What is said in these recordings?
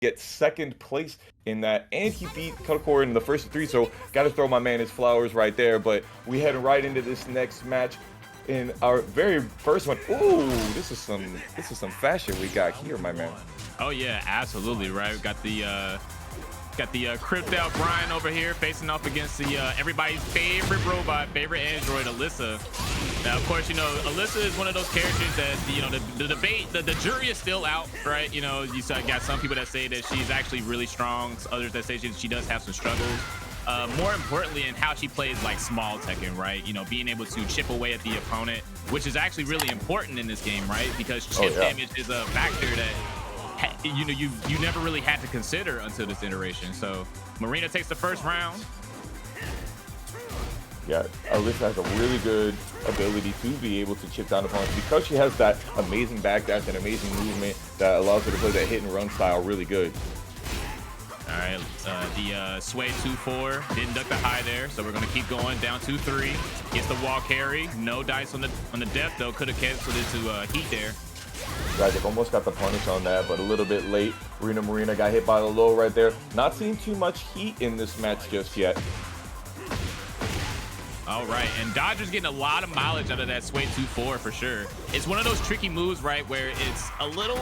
get second place in that, and he beat Cuddlecore in the first 3, so gotta throw my man his flowers right there. But we head right into this next match in our very first one. Ooh, this is some fashion we got here, my man. Oh yeah, absolutely right. We got the cripped out Bryan over here facing off against the everybody's favorite robot, favorite android, Alisa. Now, of course, you know, Alisa is one of those characters that, you know, the debate, the jury is still out, right? You know, you got some people that say that she's actually really strong, others that say she does have some struggles. More importantly, in how she plays like small Tekken, right? You know, being able to chip away at the opponent, which is actually really important in this game, right? Because chip damage is a factor that, you know, you never really had to consider until this iteration. So Marina takes the first round. Yeah, Alisa has a really good ability to be able to chip down opponents because she has that amazing backdash and amazing movement that allows her to play that hit and run style really good. All right, the Sway 2-4 didn't duck the high there, so we're gonna keep going. Down 2-3, gets the wall carry. No dice on the death though. Could have canceled it to heat there. Tragic almost got the punish on that, but a little bit late. Marina got hit by the low right there. Not seeing too much heat in this match just yet. All right, and Dodger's getting a lot of mileage out of that Sway 2-4 for sure. It's one of those tricky moves, right, where it's a little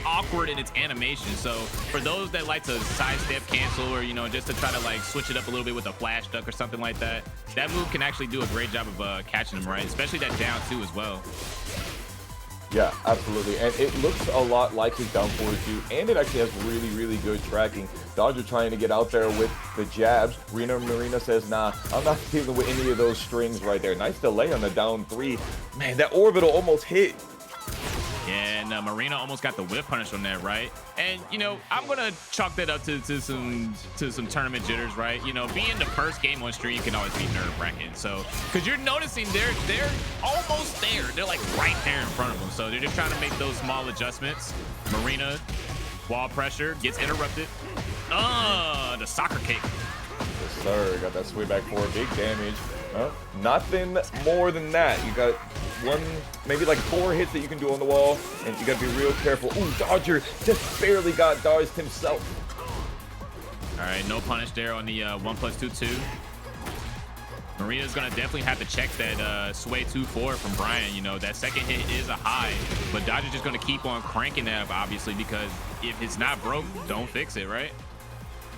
awkward in its animation. So for those that like to sidestep cancel, or, you know, just to try to like switch it up a little bit with a flash duck or something like that, that move can actually do a great job of catching them, right? Especially that down 2 as well. Yeah, absolutely. And it looks a lot like his down forward too, and it actually has really, really good tracking. Dodger trying to get out there with the jabs. Marina says, nah, I'm not dealing with any of those strings right there. Nice delay on the down 3. Man, that orbital almost hit. And Marina almost got the whip punish on that, right? And, you know, I'm gonna chalk that up to some tournament jitters, right? You know, being the first game on stream can always be nerve-wracking. So, because you're noticing they're almost there. They're like right there in front of them. So they're just trying to make those small adjustments. Marina, wall pressure, gets interrupted. The soccer kick. Yes, sir. Got that sway back forward, big damage. Nothing more than that. You got maybe like 4 hits that you can do on the wall, and you gotta be real careful. Ooh, Dodger just barely got dodged himself. All right, no punish there on the 1+2-2. Marina's gonna definitely have to check that Sway 2-4 from Bryan. You know, that second hit is a high, but Dodger's just gonna keep on cranking that up, obviously, because if it's not broke, don't fix it, right?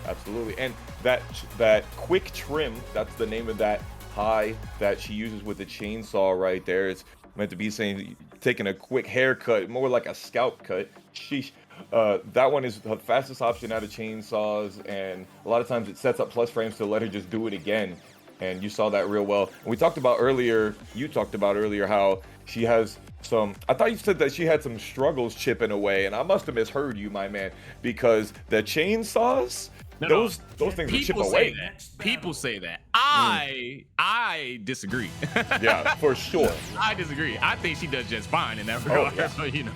Absolutely. And that quick trim, that's the name of that high that she uses with the chainsaw right there. It's meant to be saying taking a quick haircut, more like a scalp cut. Sheesh. That one is the fastest option out of chainsaws, and a lot of times it sets up plus frames to let her just do it again. And you saw that real well. And you talked about earlier how she has some, I thought you said that she had some struggles chipping away, and I must have misheard you, my man, because the chainsaws, those things will chip away. People say that. I disagree. Yeah, for sure. I disagree. I think she does just fine in that regard. Yeah. So, you know,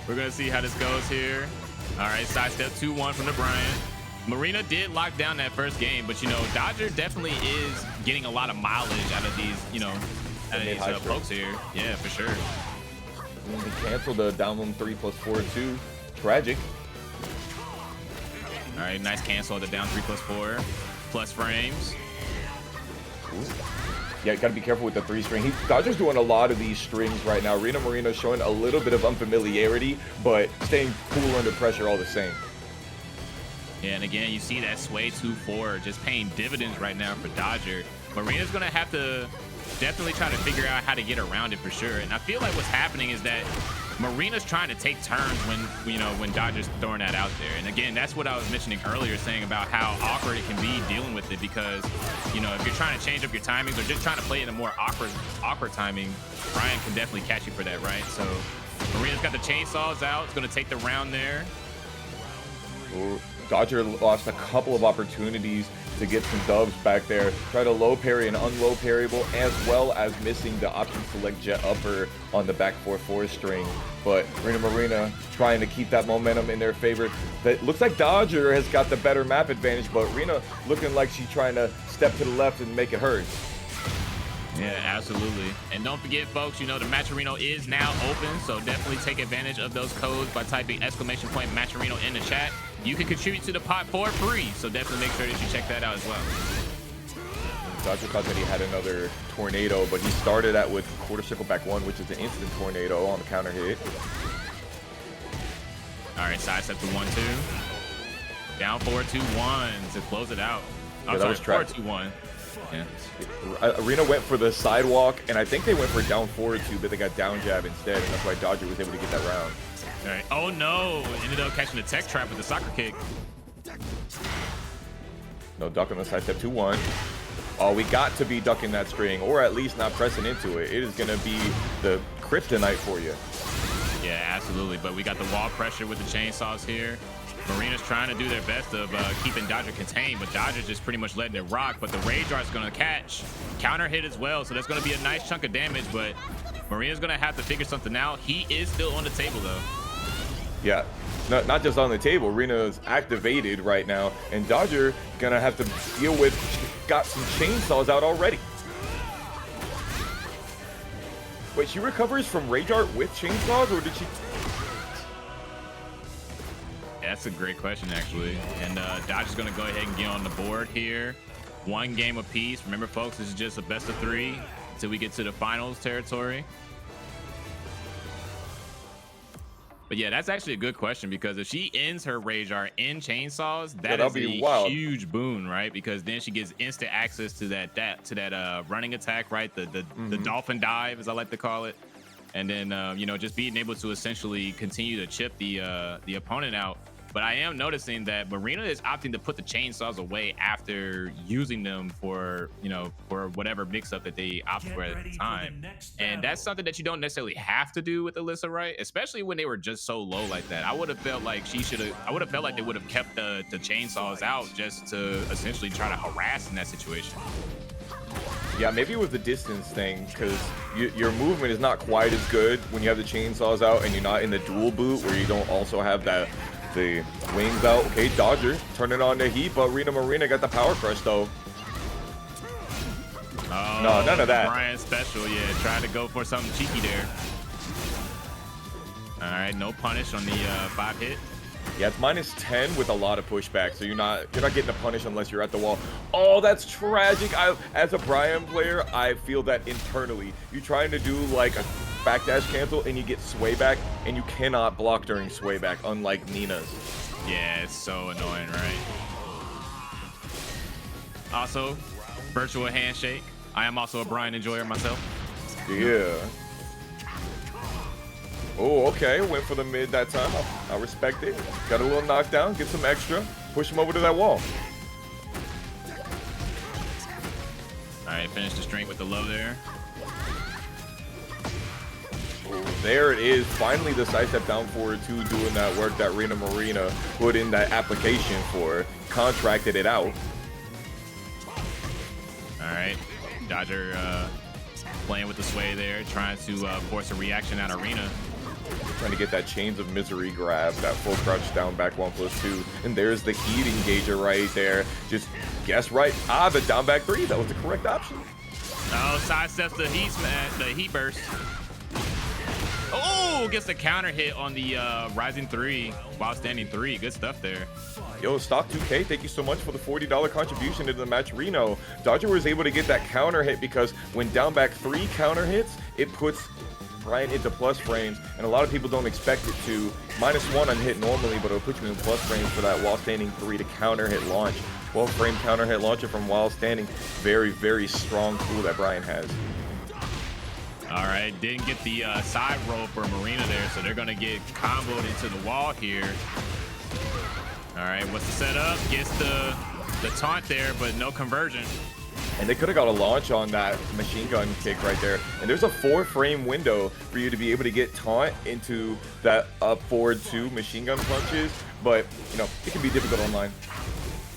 we're gonna see how this goes here. All right, sidestep 2-1 from the Bryan. Marina did lock down that first game, but, you know, Dodger definitely is getting a lot of mileage out of these, you know, out of these pokes here. Yeah, for sure. He canceled the down 3+4-2. Tragic. All right, nice cancel at the down 3+4. Plus frames. Ooh. Yeah, you gotta be careful with the 3-string. Dodger's doing a lot of these strings right now. Marina showing a little bit of unfamiliarity, but staying cool under pressure all the same. Yeah, and again, you see that Sway 2-4 just paying dividends right now for Dodger. Marina's gonna have to definitely try to figure out how to get around it for sure. And I feel like what's happening is that Marina's trying to take turns when Dodger's throwing that out there. And again, that's what I was mentioning earlier, saying about how awkward it can be dealing with it, because, you know, if you're trying to change up your timings or just trying to play in a more awkward timing, Bryan can definitely catch you for that, right? So Marina's got the chainsaws out. It's gonna take the round there. Ooh. Dodger lost a couple of opportunities to get some dubs back there. Try to low parry and unlow parryable, as well as missing the option select jet upper on the back 4-4 string. But Marina trying to keep that momentum in their favor. That looks like Dodger has got the better map advantage, but Rina looking like she's trying to step to the left and make it hers. Yeah, absolutely. And don't forget, folks, you know, the Matcherino is now open, so definitely take advantage of those codes by typing !Matcherino in the chat. You can contribute to the pot for free, so definitely make sure that you check that out as well. Dodger thought that he had another tornado, but he started out with quarter circle back 1, which is an instant tornado on the counter hit. All right, sidestep to 1-2. Down 4-2-1 to close it out. Yeah, that was 4-2-1. Yeah. Rina went for the sidewalk, and I think they went for down 4-2, but they got down jab instead, and that's why Dodger was able to get that round. All right. Oh no! Ended up catching the tech trap with the soccer kick. No duck on the sidestep 2-1. Oh, we got to be ducking that string, or at least not pressing into it. It is going to be the kryptonite for you. Yeah, absolutely. But we got the wall pressure with the chainsaws here. Marina's trying to do their best of keeping Dodger contained, but Dodger's just pretty much letting it rock. But the Rage Art's going to catch. Counter hit as well, so that's going to be a nice chunk of damage, but Marina's going to have to figure something out. He is still on the table, though. Yeah, not just on the table. Rina's activated right now, and Dodger going to have to deal with, got some chainsaws out already. Wait, she recovers from Rage Art with chainsaws, or did she? That's a great question, actually. And Dodger's going to go ahead and get on the board here. 1 game apiece. Remember, folks, this is just a best of 3 until we get to the finals territory. But yeah, that's actually a good question, because if she ends her Rage Art in chainsaws, that is a wild. huge boon, right? Because then she gets instant access to that running attack, right? The dolphin dive, as I like to call it. And then you know, just being able to essentially continue to chip the opponent out. But I am noticing that Marina is opting to put the chainsaws away after using them for, you know, for whatever mix-up that they opt for at the time. And that's something that you don't necessarily have to do with Alisa, right? Especially when they were just so low like that. I would have felt like I would have felt like they would have kept the chainsaws out just to essentially try to harass in that situation. Yeah, maybe it was the distance thing, because your movement is not quite as good when you have the chainsaws out and you're not in the dual boot where you don't also have the wings out. Okay, Dodger turning on the heat, but Marina got the power crush though. Oh, no, none of that. Bryan special, yeah, trying to go for something cheeky there. All right, no punish on the 5 hit. Yeah, it's -10 with a lot of pushback, so you're not getting a punish unless you're at the wall. Oh, that's tragic. As a Bryan player, I feel that internally. You're trying to do like a backdash cancel and you get sway back, and you cannot block during sway back, unlike Nina's. Yeah, it's so annoying, right? Also, virtual handshake. I am also a Bryan enjoyer myself. Yeah. Oh, okay. Went for the mid that time. I respect it. Got a little knockdown. Get some extra. Push him over to that wall. All right, finish the string with the low there. There it is. Finally, the sidestep down forward 2 doing that work that Marina put in that application for. Contracted it out. All right. Dodger playing with the sway there, trying to force a reaction out of Rina. Trying to get that Chains of Misery grab, that full crouch down back 1+2. And there's the heat engager right there. Just guess right. The down back 3. That was the correct option. Oh, sidesteps the heat smash, the heat burst. Oh, gets the counter hit on the rising 3 while standing 3. Good stuff there. Yo, Stock 2K, thank you so much for the $40 contribution into the match. Reno. Dodger was able to get that counter hit because when down back 3 counter hits, it puts Bryan into plus frames, and a lot of people don't expect it to. -1 on hit normally, but it'll put you in plus frames for that while standing 3 to counter hit launch. 12 frame counter hit launcher from while standing. Very, very strong tool that Bryan has. All right, didn't get the side roll for Marina there, so they're gonna get comboed into the wall here. All right, what's the setup? Gets the taunt there, but no conversion. And they could have got a launch on that machine gun kick right there. And there's a 4-frame window for you to be able to get taunt into that up forward 2 machine gun punches. But, you know, it can be difficult online.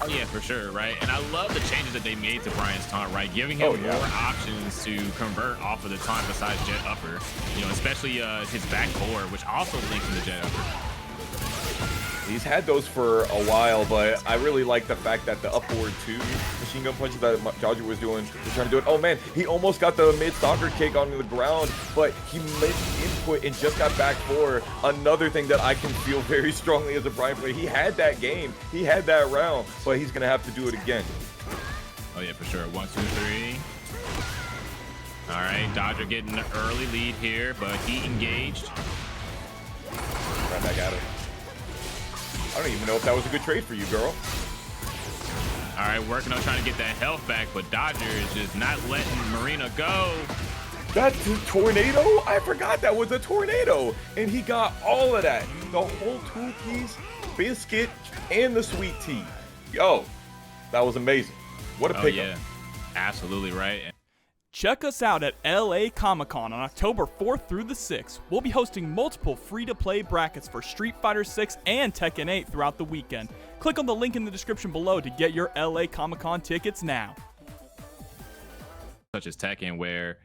Oh, yeah, for sure, right? And I love the changes that they made to Bryan's taunt, right? Giving him more options to convert off of the taunt besides jet upper. You know, especially his back forward, which also links in the jet upper. He's had those for a while, but I really like the fact that the upward two machine gun punches that Dodger was doing, was trying to do it. Oh man, he almost got the mid stalker kick on the ground, but he missed input and just got back for another thing that I can feel very strongly as a Bryan player. He had that game, he had that round, but he's gonna have to do it again. Oh yeah, for sure. 1, 2, 3. All right, Dodger getting an early lead here, but he engaged. Right back at it. I don't even know if that was a good trade for you, girl. All right, working on trying to get that health back, but Dodger is just not letting Marina go. That's a tornado? I forgot that was a tornado. And he got all of that. The whole two-piece biscuit and the sweet tea. Yo, that was amazing. What a pickup. Yeah, absolutely right. Check us out at LA Comic-Con on October 4th through the 6th. We'll be hosting multiple free-to-play brackets for Street Fighter 6 and Tekken 8 throughout the weekend. Click on the link in the description below to get your LA Comic-Con tickets now. Such as Tekken, where,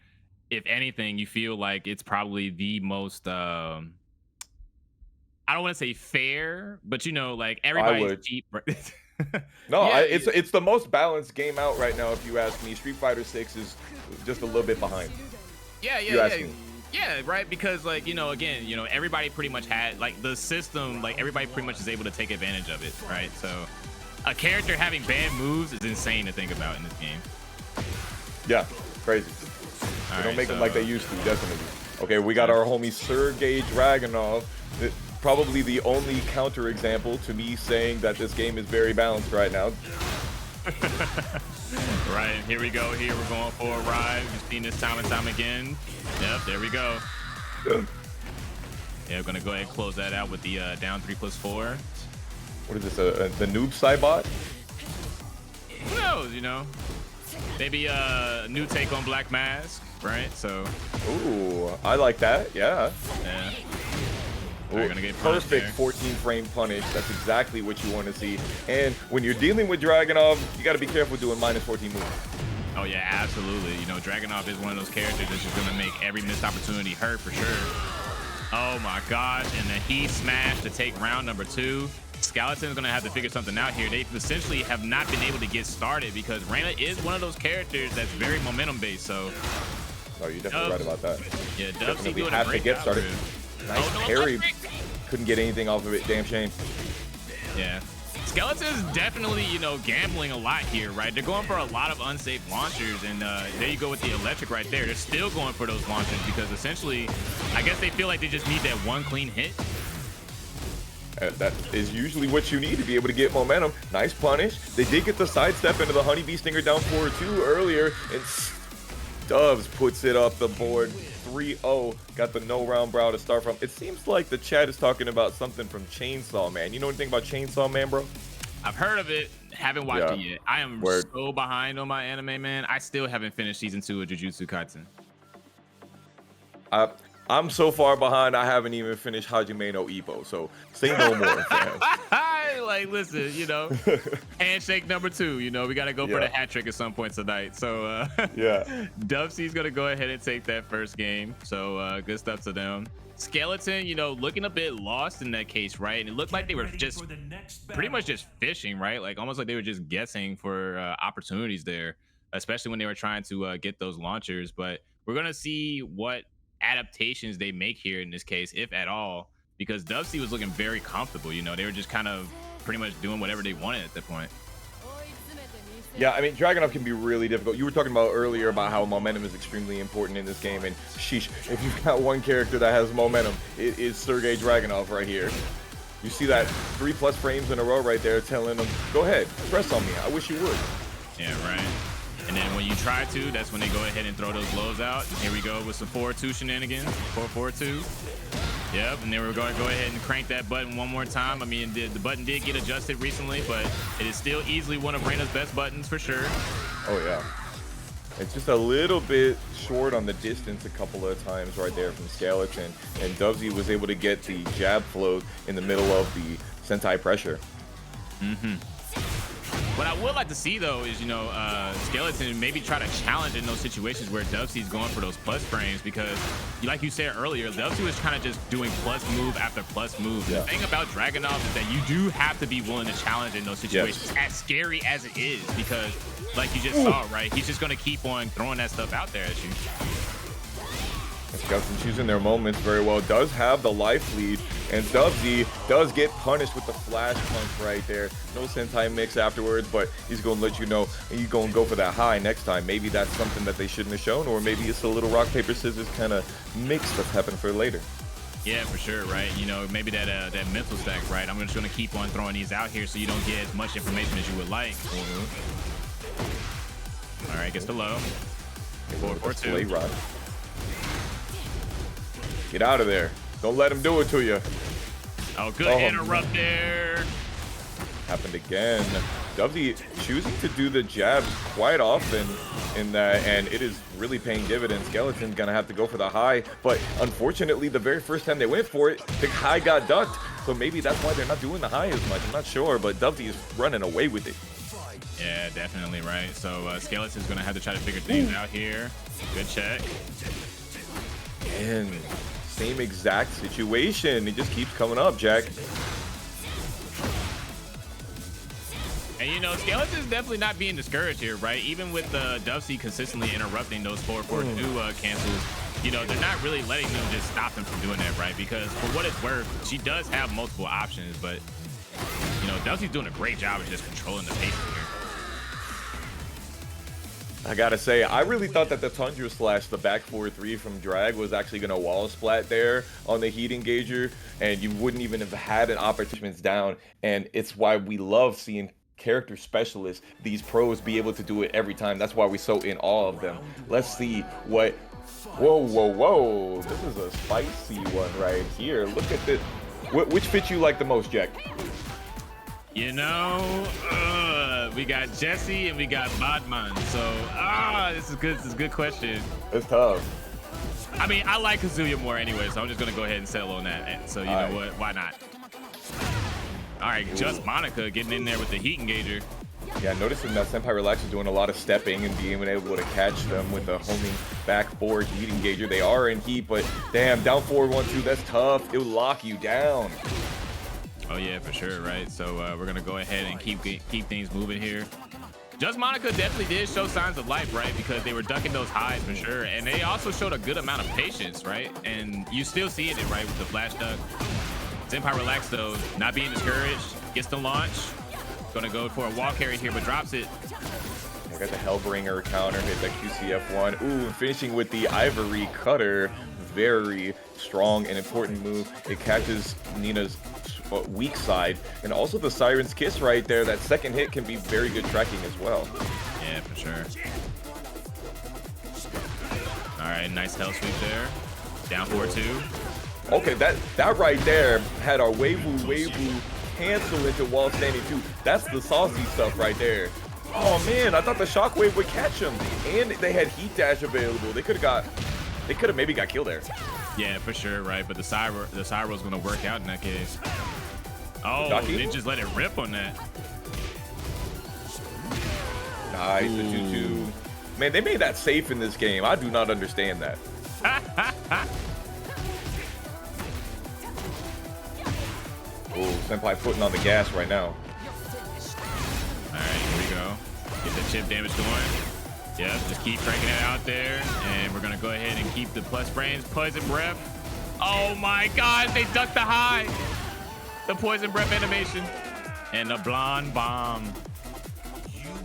if anything, you feel like it's probably the most, I don't want to say fair, but you know, like everybody's cheap. No, yeah, it's the most balanced game out right now, if you ask me. Street Fighter 6 is just a little bit behind. Yeah, right, because like, you know, again, you know, everybody pretty much had like the system, like everybody pretty much is able to take advantage of it, right? So a character having bad moves is insane to think about in this game. Yeah, crazy. They don't make them like they used to, definitely. Okay, we got our homie Sergey Dragunov. Probably the only counter example to me saying that this game is very balanced right now. Right, here we go. Here we're going for a ride. We've seen this time and time again. Yep, there we go. Yeah, we're gonna go ahead and close that out with the down 3+4. What is this? The noob Cybot? Who knows? You know, maybe a new take on Black Mask, right? So. Ooh, I like that. Yeah. Yeah. Ooh, gonna get perfect 14 frame punish. That's exactly what you want to see. And when you're dealing with Dragunov, you got to be careful doing -14 moves. Oh yeah, absolutely. You know, Dragunov is one of those characters that's just gonna make every missed opportunity hurt for sure. Oh my gosh, and then he smashed to take round number 2. Skaletin is gonna have to figure something out here. They essentially have not been able to get started because Reina is one of those characters that's very momentum based. So. Oh, you're definitely right about that. Yeah, Dovse doing have to get started. Nice parry. No, couldn't get anything off of it. Damn shame. Yeah. Skeleton is definitely, you know, gambling a lot here, right? They're going for a lot of unsafe launchers, and there you go with the electric right there. They're still going for those launchers because essentially, I guess they feel like they just need that one clean hit. That is usually what you need to be able to get momentum. Nice punish. They did get the sidestep into the Honeybee Stinger down 4-2 earlier, and Doves puts it up the board. 3-0, got the no round brow to start from. It seems like the chat is talking about something from Chainsaw Man. You know anything about Chainsaw Man, bro? I've heard of it, haven't watched it yet. I am so behind on my anime, man. I still haven't finished season 2 of Jujutsu Kaisen. I'm so far behind, I haven't even finished Hajime no Ippo, so say no more, fam. Like, listen, you know, handshake number 2, you know, we got to go for the hat trick at some point tonight. So, yeah. Dovse's going to go ahead and take that first game. So, good stuff to them. Skeleton, you know, looking a bit lost in that case, right? And it looked like they were just pretty much just fishing, right? Like, almost like they were just guessing for opportunities there, especially when they were trying to get those launchers. But we're going to see what adaptations they make here in this case, if at all, because Dovse was looking very comfortable. You know, they were just kind of pretty much doing whatever they wanted at that point. Yeah, I mean, Dragunov can be really difficult. You were talking about earlier about how momentum is extremely important in this game, and sheesh, if you've got one character that has momentum, it is Sergey Dragunov right here. You see that 3+ frames in a row right there telling him, go ahead, press on me, I wish you would. Yeah, right. And then when you try to, that's when they go ahead and throw those lows out. Here we go with some 4-2 shenanigans. 4-4-2. Yep, and then we're going to go ahead and crank that button one more time. I mean, the button did get adjusted recently, but it is still easily one of Reina's best buttons for sure. Oh, yeah. It's just a little bit short on the distance a couple of times right there from Skaletin. And Dovse was able to get the jab float in the middle of the Sentai pressure. Mm-hmm. What I would like to see though is, you know, Skaletin maybe try to challenge in those situations where Dovse's going for those plus frames, because like you said earlier, Dovse was kind of just doing plus move after plus move. Yeah. The thing about Dragunov is that you do have to be willing to challenge in those situations, as scary as it is, because like you just saw, right? He's just going to keep on throwing that stuff out there at you. Skaletin choosing their moments very well. Does have the life lead, and Dovse does get punished with the flash punch right there. No Sentai mix afterwards, but he's going to let you know he's going to go for that high next time. Maybe that's something that they shouldn't have shown, or maybe it's a little rock, paper, scissors kind of mix that's happening for later. Yeah, for sure, right? You know, maybe that mental stack, right? I'm just going to keep on throwing these out here so you don't get as much information as you would like. All right, gets the low. 4-4-2. Get out of there. Don't let him do it to you. Oh, good interrupt there. Happened again. Dovse choosing to do the jabs quite often in that, and it is really paying dividends. Skaletin's gonna have to go for the high, but unfortunately, the very first time they went for it, the high got ducked. So maybe that's why they're not doing the high as much. I'm not sure, but Dovse is running away with it. Yeah, definitely right. So Skaletin's gonna have to try to figure things out here. Good check. And same exact situation. It just keeps coming up, Jack. And you know, Skaletin's definitely not being discouraged here, right? Even with Dovse consistently interrupting those 4-4-2 cancels, you know, they're not really letting them just stop them from doing that, right? Because for what it's worth, she does have multiple options, but you know, Dovse's doing a great job of just controlling the pace here. I gotta say, I really thought that the Tundra slash, the back 4-3 from Drag was actually gonna wall splat there on the heat engager, and you wouldn't even have had an opportunity down. And it's why we love seeing character specialists, these pros, be able to do it every time. That's why we're so in awe of them. Let's see what. Whoa! This is a spicy one right here. Look at this. Which fits you like the most, Jack? You know, we got Jesse and we got Bodman. So, this is good. This is a good question. It's tough. I mean, I like Kazuya more anyway, so I'm just gonna go ahead and settle on that. So you know what? Why not? All right, just Monika getting in there with the heat engager. Yeah, noticing that Senpai Relax is doing a lot of stepping and being able to catch them with the homing back 4 heat engager. They are in heat, but damn, down 4-1-2, that's tough. It will lock you down. Oh yeah, for sure, right? So we're gonna go ahead and keep things moving here. Just Monika definitely did show signs of life, right? Because they were ducking those highs for sure, and they also showed a good amount of patience, right? And you still seeing it, right, with the flash duck. Senpai Relax though, not being discouraged, gets the launch. Gonna go for a wall carry here, but drops it. I got the Hellbringer counter, hit the QCF1. Ooh, finishing with the Ivory Cutter. Very strong and important move. It catches Nina's weak side, and also the Siren's Kiss right there. That second hit can be very good tracking as well. Yeah, for sure. All right, nice hell sweep there. Down 4-2. Okay, that right there had our Wavoo cancel into wall standing too. That's the saucy stuff right there. Oh man, I thought the Shockwave would catch him, and they had Heat Dash available. They could have maybe got killed there. Yeah, for sure, right? But the Cyro's gonna work out in that case. Oh, they just let it rip on that. Nice, the 2-2. Man, they made that safe in this game. I do not understand that. Oh, Senpai putting on the gas right now. All right, here we go. Get the chip damage going. Yep, just keep cranking it out there. And we're going to go ahead and keep the plus frames. Poison breath. Oh my God, they ducked the high. The poison breath animation. And the blonde bomb.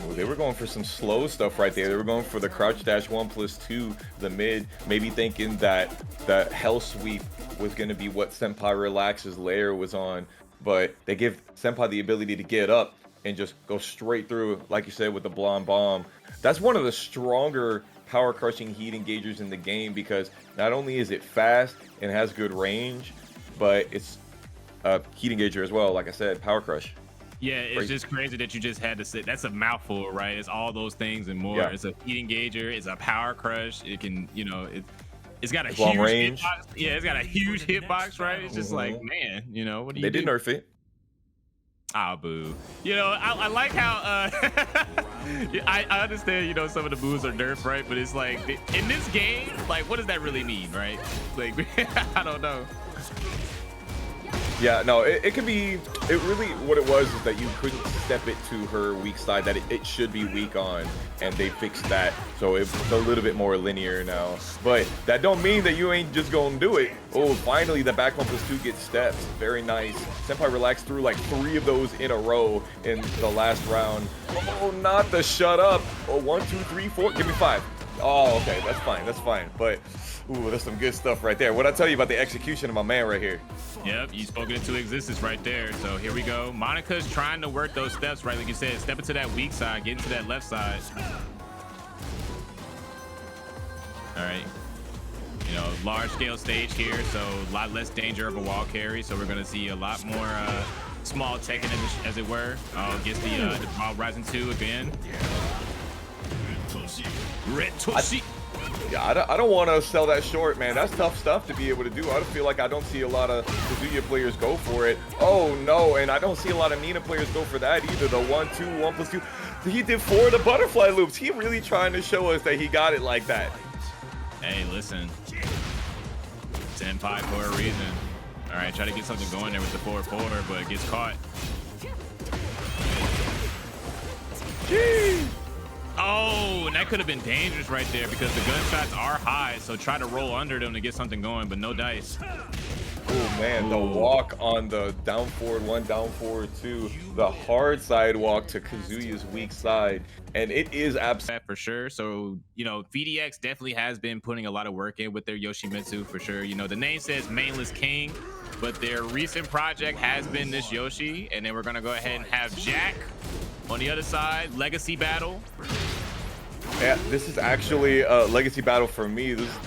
Ooh, they were going for some slow stuff right there. They were going for the crouch dash 1+2, the mid, maybe thinking that the hell sweep was going to be what Senpai Relax's layer was on. But they give Senpai the ability to get up and just go straight through, like you said, with the blonde bomb. That's one of the stronger power crushing heat engagers in the game, because not only is it fast and has good range, but it's a heat engager as well. Like I said, power crush. Yeah, it's just crazy that you just had to sit. That's a mouthful, right? It's all those things and more. Yeah. It's a heat engager. It's a power crush. It can, you know, it's got a huge range. Hitbox. Yeah, it's got a huge hitbox, right? It's just like, man, you know, what do you do? They did nerf it. Ah, boo. You know, I like how I understand, you know, some of the boos are nerfed, right? But it's like in this game, like, what does that really mean, right? Like, I don't know. Yeah, no, it could be, it really, what it was is that you couldn't step it to her weak side that it should be weak on, and they fixed that, so it's a little bit more linear now. But that don't mean that you ain't just gonna do it. Oh, finally the back 1+2 gets steps. Very nice. Senpai relaxed through like 3 of those in a row in the last round. Oh, not the shut up. Oh, 1, 2, 3, 4, give me 5. Oh, okay, that's fine. But, ooh, that's some good stuff right there. What'd I tell you about the execution of my man right here? Yep, you spoke it into existence right there. So here we go. Monika's trying to work those steps, right? Like you said, step into that weak side, get into that left side. All right. You know, large scale stage here, so a lot less danger of a wall carry. So we're going to see a lot more small taking, as it were. Gets the ball rising 2 again. Red Toshi. Yeah, I don't want to sell that short, man. That's tough stuff to be able to do. I feel like I don't see a lot of Kazuya players go for it. Oh, no, and I don't see a lot of Nina players go for that either. The 1, 2, 1+2. He did 4 of the butterfly loops. He really trying to show us that he got it like that. Hey, listen. Senpai for a reason. All right, try to get something going there with the 4-4, but it gets caught. Jeez. Oh, and that could have been dangerous right there because the gunshots are high, so try to roll under them to get something going, but no dice. Oh man, the walk on the down forward 1, down forward 2, the hard side walk to Kazuya's weak side, and it is absolutely for sure. So, you know, PhiDX definitely has been putting a lot of work in with their Yoshimitsu for sure. You know, the name says Mainless King, but their recent project has been this Yoshi, and then we're gonna go ahead and have Jack on the other side, legacy battle. Yeah, this is actually a legacy battle for me. This is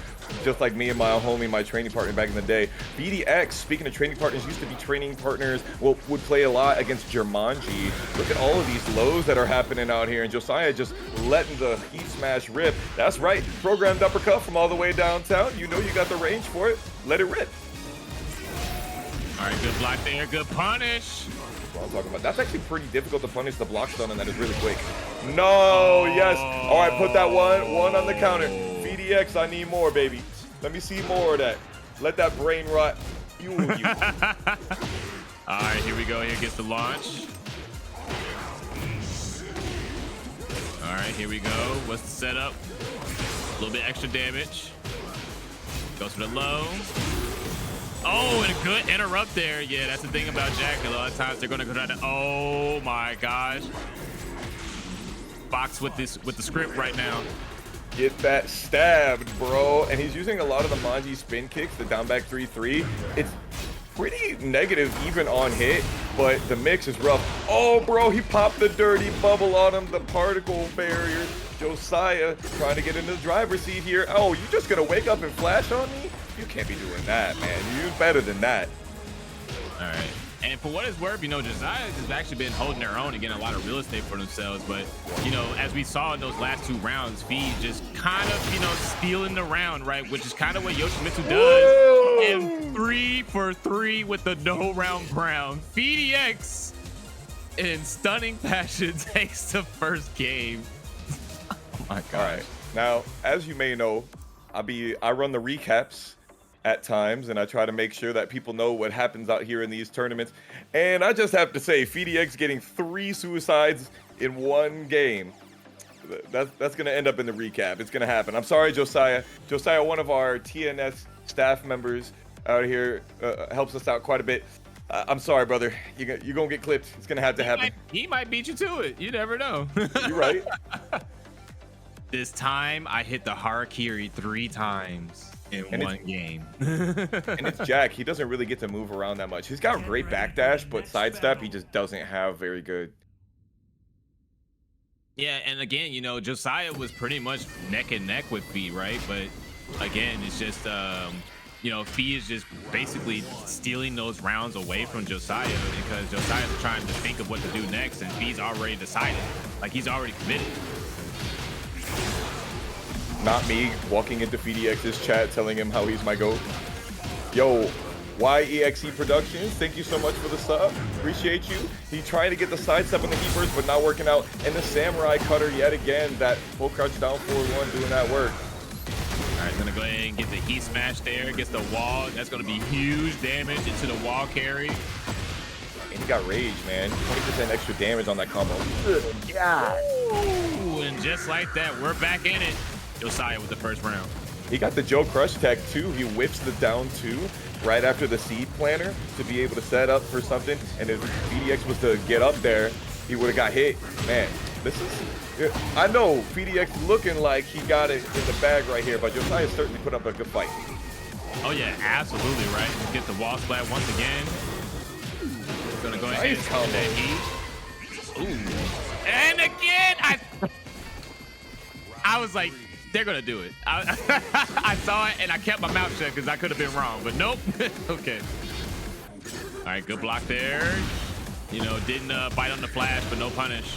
just like me and my homie, my training partner back in the day. PhiDX, speaking of training partners, used to be training partners, well, would play a lot against Jumanji. Look at all of these lows that are happening out here, and Josiah just letting the heat smash rip. That's right, programmed uppercut from all the way downtown. You know you got the range for it. Let it rip. All right, good block there, good punish. I'm talking about. That's actually pretty difficult to punish the block stun, and that is really quick. No, yes. All right, put that one on the counter. PhiDX, I need more, baby. Let me see more of that. Let that brain rot fuel you. All right, here we go. Here gets the launch. All right, here we go. What's the setup? A little bit extra damage. Goes for the low. Oh, and a good interrupt there. Yeah, that's the thing about Jack. A lot of times they're gonna go down to, oh my gosh. Box with the script right now. Get that stabbed, bro. And he's using a lot of the Manji spin kicks, the down back 3-3. It's pretty negative even on hit, but the mix is rough. Oh, bro, he popped the dirty bubble on him, the particle barrier. Josiah trying to get into the driver's seat here. Oh, you just gonna wake up and flash on me? You can't be doing that, man. You're better than that. All right. And for what it's worth, you know, Josiah has actually been holding their own and getting a lot of real estate for themselves. But, you know, as we saw in those last 2 rounds, Phi just kind of, you know, stealing the round, right? Which is kind of what Yoshimitsu does. Whoa! And 3 for 3 with the no round brown. PhiDX in stunning fashion takes the first game. Oh my God. All right. Now, as you may know, I run the recaps at times, and I try to make sure that people know what happens out here in these tournaments. And I just have to say, PhiDX getting 3 suicides in 1 game. That's going to end up in the recap. It's going to happen. I'm sorry, Josiah. Josiah, one of our TNS staff members out here, helps us out quite a bit. I'm sorry, brother. You're going to get clipped. It's going to have to happen. He might beat you to it. You never know. You're right. This time, I hit the Harakiri 3 times. In one game. And it's Jack. He doesn't really get to move around that much. He's got great backdash, but sidestep he just doesn't have very good. Yeah, and again, you know, Josiah was pretty much neck and neck with Phi, right? But again, it's just you know, Phi is just basically stealing those rounds away from Josiah because Josiah's trying to think of what to do next, and Phi's already decided. Like, he's already committed. Not me walking into PhiDX's chat telling him how he's my GOAT. Yo, YEXE Productions, thank you so much for the sub. Appreciate you. He trying to get the sidestep on the heat burst, but not working out. And the Samurai Cutter yet again. That full crouch down forward one doing that work. All right, gonna go ahead and get the heat smash there. Gets the wall. That's gonna be huge damage into the wall carry. And he got rage, man. 20% extra damage on that combo. Good God. Ooh, and just like that, we're back in it. Josiah with the first round. He got the JoeCrush tech too. He whips the down 2 right after the seed planter to be able to set up for something. And if PhiDX was to get up there, he would have got hit. Man, this is... I know PhiDX looking like he got it in the bag right here, but Josiah certainly put up a good fight. Oh yeah, absolutely right. Get the wall splat once again. Gonna go ahead and combo that heat. Ooh. And again, I was like, they're gonna do it. I saw it and I kept my mouth shut because I could have been wrong, but nope. Okay. All right, good block there. You know, didn't bite on the flash, but no punish.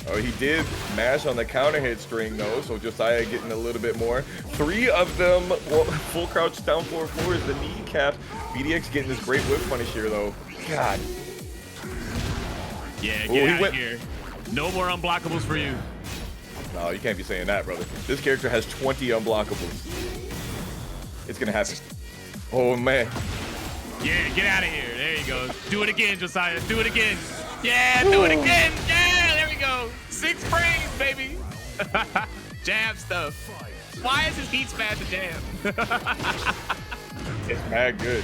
Oh, he did mash on the counter hit string though, so Josiah getting a little bit more. 3 of them, well, full crouch down 4-4 is the kneecap. PhiDX getting this great whip punish here though. God. Yeah, get out of here. No more unblockables for you. No, you can't be saying that, brother. This character has 20 unblockables. It's gonna happen. Oh man. Yeah, get out of here. There you go. Do it again, Josiah. Do it again. Yeah, do it again. Yeah, there we go. 6 frames, baby. Jab stuff. Why is his heat smash a jab? It's mad good.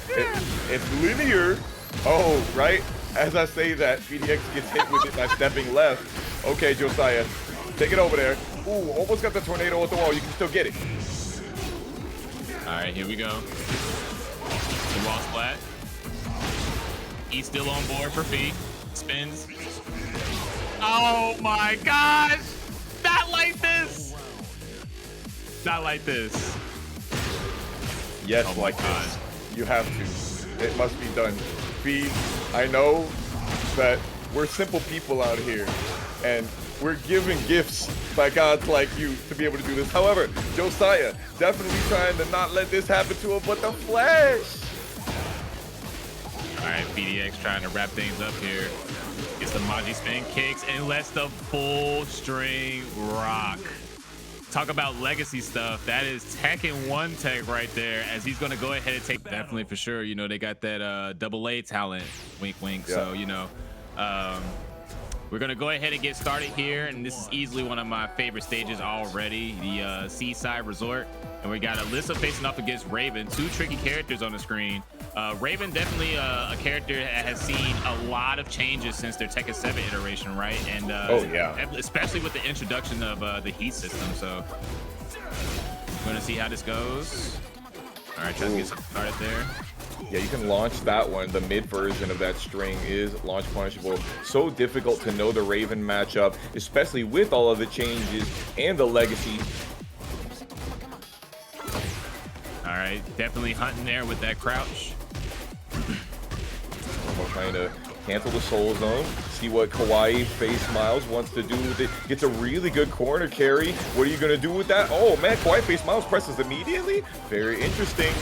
It's linear. Oh, right. As I say that, PhiDX gets hit with it by stepping left. Okay, Josiah, take it over there. Ooh, almost got the tornado at the wall. You can still get it. All right, here we go. The wall splat. He's still on board for Phi. Spins. Oh my gosh! Not like this! Not like this. Yes, oh like God. this. You have to. It must be done. Phi, I know that we're simple people out here, and we're given gifts by gods like you to be able to do this. However, Josiah definitely trying to not let this happen to him, but the flash. All right, PhiDX trying to wrap things up here. Gets the Maji spin kicks and lets the full string rock. Talk about legacy stuff. That is Tekken 1 tech right there, as he's going to go ahead and take. Definitely for sure. You know, they got that AA talent. Wink, wink. Yeah. So, you know, we're going to go ahead and get started here. And this is easily one of my favorite stages already, the Seaside Resort. And we got Alisa facing off against Raven. 2 tricky characters on the screen. Raven definitely a character that has seen a lot of changes since their Tekken 7 iteration, right? And oh yeah, especially with the introduction of the heat system. So we're gonna see how this goes. All right, try to get something started there. Yeah, you can launch that one. The mid version of that string is launch punishable. So difficult to know the Raven matchup, especially with all of the changes and the legacy. All right, definitely hunting there with that crouch. I'm trying to cancel the soul zone, see what KawaiiFaceMiles wants to do with it. Gets a really good corner carry. What are you going to do with that? Oh man, KawaiiFaceMiles presses immediately. Very interesting.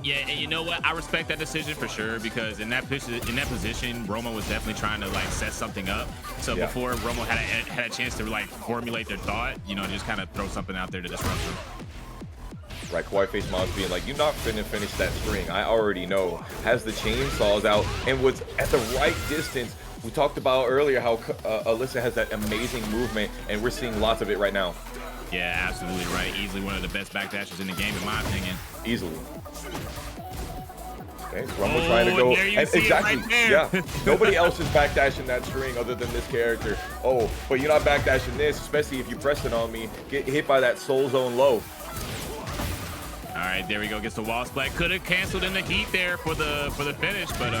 Yeah, and you know what? I respect that decision for sure, because in that position, Romo was definitely trying to like set something up. So yeah, before Romo had a chance to like formulate their thought, you know, just kind of throw something out there to disrupt them. Right, KawaiiFaceMiles being like, you're not finna finish that string. I already know. Has the chainsaws out and was at the right distance. We talked about earlier how Alisa has that amazing movement, and we're seeing lots of it right now. Yeah, absolutely right. Easily one of the best backdashes in the game, in my opinion. Easily. Okay, so Rumble trying to go. And exactly. Right, yeah. Nobody else is backdashing that string other than this character. Oh, but you're not backdashing this, especially if you press it on me. Get hit by that soul zone low. All right, there we go. Gets the wall splat. Could have canceled in the heat there for the finish, but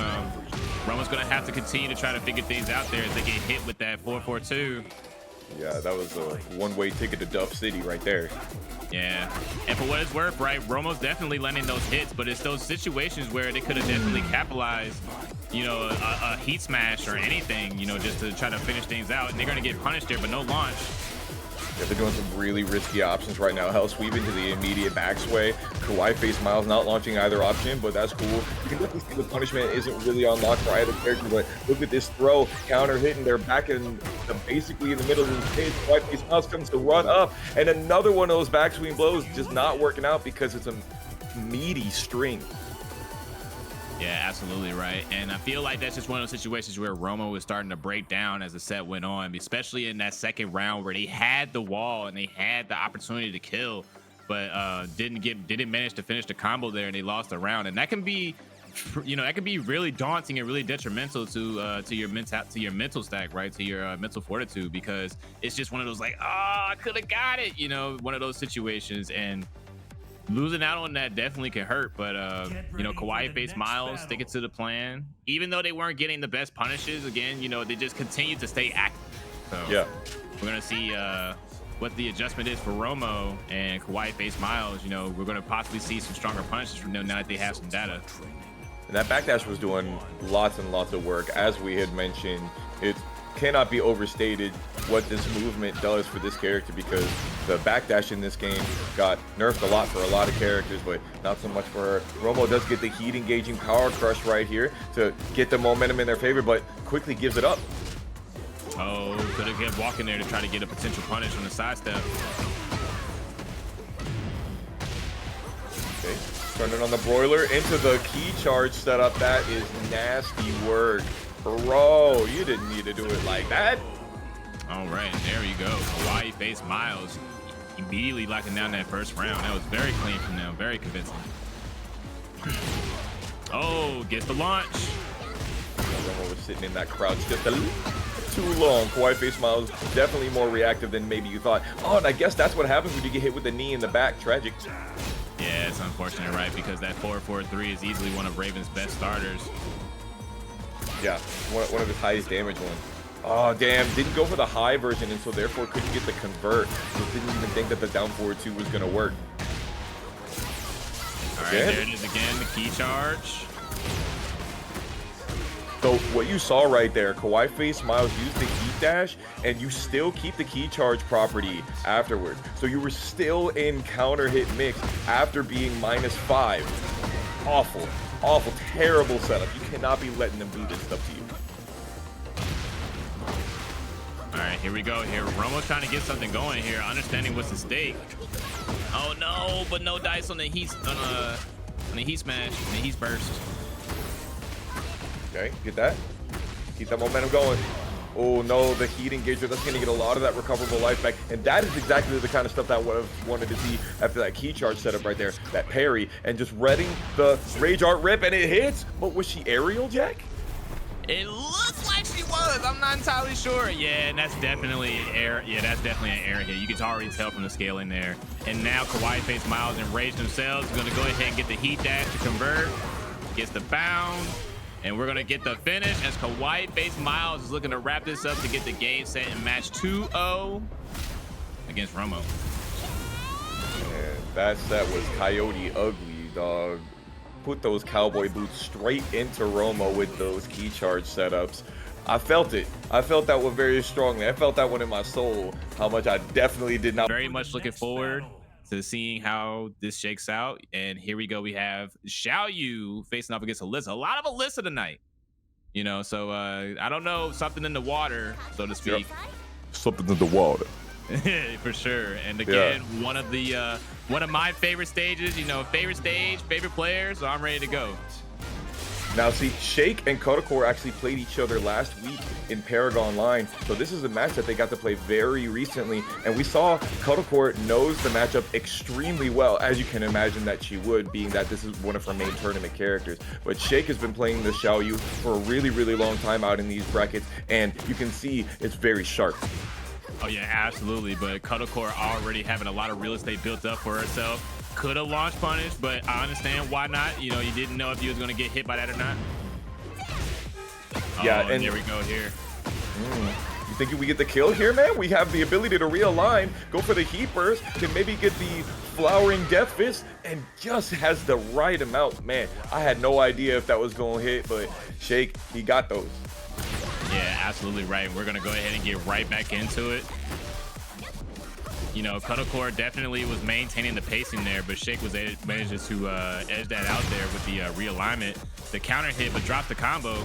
Roman's gonna have to continue to try to figure things out there as they get hit with that 442. Yeah, that was a one-way ticket to Duff City right there. Yeah, and for what it's worth, right, Romo's definitely landing those hits, but it's those situations where they could have definitely capitalized, you know, a heat smash or anything, you know, just to try to finish things out, and they're gonna get punished there, but no launch. Yeah, they're doing some really risky options right now. Hell sweep into the immediate back sway. KawaiiFaceMiles not launching either option, but that's cool. You can definitely see the punishment isn't really unlocked for either character, but look at this throw, counter hitting. They're back in basically in the middle of the stage. KawaiiFaceMiles comes to run up, and another one of those back swing blows just not working out because it's a meaty string. Yeah, absolutely right. And I feel like that's just one of those situations where Romo was starting to break down as the set went on, especially in that second round where they had the wall and they had the opportunity to kill, but didn't manage to finish the combo there, and they lost the round. And that can be, you know, that can be really daunting and really detrimental to your mental stack, right? To your mental fortitude, because it's just one of those like, oh, I could have got it, you know, one of those situations. And losing out on that definitely can hurt, but you know, KawaiiFaceMiles sticking to the plan, even though they weren't getting the best punishes. Again, you know, they just continued to stay active. So yeah, we're gonna see what the adjustment is for Romo and KawaiiFaceMiles. You know, we're gonna possibly see some stronger punishes from them now that they have some data. And that backdash was doing lots and lots of work. As we had mentioned, it cannot be overstated what this movement does for this character, because the backdash in this game got nerfed a lot for a lot of characters, but not so much for her. Romo does get the heat engaging power crush right here to get the momentum in their favor, but quickly gives it up. Oh, could have kept walking there to try to get a potential punish on the sidestep. Okay, turning on the broiler into the key charge setup. That is nasty work. Bro, you didn't need to do it like that. All right, there you go. KawaiiFaceMiles immediately locking down that first round. That was very clean from them, very convincing. Oh, gets the launch. Romo was sitting in that crouch just a little too long. KawaiiFaceMiles definitely more reactive than maybe you thought. Oh, and I guess that's what happens when you get hit with the knee in the back. Tragic. Yeah, it's unfortunate, right? Because that 4-4-3 is easily one of Raven's best starters. Yeah, one of his highest damage ones. Oh, damn. Didn't go for the high version, and so therefore couldn't get the convert. Just didn't even think that the down forward 2 was going to work. All right, there it is again, the key charge. So what you saw right there, KawaiiFaceMiles used the heat dash, and you still keep the key charge property afterwards. So you were still in counter hit mix after being -5. Awful. Awful, terrible setup. You cannot be letting them do this stuff to you. All right, here we go. Here, Romo's trying to get something going here, understanding what's at stake. Oh no, but no dice on the heat, on the heat smash, on the heat burst. Okay, get that. Keep that momentum going. Oh no, the heat engager, that's going to get a lot of that recoverable life back. And that is exactly the kind of stuff that I would have wanted to see after that key charge setup right there. That parry and just reading the Rage Art rip, and it hits. But was she aerial, Jack? It looks like she was. I'm not entirely sure. Yeah, and that's definitely an air. Yeah, that's definitely an air hit. You can already tell from the scaling there. And now KawaiiFaceMiles and Rage themselves are going to go ahead and get the heat dash to convert. Gets the bound. And we're going to get the finish as KawaiiFaceMiles is looking to wrap this up to get the game set in match 2-0 against Romo. And that set was Coyote ugly, dog. Put those cowboy boots straight into Romo with those key charge setups. I felt it. I felt that one very strongly. I felt that one in my soul, how much I definitely did not. Very much looking forward to seeing how this shakes out. And here we go. We have Xiayou facing off against Alisa. A lot of Alisa tonight, you know, so I don't know, something in the water, so to speak. Yep. Something in the water. For sure. And again, one of my favorite stages, you know, favorite stage, favorite player, so I'm ready to go. Now see, Shake and Kotakor actually played each other last week in Paragon Line, so this is a match that they got to play very recently, and we saw Kotakor knows the matchup extremely well, as you can imagine that she would, being that this is one of her main tournament characters. But Shake has been playing the Xiayou for a really, really long time out in these brackets, and you can see it's very sharp. Oh yeah, absolutely. But Kotakor already having a lot of real estate built up for herself. Could have launched punish, but I understand why not. You know, you didn't know if you was going to get hit by that or not. Yeah, and here we go here. You think we get the kill here, man? We have the ability to realign, go for the heat burst, can maybe get the flowering death fist, and just has the right amount. Man, I had no idea if that was going to hit, but Shake, he got those. Yeah, absolutely right. We're going to go ahead and get right back into it. You know, Cuddlecore definitely was maintaining the pacing there, but Shake was manages to edge that out there with the realignment. The counter hit, but dropped the combo.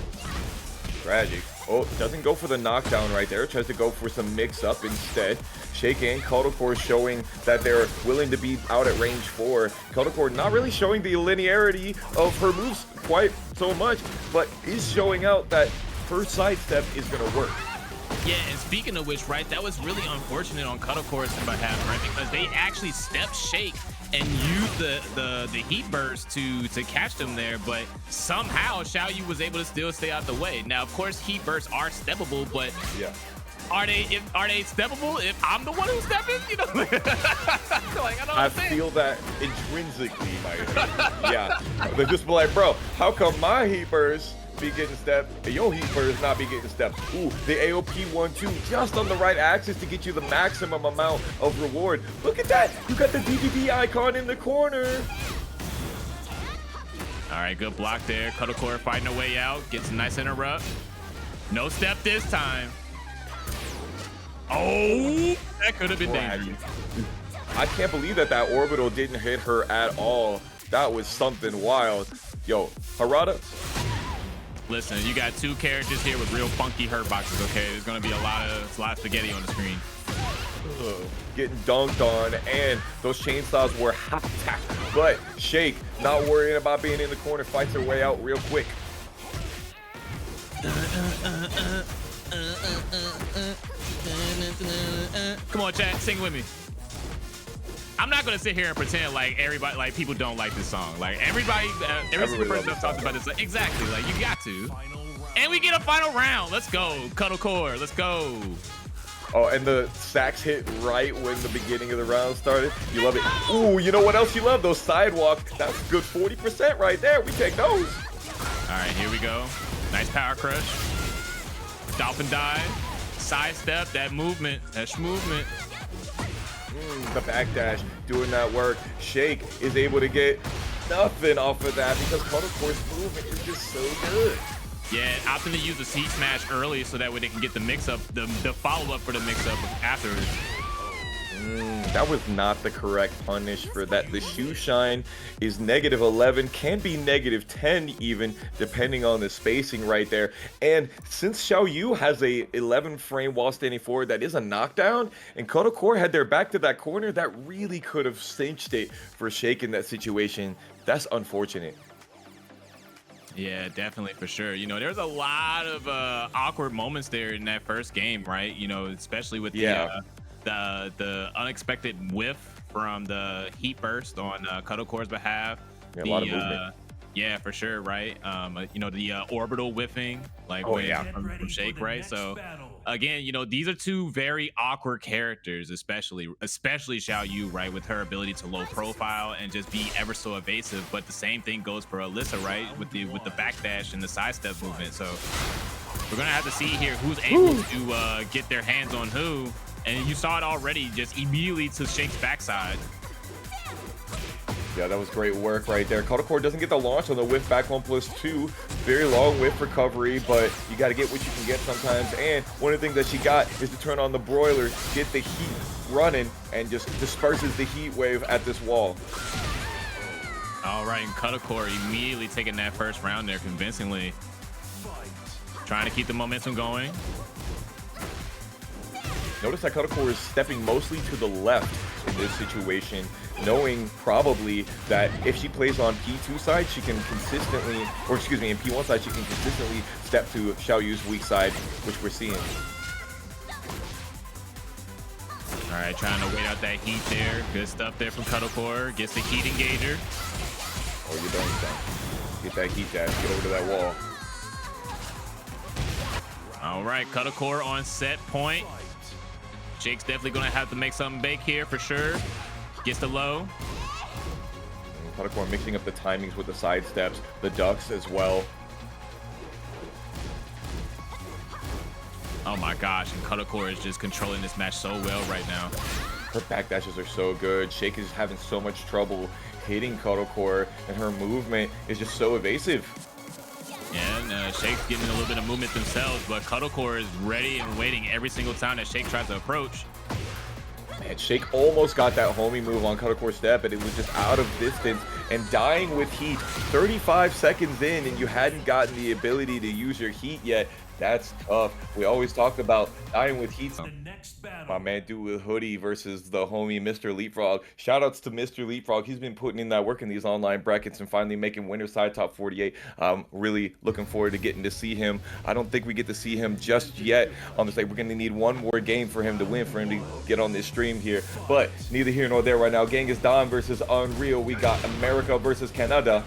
Tragic. Oh, doesn't go for the knockdown right there. Tries to go for some mix-up instead. Shake and Cuddlecore showing that they're willing to be out at range 4. Cuddlecore not really showing the linearity of her moves quite so much, but is showing out that her sidestep is going to work. Yeah, and speaking of which, right, that was really unfortunate on Cuddlecore's behalf, right? Because they actually stepped Shake and used the heat burst to catch them there, but somehow Xiayou was able to still stay out the way. Now, of course, heat bursts are steppable, but yeah, are they steppable if I'm the one who's stepping? You know, like I feel that intrinsically, yeah. They just be like, bro, how come my heat burst be getting stepped and your heat burst not be getting stepped? Ooh, the AOP 1-2 just on the right axis to get you the maximum amount of reward. Look at that, you got the DDD icon in the corner. All right, good block there. Cuddlecore fighting a way out, gets a nice interrupt. No step this time. Oh, that could have been dangerous. I can't believe that orbital didn't hit her at all. That was something wild. Yo, Harada. Listen, you got two characters here with real funky hurt boxes, okay? There's gonna be a lot of spaghetti on the screen. Getting dunked on, and those chainsaws were hot tack. But Shake, not worrying about being in the corner, fights her way out real quick. Come on, chat, sing with me. I'm not gonna sit here and pretend like everybody, like people don't like this song. Like every single person I've talked about this, like, exactly, like you got to. And we get a final round. Let's go, Cuddlecore. Let's go. Oh, and the sax hit right when the beginning of the round started. You love it. Ooh, you know what else you love? Those sidewalks. That's good 40% right there. We take those. All right, here we go. Nice power crush. Dolphin dive. Sidestep. That movement. That schmovement. The backdash doing that work. Shake is able to get nothing off of that because Cuddlecore's movement is just so good. Yeah, opting to use the seed smash early so that way they can get the mix-up, the follow-up for the mix-up afterwards. That was not the correct punish for that. The shoe shine is -11, can be -10 even, depending on the spacing right there. And since Xiayou has a 11 frame while standing forward, that is a knockdown, and Cuddlecore had their back to that corner, that really could have cinched it for Shake in that situation. That's unfortunate. Yeah, definitely, for sure. You know, there's a lot of awkward moments there in that first game, right? You know, especially with the unexpected whiff from the heat burst on Cuddlecore's behalf. Yeah, a lot of movement. Yeah, for sure, right? You know, the orbital whiffing, like from Shake, right? So again, you know, these are two very awkward characters, especially Xiayou, right, with her ability to low profile and just be ever so evasive. But the same thing goes for Alisa, right, with the backdash and the sidestep movement. So we're gonna have to see here who's able to get their hands on who. And you saw it already, just immediately to Shake's backside. Yeah, that was great work right there. Cuddlecore doesn't get the launch on the whiff back 1+2. Very long whiff recovery, but you got to get what you can get sometimes. And one of the things that she got is to turn on the broiler, get the heat running, and just disperses the heat wave at this wall. All right, and Cuddlecore immediately taking that first round there convincingly. Trying to keep the momentum going. Notice that Cuddlecore is stepping mostly to the left in this situation, knowing probably that if she plays on P2 side, she can consistently, or excuse me, in P1 side, she can consistently step to Xiaoyu's weak side, which we're seeing. All right, trying to wait out that heat there. Good stuff there from Cuddlecore. Gets the heat engager. Oh, you're done, get that heat dash, get over to that wall. All right, Cuddlecore on set point. Shake's definitely gonna have to make something big here for sure. Gets the low. Cuddlecore mixing up the timings with the side steps, the ducks as well. Oh my gosh, and Cuddlecore is just controlling this match so well right now. Her backdashes are so good. Shake is having so much trouble hitting Cuddlecore, and her movement is just so evasive. Yeah, and Shake's getting a little bit of movement themselves, but Cuddlecore is ready and waiting every single time that Shake tries to approach. And Shake almost got that homie move on cut course step, but it was just out of distance and dying with heat 35 seconds in, and you hadn't gotten the ability to use your heat yet. That's tough. We always talked about dying with heat. My man do with hoodie versus the homie Mr. Leapfrog. Shoutouts to Mr. Leapfrog. He's been putting in that work in these online brackets and finally making winner side top 48. I'm really looking forward to getting to see him. I don't think we get to see him just yet on the stage. We're going to need one more game for him to win, for him to get on this stream here. But neither here nor there right now. Genghis Don versus Unreal. We got America versus Canada.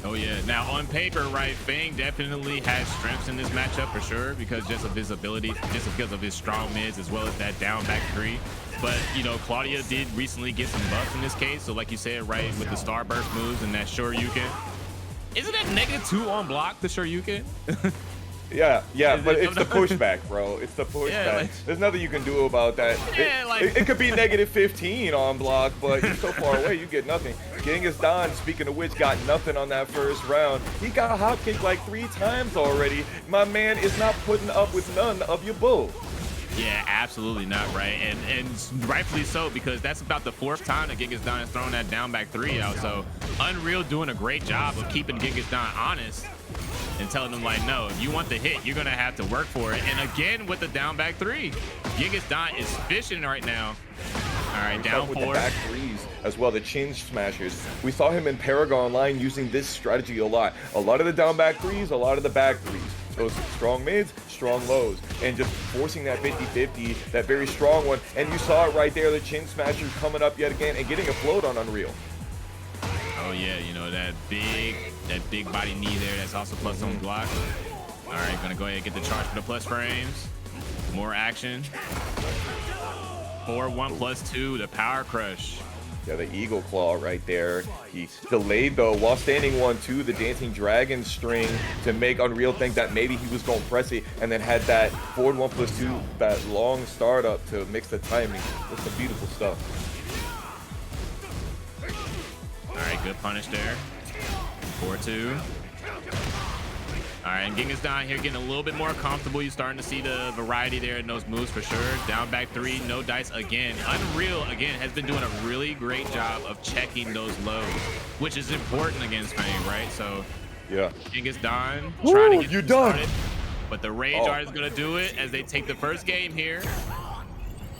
Oh yeah, now on paper, right, Feng definitely has strengths in this matchup for sure, because just of his ability, just because of his strong mids as well as that down back three. But you know, Claudio did recently get some buffs in this case, so like you said, right, with the starburst moves and that Shoryuken. Isn't that -2 on block, the Shoryuken? Yeah, but it's the pushback, bro. It's the pushback. Yeah, like, there's nothing you can do about that. Yeah, it could be -15 on block, but you're so far away, you get nothing. Genghis Don, speaking of which, got nothing on that first round. He got hot kicked like 3 times already. My man is not putting up with none of your bull. Yeah, absolutely not, right? And rightfully so, because that's about the 4th time that Genghis Don has thrown that down back 3 out. So Unreal doing a great job of keeping Genghis Don honest and telling them, like, no, if you want the hit, you're gonna have to work for it. And again with the down back 3, Genghis Don is fishing right now. All right, down 4. With the back 3s as well, the chin smashers. We saw him in Paragon Online using this strategy a lot. A lot of the down back 3s, a lot of the back 3s. Those strong mids, strong lows, and just forcing that 50-50, that very strong one. And you saw it right there, the chin smashers coming up yet again and getting a float on Unreal. Oh yeah, you know, that big body knee there, that's also plus on block. All right, gonna go ahead and get the charge for the plus frames. More action. 4-1+2, the power crush. Yeah, the Eagle Claw right there. He delayed though while standing 1-2, the Dancing Dragon string to make Unreal think that maybe he was going to press it, and then had that forward 1+2, that long startup to mix the timing. It's some beautiful stuff. All right, good punish there. 4-2. All right, and Genghis Don here getting a little bit more comfortable. You're starting to see the variety there in those moves for sure. Down back 3, no dice again. Unreal, again, has been doing a really great job of checking those lows, which is important against Feng, right? So, yeah, Genghis Don trying to get started, but the Rage Art is going to do it as they take the first game here.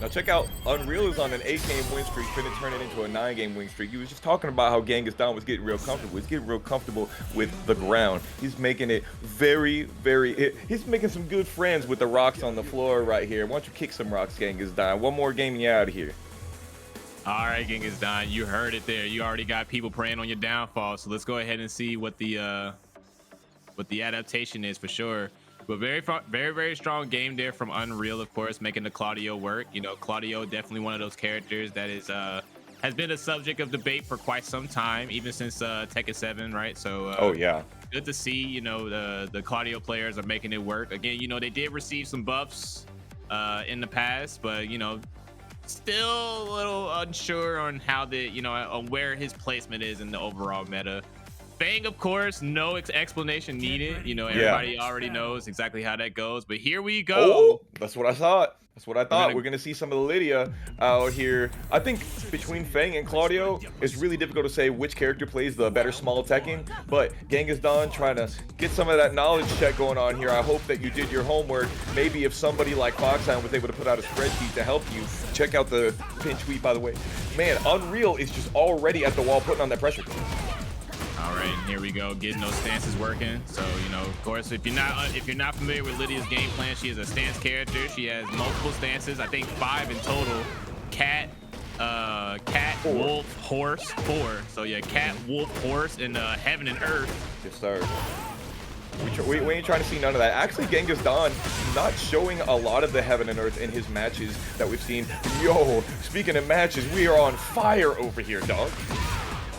Now check out, Unreal is on an 8-game win streak, finna turn it into a 9-game win streak. He was just talking about how Genghis Don was getting real comfortable. He's getting real comfortable with the ground. He's making it he's making some good friends with the rocks on the floor right here. Why don't you kick some rocks, Genghis Don? One more game and you're out of here. All right, Genghis Don, you heard it there. You already got people praying on your downfall. So let's go ahead and see what the adaptation is for sure. But very strong game there from Unreal, of course, making the Claudio work. You know, Claudio definitely one of those characters that is has been a subject of debate for quite some time, even since Tekken 7, right? So oh yeah, good to see, you know, the Claudio players are making it work. Again, you know, they did receive some buffs in the past, but you know, still a little unsure on how on where his placement is in the overall meta. Feng, of course, no explanation needed. You know, everybody already knows exactly how that goes. But here we go. Oh, that's what I thought. That's what I thought. We're gonna see some of the Lydia out here. I think between Feng and Claudio, it's really difficult to say which character plays the better small Tekken. But Genghis Don trying to get some of that knowledge check going on here. I hope that you did your homework. Maybe if somebody like Foxhound was able to put out a spreadsheet to help you. Check out the pin tweet, by the way. Man, Unreal is just already at the wall putting on that pressure. All right, and here we go, getting those stances working. So, you know, of course, if you're not familiar with Lydia's game plan, she is a stance character. She has multiple stances, I think 5 in total. Cat, wolf, horse, 4. So yeah, cat, wolf, horse, and heaven and earth. Yes, sir. We ain't trying to see none of that. Actually, Genghis Don not showing a lot of the heaven and earth in his matches that we've seen. Yo, speaking of matches, we are on fire over here, dog.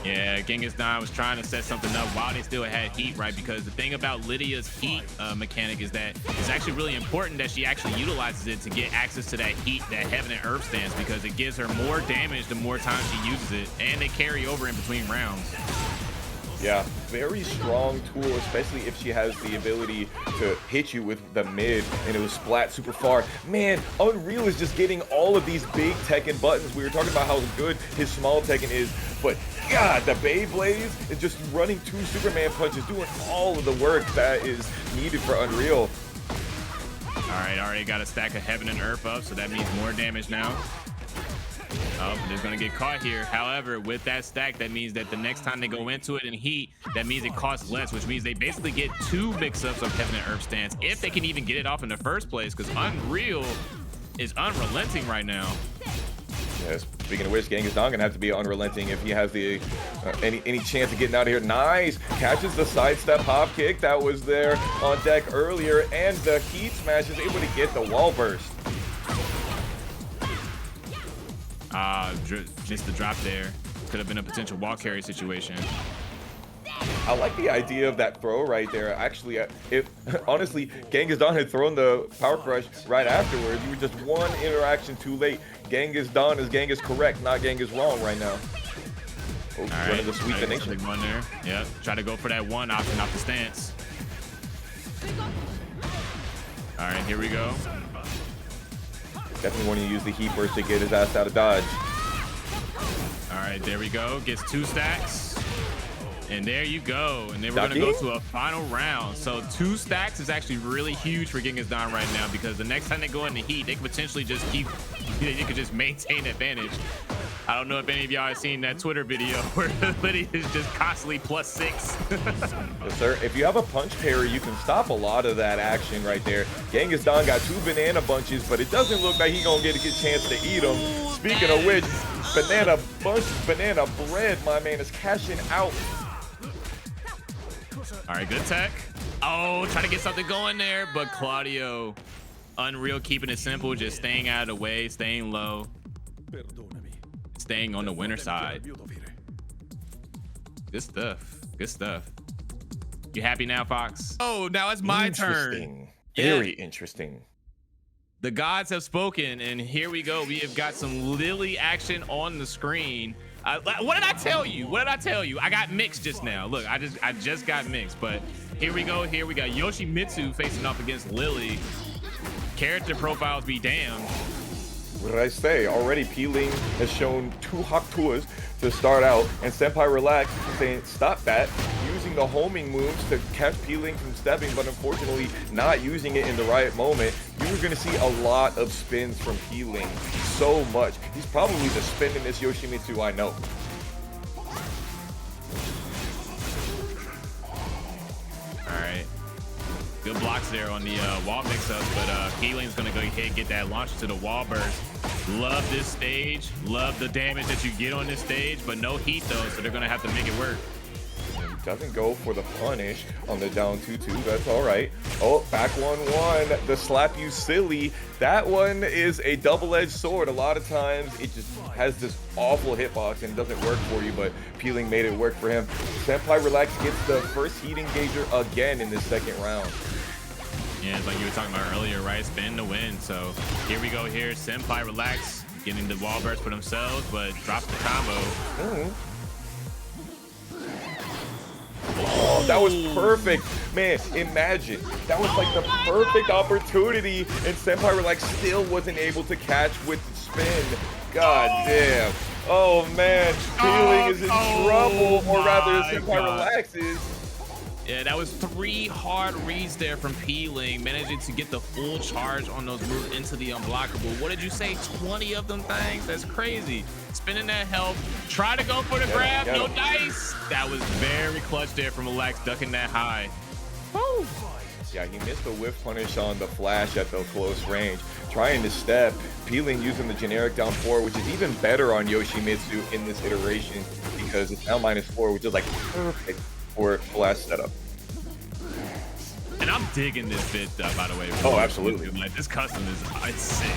Yeah, Genghis Don was trying to set something up while they still had heat, right? Because the thing about Lydia's heat mechanic is that it's actually really important that she actually utilizes it to get access to that heat, that heaven and earth stance, because it gives her more damage the more times she uses it, and they carry over in between rounds. Yeah, very strong tool, especially if she has the ability to hit you with the mid and it was splat super far. Man, Unreal is just getting all of these big Tekken buttons. We were talking about how good his small Tekken is, but God, the Beyblades is just running 2 Superman punches, doing all of the work that is needed for Unreal. All right, already got a stack of Heaven and Earth up, so that means more damage now. Oh, but it's gonna get caught here. However, with that stack, that means that the next time they go into it in heat, that means it costs less, which means they basically get 2 mix-ups of Heaven and Earth stance, if they can even get it off in the first place, because Unreal is unrelenting right now. Yeah, speaking of which, Genghis gonna have to be unrelenting if he has the any chance of getting out of here. Nice, catches the sidestep hop kick that was there on deck earlier, and the heat smash is able to get the wall burst. Missed the drop there. Could have been a potential wall carry situation. I like the idea of that throw right there. Actually, if honestly, Genghis had thrown the power crush right afterwards, you were just one interaction too late. Genghis is Genghis correct, not Genghis wrong right now. Oh, running the sweep the nation. One there. Yep. Try to go for that one option off the stance. All right, here we go. Definitely want to use the heat burst to get his ass out of dodge. All right, there we go. Gets 2 stacks. And there you go. And then we're going to go to a final round. So 2 stacks is actually really huge for Genghis right now, because the next time they go in the heat, they could potentially just you could just maintain advantage. I don't know if any of y'all have seen that Twitter video where Lili is just constantly +6. Yes, sir. If you have a punch parry, you can stop a lot of that action right there. Genghis got 2 banana bunches, but it doesn't look like he's going to get a good chance to eat them. Speaking of which, banana bunches, banana bread, my man is cashing out. All right, good tech. Oh, trying to get something going there, but Claudio, Unreal keeping it simple, just staying out of the way, staying low, staying on the winner side. Good stuff. Good stuff. You happy now, Fox? Oh, now it's my turn. Very interesting. The gods have spoken, and here we go. We have got some Lili action on the screen. What did I tell you? What did I tell you? I got mixed just now. Look, I just got mixed, but here we go. Here we got Yoshimitsu facing off against Lili. Character profiles be damned. What did I say? Already Pling has shown 2 Whatzittooyas to start out, and Senpai Relax saying stop that, using the homing moves to catch Pling from stepping, but unfortunately not using it in the right moment. You were going to see a lot of spins from Pling, so much. He's probably the spinninest Yoshimitsu I know. All right. Good blocks there on the wall mix-ups, but Pling's going to go ahead and get that launch to the wall burst. Love this stage. Love the damage that you get on this stage, but no heat though, so they're going to have to make it work. Doesn't go for the punish on the down 2-2. That's all right. Oh, back 1-1. The slap you silly. That one is a double-edged sword. A lot of times it just has this awful hitbox and doesn't work for you, but Pling made it work for him. Senpai Relax gets the first heat engager again in this second round. Yeah, it's like you were talking about earlier, right? Spin to win. So here we go here. Senpai Relax getting the wall burst for themselves, but drops the combo. Oh, that was perfect. Man, imagine. That was like the perfect opportunity, and Senpai Relax still wasn't able to catch with the spin. God damn. Oh, man. Pling is in trouble, or rather, Senpai Relax is. Yeah, that was 3 hard reads there from Pling, managing to get the full charge on those moves into the unblockable. What did you say? 20 of them things? That's crazy. Spinning that health. Try to go for the grab. No dice. That was very clutch there from Relax, ducking that high. Woo. Yeah, he missed a whiff punish on the flash at the close range. Trying to step. Pling using the generic down 4, which is even better on Yoshimitsu in this iteration because it's now -4, which is like perfect for flash setup. And I'm digging this bit, by the way. Oh, absolutely. Like, this custom is it's sick.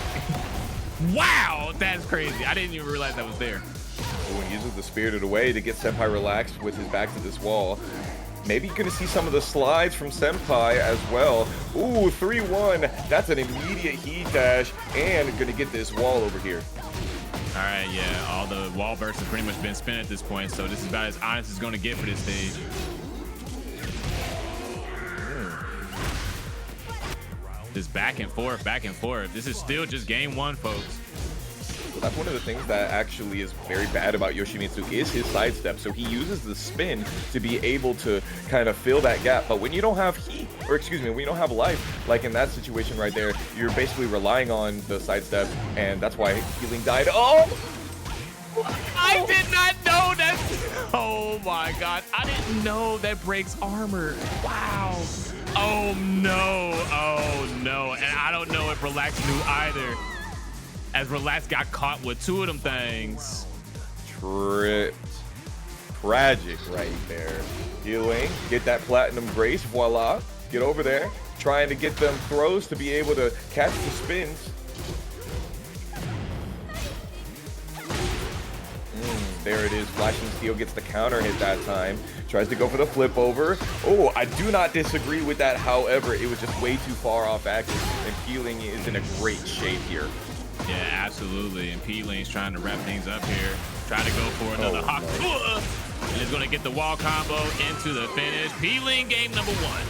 Wow, that's crazy. I didn't even realize that was there. So when he uses the Spirited Away to get Senpai relaxed with his back to this wall, maybe you're going to see some of the slides from Senpai as well. Ooh, 3-1. That's an immediate heat dash and going to get this wall over here. All right, yeah, all the wall bursts have pretty much been spent at this point, so this is about as honest as it's going to get for this stage. Just back and forth, back and forth. This is still just game one, folks. So that's one of the things that actually is very bad about Yoshimitsu is his sidestep. So he uses the spin to be able to kind of fill that gap. But when you don't have heat, or excuse me, when you don't have life, like in that situation right there, you're basically relying on the sidestep, and that's why healing died. Oh! I did not know that. Oh my God. I didn't know that breaks armor. Wow. Oh no. Oh no. And I don't know if Relax knew either, as Relax got caught with two of them things. Tripped. Tragic right there. Healing, get that platinum grace, voila. Get over there, trying to get them throws to be able to catch the spins. There it is, Flashing Steel gets the counter hit that time. Tries to go for the flip over. Oh, I do not disagree with that. However, it was just way too far off axis, and Peeling is in a great shape here. Yeah, absolutely. And P-Lane's trying to wrap things up here. Trying to go for another Hakuya. And is going to get the wall combo into the finish. P-Lane game number one.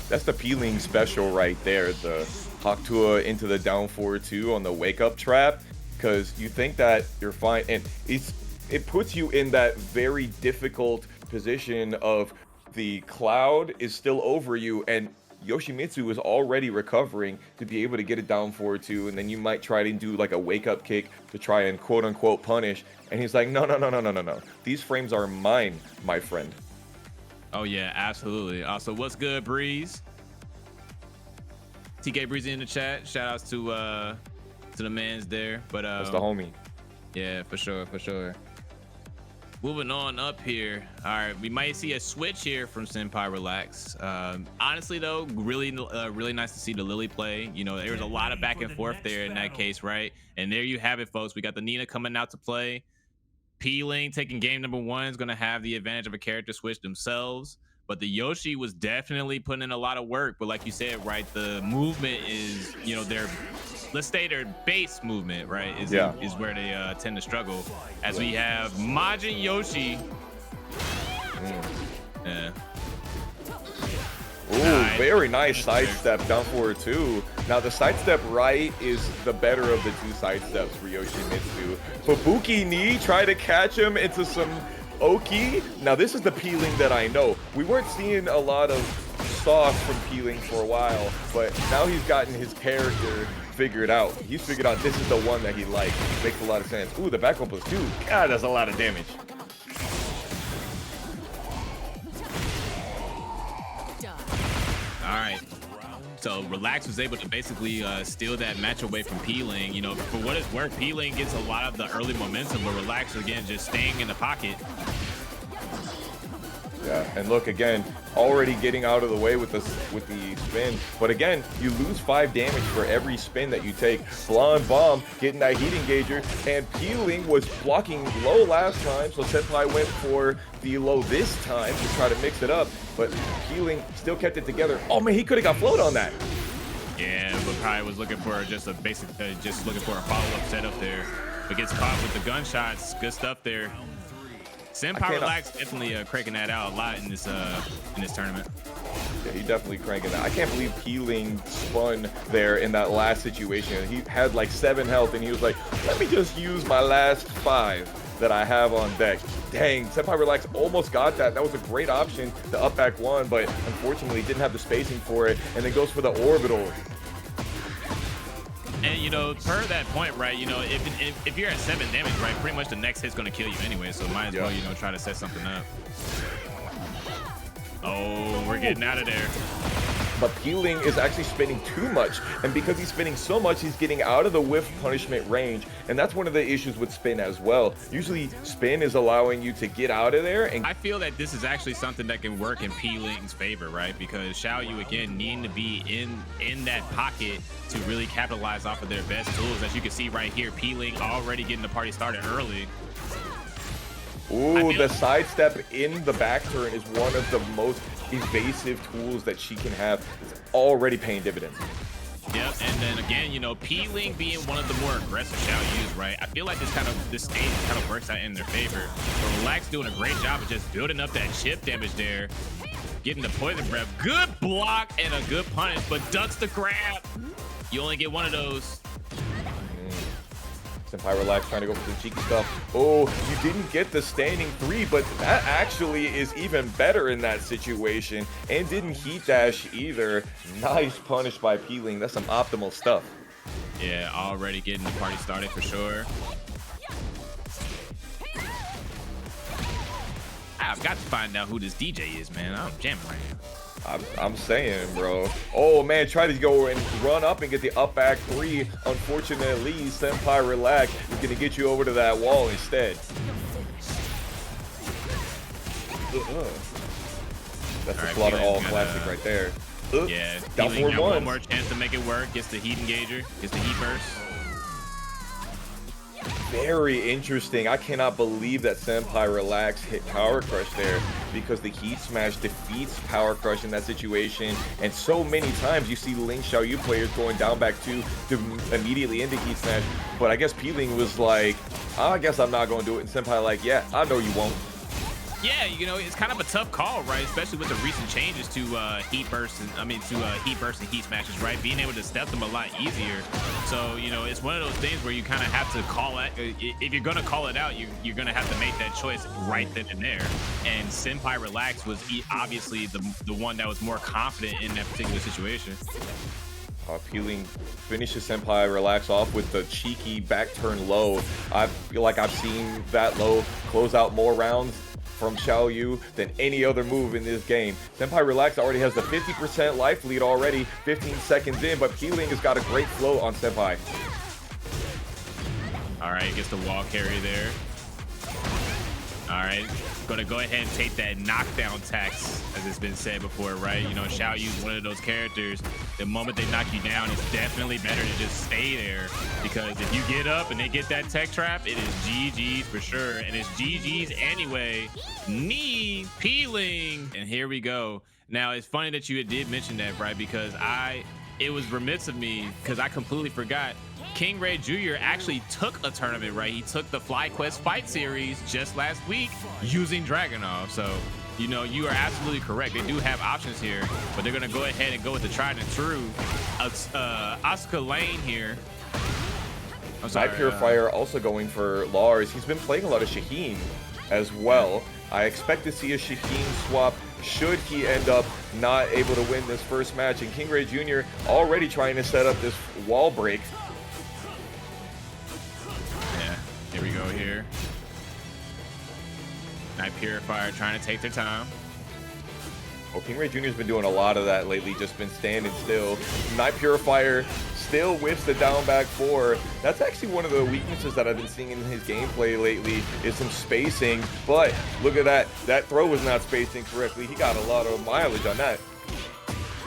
That's the Peeling special right there. The Hakuya into the down forward 2 on the wake up trap. Because you think that you're fine. And it puts you in that very difficult position of the cloud is still over you, and Yoshimitsu is already recovering to be able to get it down forward 2, and then you might try to do like a wake up kick to try and quote unquote punish, and he's like, no. These frames are mine, my friend. Oh yeah, absolutely. Also, what's good, Breeze? TK Breezy in the chat. Shout outs to the mans there. But that's the homie. Yeah, for sure. Moving on up here. All right, we might see a switch here from Senpai Relax. Honestly, though, really nice to see the Lili play. You know, there was a lot of back and forth there in that case, right? And there you have it, folks. We got the Nina coming out to play. Peeling taking game number one is going to have the advantage of a character switch themselves. But the Yoshi was definitely putting in a lot of work. But like you said, right, the movement is, you know, let's say their base movement, right, is where they tend to struggle. As we have Majin Yoshi. Yeah. Ooh, very nice sidestep down forward 2. Now the sidestep right is the better of the two sidesteps for Yoshimitsu. Fubuki knee, try to catch him into some Oki. Now this is the Peeling that I know. We weren't seeing a lot of sauce from Peeling for a while, but now he's gotten his character figured out. He's figured out this is the one that he likes. Makes a lot of sense. Ooh, the back one +2. God, that's a lot of damage. All right. So Relax was able to basically steal that match away from Peeling. You know, for what it's worth, Peeling gets a lot of the early momentum, but Relax, again, just staying in the pocket. Yeah, and look, again, already getting out of the way with the spin. But again, you lose 5 damage for every spin that you take. Blonde Bomb getting that heat engager, and Peeling was blocking low last time, so Senpai went for the low this time to try to mix it up. But Peeling still kept it together. Oh man, he could have got float on that. Yeah, but probably was looking for just a basic, just looking for a follow-up setup there. But gets caught with the gunshots. Good stuff there. Senpai Relax definitely cranking that out a lot in this tournament. Yeah, he definitely cranking that. I can't believe Peeling spun there in that last situation. He had like 7 health, and he was like, let me just use my last 5 that I have on deck. Dang, Senpai Relax almost got that. That was a great option to up back 1, but unfortunately didn't have the spacing for it, and then goes for the orbital. And you know, per that point, right, you know, if you're at 7 damage, right, pretty much the next hit's gonna kill you anyway, so might as well, you know, try to set something up. Oh, we're getting out of there. But Peeling is actually spinning too much, and because he's spinning so much, he's getting out of the whiff punishment range, and that's one of the issues with spin as well. Usually spin is allowing you to get out of there, and I feel that this is actually something that can work in Peeling's favor, right? Because Xiayou, again, needing to be in that pocket to really capitalize off of their best tools. As you can see right here, Peeling already getting the party started early. Ooh, the sidestep in the back turn is one of the most evasive tools that she can have. It's already paying dividends. Yep, and then again, you know, Pling being one of the more aggressive Xiaoyus, right? I feel like this stage kind of works out in their favor. But Relax doing a great job of just building up that chip damage there, getting the poison breath. Good block and a good punish, but ducks the grab. You only get one of those. Senpai Relax trying to go for the cheeky stuff. Oh, you didn't get the standing 3, but that actually is even better in that situation. And didn't heat dash either. Nice punish by Pling. That's some optimal stuff. Yeah, already getting the party started for sure. I've got to find out who this DJ is, man. I'm jamming right now. I'm saying, bro. Oh, man, try to go and run up and get the up back 3. Unfortunately, Senpai Relax is going to get you over to that wall instead. That's a Slaughter All classic right there. Yeah, down Pling got 4-1. one more chance to make it work. Gets the heat engager, gets the heat burst. Very interesting. I cannot believe that Senpai Relax hit Power Crush there, because the Heat Smash defeats Power Crush in that situation. And so many times you see Link Xiayou players going down back 2 to immediately into Heat Smash. But I guess Pling was like, I guess I'm not going to do it. And Senpai like, yeah, I know you won't. Yeah, you know, it's kind of a tough call, right? Especially with the recent changes to heat bursts and heat bursts and heat smashes, right? Being able to step them a lot easier. So, you know, it's one of those things where you kind of have to call it. If you're going to call it out, you're going to have to make that choice right then and there. And Senpai Relax was obviously the one that was more confident in that particular situation. Pling finishes Senpai Relax off with the cheeky back turn low. I feel like I've seen that low close out more rounds from Xiayou than any other move in this game. Senpai Relax already has the 50% life lead already, 15 seconds in, but Pling has got a great flow on Senpai. All right, gets the wall carry there. All right, gonna go ahead and take that knockdown tax, as it's been said before, right? You know, Xiaoyu's one of those characters, the moment they knock you down, it's definitely better to just stay there, because if you get up and they get that tech trap, it is GG's for sure, and it's GG's anyway. Knee Pling, and here we go. Now, it's funny that you did mention that, right? Because it was remiss of me, because I completely forgot. KingReyJr actually took a tournament, right? He took the FlyQuest Fight Series just last week using Dragunov. So, you know, you are absolutely correct. They do have options here, but they're going to go ahead and go with the tried and true Asuka lane here. I'm sorry, Purifier also going for Lars. He's been playing a lot of Shaheen as well. I expect to see a Shaheen swap should he end up not able to win this first match. And KingReyJr already trying to set up this wall break. Here we go here. Purifier trying to take their time. Well, KingReyJr has been doing a lot of that lately, just been standing still. Purifier still whiffs the down back 4. That's actually one of the weaknesses that I've been seeing in his gameplay lately, is some spacing. But look at that. That throw was not spacing correctly. He got a lot of mileage on that.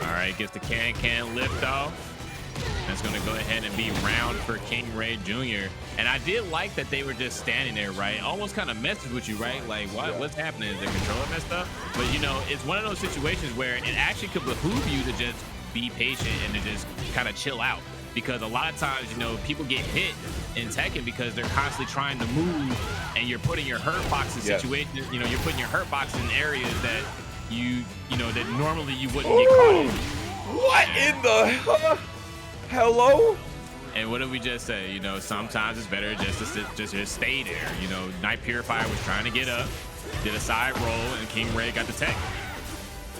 All right, gets the can lift off. That's going to go ahead and be round for KingReyJr. And I did like that they were just standing there, right? Almost kind of messed with you, right? Like, what's happening? Is the controller messed up? But, you know, it's one of those situations where it actually could behoove you to just be patient and to just kind of chill out. Because a lot of times, you know, people get hit in Tekken because they're constantly trying to move, and you're putting your hurt box in situations, you know, you're putting your hurt box in areas that you know, that normally you wouldn't get caught in. What in the... Hello? And what did we just say? You know, sometimes it's better just to stay there. You know, Purifier was trying to get up, did a side roll, and KingRey got the tech.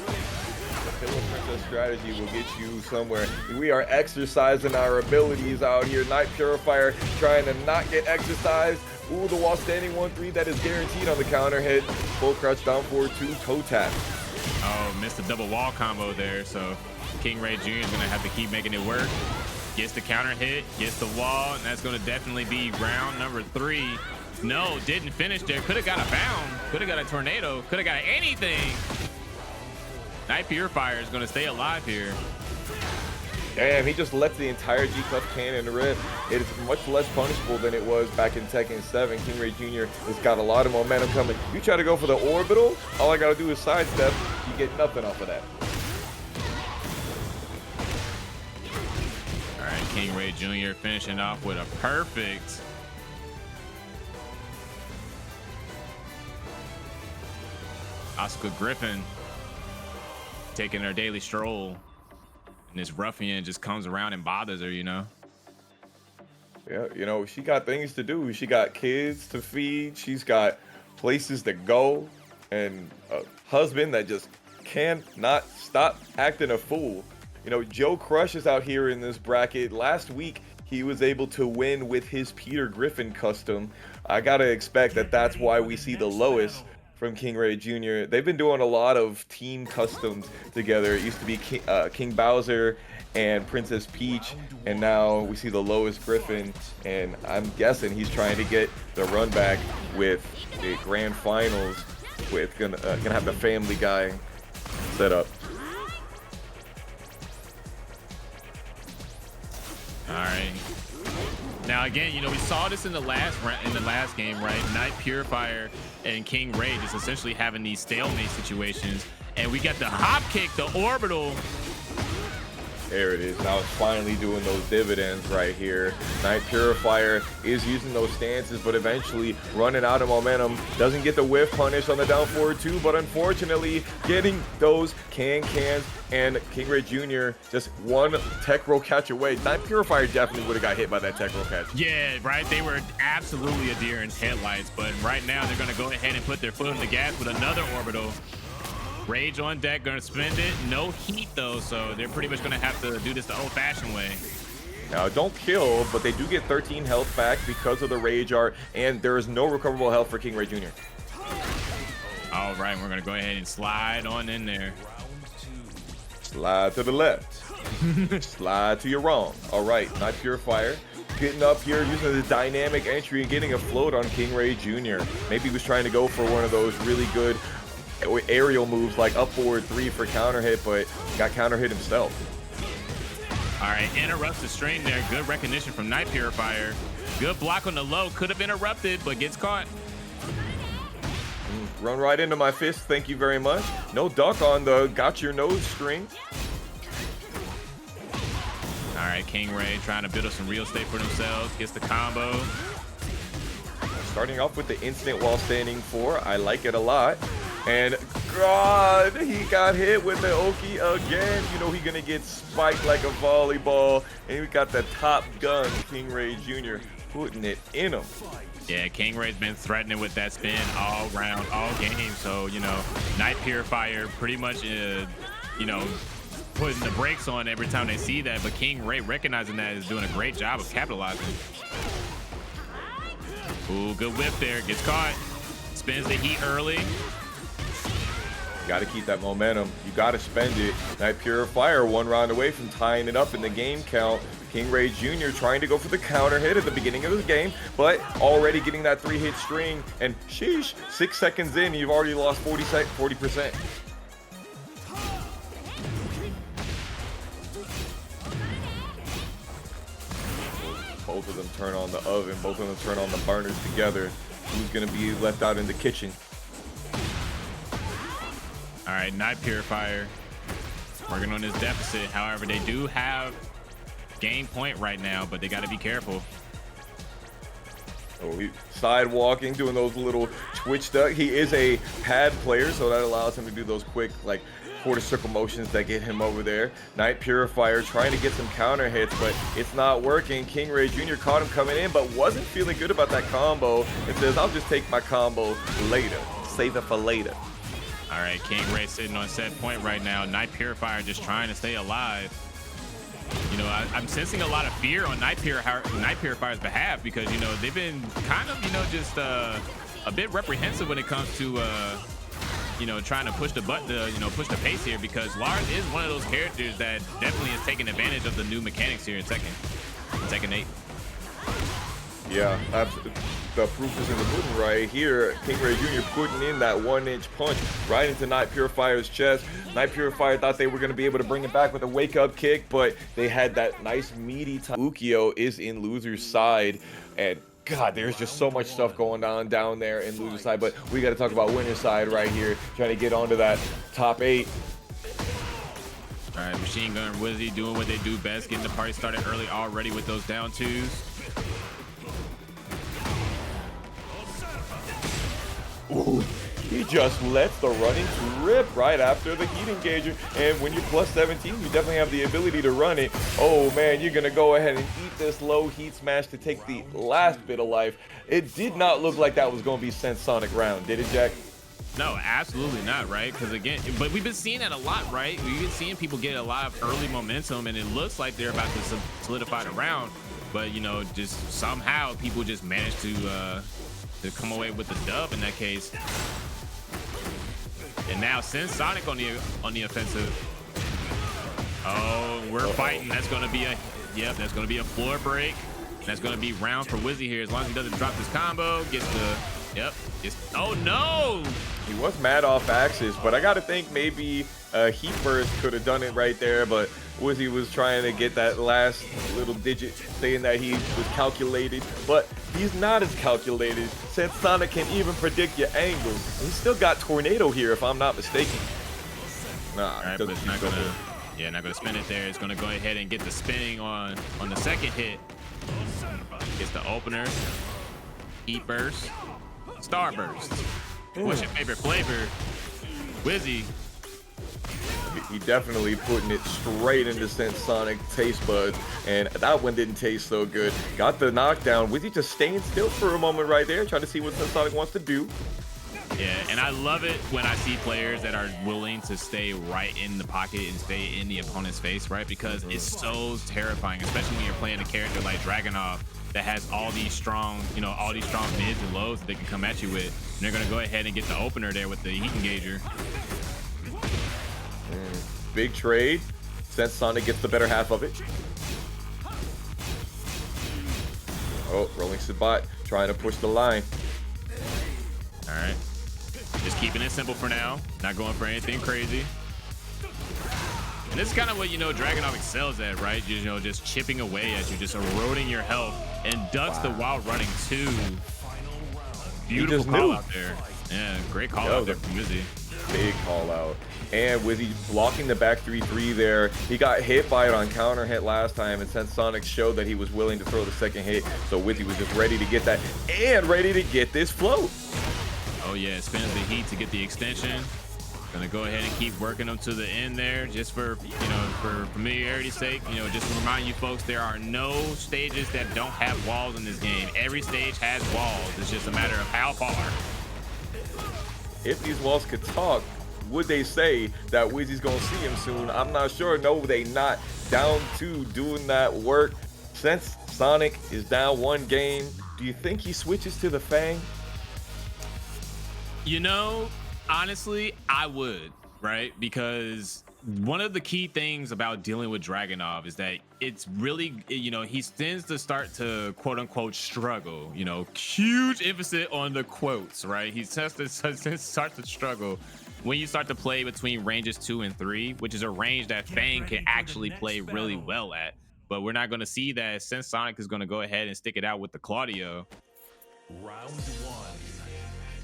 The Pillow Princess strategy will get you somewhere. We are exercising our abilities out here. Purifier trying to not get exercised. Ooh, the wall standing 1-3, that is guaranteed on the counter hit. Full crouch down 4-2, toe tap. Oh, missed a double wall combo there, so KingReyJr is going to have to keep making it work. Gets the counter hit, gets the wall, and that's going to definitely be round number 3. No, didn't finish there. Could have got a bound, could have got a tornado, could have got anything. Purifier is going to stay alive here. Damn, he just lets the entire G-Cup cannon rip. It is much less punishable than it was back in Tekken 7. KingReyJr has got a lot of momentum coming. You try to go for the orbital, all I got to do is sidestep. You get nothing off of that. KingReyJr. finishing off with a perfect. Asuka Griffin taking her daily stroll, and this ruffian just comes around and bothers her, you know. Yeah, you know, she got things to do. She got kids to feed. She's got places to go, and a husband that just cannot stop acting a fool. You know, JoeCrush is out here in this bracket. Last week, he was able to win with his Peter Griffin custom. I gotta expect that that's why we see the lowest from KingReyJr. They've been doing a lot of team customs together. It used to be King Bowser and Princess Peach, and now we see the lowest Griffin, and I'm guessing he's trying to get the run back with the grand finals with gonna have the Family Guy set up. All right. Now again, you know, we saw this in the last game, right? Knight Purifier and King Ray just essentially having these stalemate situations, and we got the hop kick, the orbital. There it is. Now it's finally doing those dividends right here. Knight Purifier is using those stances, but eventually running out of momentum. Doesn't get the whiff punish on the down forward too, but unfortunately getting those cans, and KingReyJr. just one tech roll catch away. Knight Purifier definitely would have got hit by that tech roll catch. Yeah, right. They were absolutely a deer in headlights, but right now they're going to go ahead and put their foot on the gas with another orbital. Rage on deck, gonna spend it. No heat though, so they're pretty much gonna have to do this the old-fashioned way. Now, don't kill, but they do get 13 health back because of the Rage Art, and there is no recoverable health for KingReyJr. All right, we're gonna go ahead and slide on in there. Slide to the left. Slide to your wrong. All right, Knight Purifier getting up here, using the dynamic entry and getting a float on KingReyJr. Maybe he was trying to go for one of those really good aerial moves like up forward 3 for counter hit, but got counter hit himself. All right, interrupts the stream there. Good recognition from Knight Purifier. Good block on the low. Could have interrupted, but gets caught. Run right into my fist. Thank you very much. No duck on the got your nose string. All right, King Ray trying to build up some real estate for themselves. Gets the combo. Starting off with the instant while standing 4. I like it a lot. And God, he got hit with the Oki again. You know, he's gonna get spiked like a volleyball. And we got the Top Gun, KingReyJr. putting it in him. Yeah, King Ray's been threatening with that spin all round, all game. So, you know, Knight Purifier pretty much, you know, putting the brakes on every time they see that. But King Ray recognizing that is doing a great job of capitalizing. Ooh, good whip there. Gets caught. Spins the heat early. Got to keep that momentum. You got to spend it. Knight Purifier 1 round away from tying it up in the game count. KingReyJr. trying to go for the counter hit at the beginning of the game, but already getting that 3-hit string. And sheesh, 6 seconds in, you've already lost 40%. Both of them turn on the oven. Both of them turn on the burners together. Who's going to be left out in the kitchen? All right, Knight Purifier working on this deficit. However, they do have game point right now, but they got to be careful. Oh, he's sidewalking, doing those little twitch duck. He is a pad player, so that allows him to do those quick, like, quarter circle motions that get him over there. Knight Purifier trying to get some counter hits, but it's not working. KingReyJr. caught him coming in, but wasn't feeling good about that combo. It says, I'll just take my combo later. Save it for later. All right, King Ray sitting on set point right now. Knight Purifier just trying to stay alive. You know, I'm sensing a lot of fear on Knight Purifier's behalf because, you know, they've been kind of, you know, just a bit reprehensive when it comes to, you know, trying to push the push the pace here, because Lars is one of those characters that definitely is taking advantage of the new mechanics here in Tekken 8. Yeah, absolutely. The proof is in the pudding right here. KingReyJr. putting in that 1-inch punch right into Knight Purifier's chest. Knight Purifier thought they were going to be able to bring it back with a wake-up kick, but they had that nice meaty time. Ukyo is in loser's side, and God, there's just so much stuff going on down there in loser's side, but we got to talk about winner's side right here, trying to get onto that top 8. All right, Machine Gun Wizzy doing what they do best, getting the party started early already with those down twos. Ooh, he just lets the running rip right after the heat engager. And when you're plus 17, you definitely have the ability to run it. Oh man, you're gonna go ahead and eat this low heat smash to take the last bit of life. It did not look like that was gonna be CensedSonic round, did it, Jack? No, absolutely not, right? Because again, but we've been seeing that a lot, right? We've been seeing people get a lot of early momentum, and it looks like they're about to solidify the round. But you know, just somehow people just manage to come away with the dub in that case. And now CensedSonic on the offensive. Oh, we're fighting. That's gonna be a that's gonna be a floor break. That's gonna be round for Wizzy here as long as he doesn't drop this combo. Gets the oh no! He was mad off axis, but I gotta think maybe Heat Burst could have done it right there, but Wizzy was trying to get that last little digit, saying that he was calculated, but he's not as calculated. CensedSonic can even predict your angles. He's still got Tornado here, if I'm not mistaken. Nah, all right, but it's not gonna spin it there. It's gonna go ahead and get the spinning on the second hit. Gets the opener, Heat Burst, Starburst. What's your favorite flavor? Wizzy. He definitely putting it straight into CensedSonic taste buds, and that one didn't taste so good. Got the knockdown. Wizzy just staying still for a moment right there, trying to see what CensedSonic wants to do. Yeah, and I love it when I see players that are willing to stay right in the pocket and stay in the opponent's face, right? Because it's so terrifying, especially when you're playing a character like Dragunov that has all these strong, all these strong mids and lows that they can come at you with. And they're gonna go ahead and get the opener there with the heat engager. Big trade. CensedSonic gets the better half of it. Oh, rolling Sabat, trying to push the line. All right. Just keeping it simple for now. Not going for anything crazy. And this is kind of what, Dragunov excels at, right? Just chipping away at you, just eroding your health, and ducks the while running too. Beautiful call out there. Yeah, great call out there from Wizzy. Big call out. And Wizzy blocking the back 3-3 there. He got hit by it on counter hit last time, and CensedSonic showed that he was willing to throw the second hit. So Wizzy was just ready to get that and ready to get this float. Oh yeah, spins the heat to get the extension. Gonna go ahead and keep working them to the end there, just for for familiarity's sake. Just to remind you folks, there are no stages that don't have walls in this game. Every stage has walls. It's just a matter of how far. If these walls could talk, would they say that Wizzy's gonna see him soon? I'm not sure. No, they not. Down 2 doing that work. CensedSonic is down 1 game. Do you think he switches to the Feng? Honestly, I would, right? Because one of the key things about dealing with Dragunov is that it's really, he tends to start to quote unquote struggle, huge emphasis on the quotes, right? He starts to struggle when you start to play between ranges 2 and 3, which is a range that Feng can actually play really well at. But we're not going to see that. CensedSonic is going to go ahead and stick it out with the Claudio. Round 1,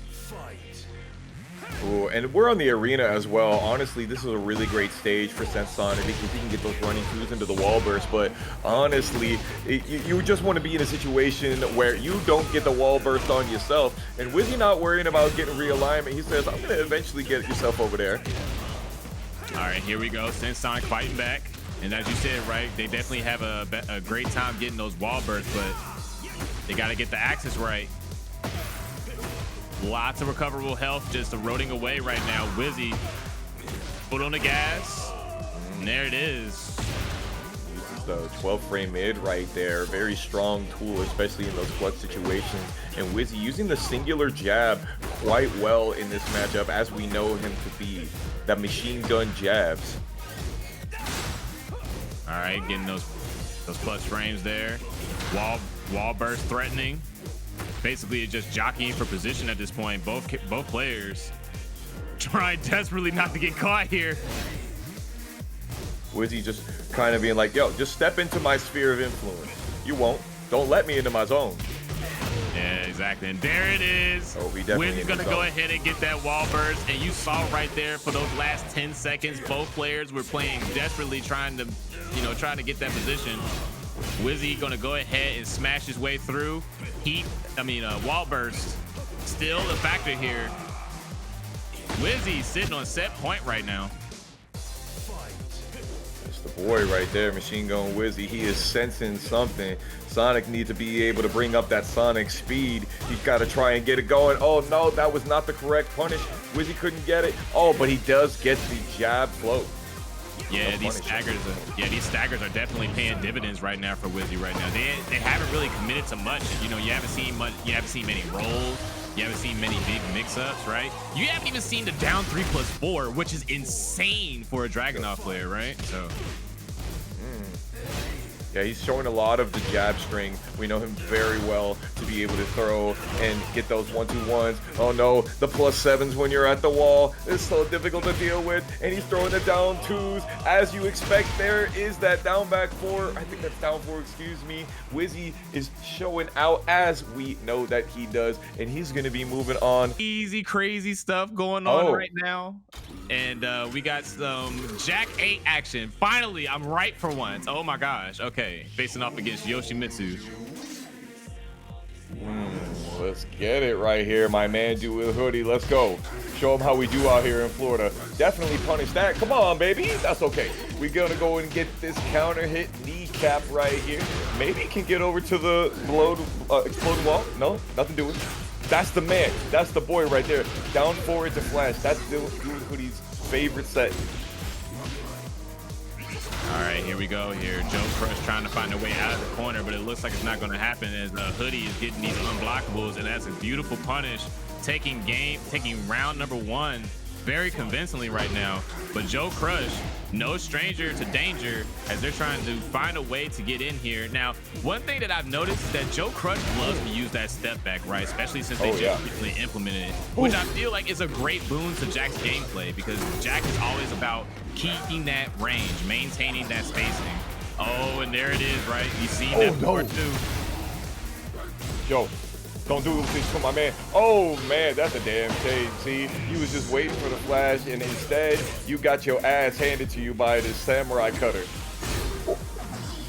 fight. Ooh, and we're on the arena as well. Honestly, this is a really great stage for CensedSonic because he can get those running twos into the wall burst. But honestly, you just want to be in a situation where you don't get the wall burst on yourself. And Wizzy not worrying about getting realignment. He says, I'm going to eventually get yourself over there. All right, here we go. CensedSonic fighting back. And as you said, right, they definitely have a great time getting those wall bursts, but they got to get the axis right. Lots of recoverable health just eroding away right now. Wizzy, foot on the gas. And there it is. The 12 frame mid right there. Very strong tool, especially in those clutch situations. And Wizzy using the singular jab quite well in this matchup, as we know him to be. That machine gun jabs. All right, getting those plus frames there. Wall burst threatening. Basically, it's just jockeying for position at this point. Both players trying desperately not to get caught here. Wizzy just kind of being like, yo, just step into my sphere of influence. You won't. Don't let me into my zone. Yeah, Exactly, and there it is. Oh, he definitely Wizzy's gonna go ahead and get that wall burst, and you saw right there for those last 10 seconds, both players were playing desperately, trying to get that position. Wizzy gonna go ahead and smash his way through. Wall burst, still the factor here. Wizzy sitting on set point right now. It's the boy right there, Machine Gun Wizzy. He is sensing something. Sonic needs to be able to bring up that Sonic speed. He's got to try and get it going. Oh no, that was not the correct punish. Wizzy couldn't get it. Oh, but he does get the jab float. Yeah, these staggers are definitely paying dividends right now for Wizzy right now. They haven't really committed to much. You know, you haven't seen many rolls. You haven't seen many big mix-ups, right? You haven't even seen the down 3+4, which is insane for a Dragunov player, right? So. Yeah, he's showing a lot of the jab string. We know him very well to be able to throw and get those 1-2-1s. Oh no, the +7s when you're at the wall is so difficult to deal with. And he's throwing the down 2s. As you expect, there is that down back 4. I think that's down 4, excuse me. Wizzy is showing out as we know that he does. And he's going to be moving on. Easy, crazy stuff going on right now. And we got some Jack 8 action. Finally, I'm right for once. Oh my gosh. Okay. Facing off against Yoshimitsu. Let's get it right here, my man. Do with hoodie. Let's go. Show him how we do out here in Florida. Definitely punish that. Come on, baby. That's okay. We're going to go and get this counter hit kneecap right here. Maybe he can get over to the exploding wall. No, nothing doing. That's the man. That's the boy right there. Down forward to flash. That's Do with hoodie's favorite set. All right, here we go here. JoeCrush trying to find a way out of the corner, but it looks like it's not going to happen as Hoodie is getting these unblockables, and that's a beautiful punish, taking round number 1 very convincingly right now. But JoeCrush, no stranger to danger as they're trying to find a way to get in here. Now, one thing that I've noticed is that JoeCrush loves to use that step back, right? Especially since they just recently implemented it, which I feel like is a great boon to Jack's gameplay, because Jack is always about keeping that range, maintaining that spacing. Oh, and there it is, right? You see that forward too. Yo, don't do this to my man. Oh man, that's a damn shame. See, you was just waiting for the flash, and instead you got your ass handed to you by this samurai cutter.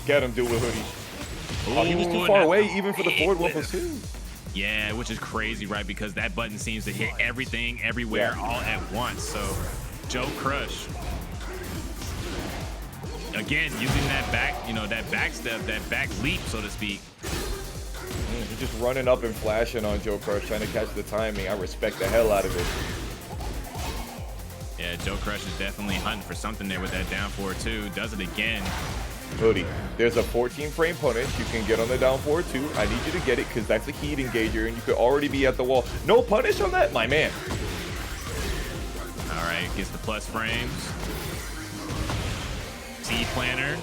Get him, Do with hoodie. Oh, he was too far away, even for the forward 1+2. Yeah, which is crazy, right? Because that button seems to hit everything, everywhere, all at once. So, JoeCrush, again, using that back, that back step, that back leap, so to speak. He's just running up and flashing on JoeCrush, trying to catch the timing. I respect the hell out of it. Yeah, JoeCrush is definitely hunting for something there with that down forward too. Does it again. Hoodie, there's a 14-frame punish you can get on the down forward too. I need you to get it because that's a heat engager, and you could already be at the wall. No punish on that, my man. All right, gets the plus frames. T-planner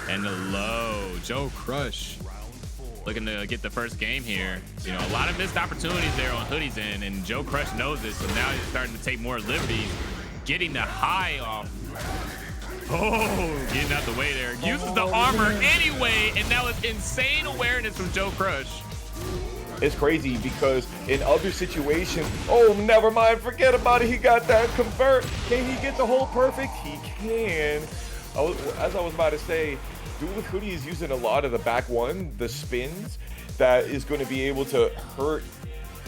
and the low. JoeCrush looking to get the first game here. A lot of missed opportunities there on Hoodie's end, and JoeCrush knows it, so now he's starting to take more liberties, getting the high off. Oh, getting out the way there. Uses the armor anyway, and now it's insane awareness from JoeCrush. It's crazy because in other situations, oh, never mind, forget about it. He got that convert. Can he get the whole perfect? He can. As I was about to say, Do with hoodie is using a lot of the back one, the spins, that is going to be able to hurt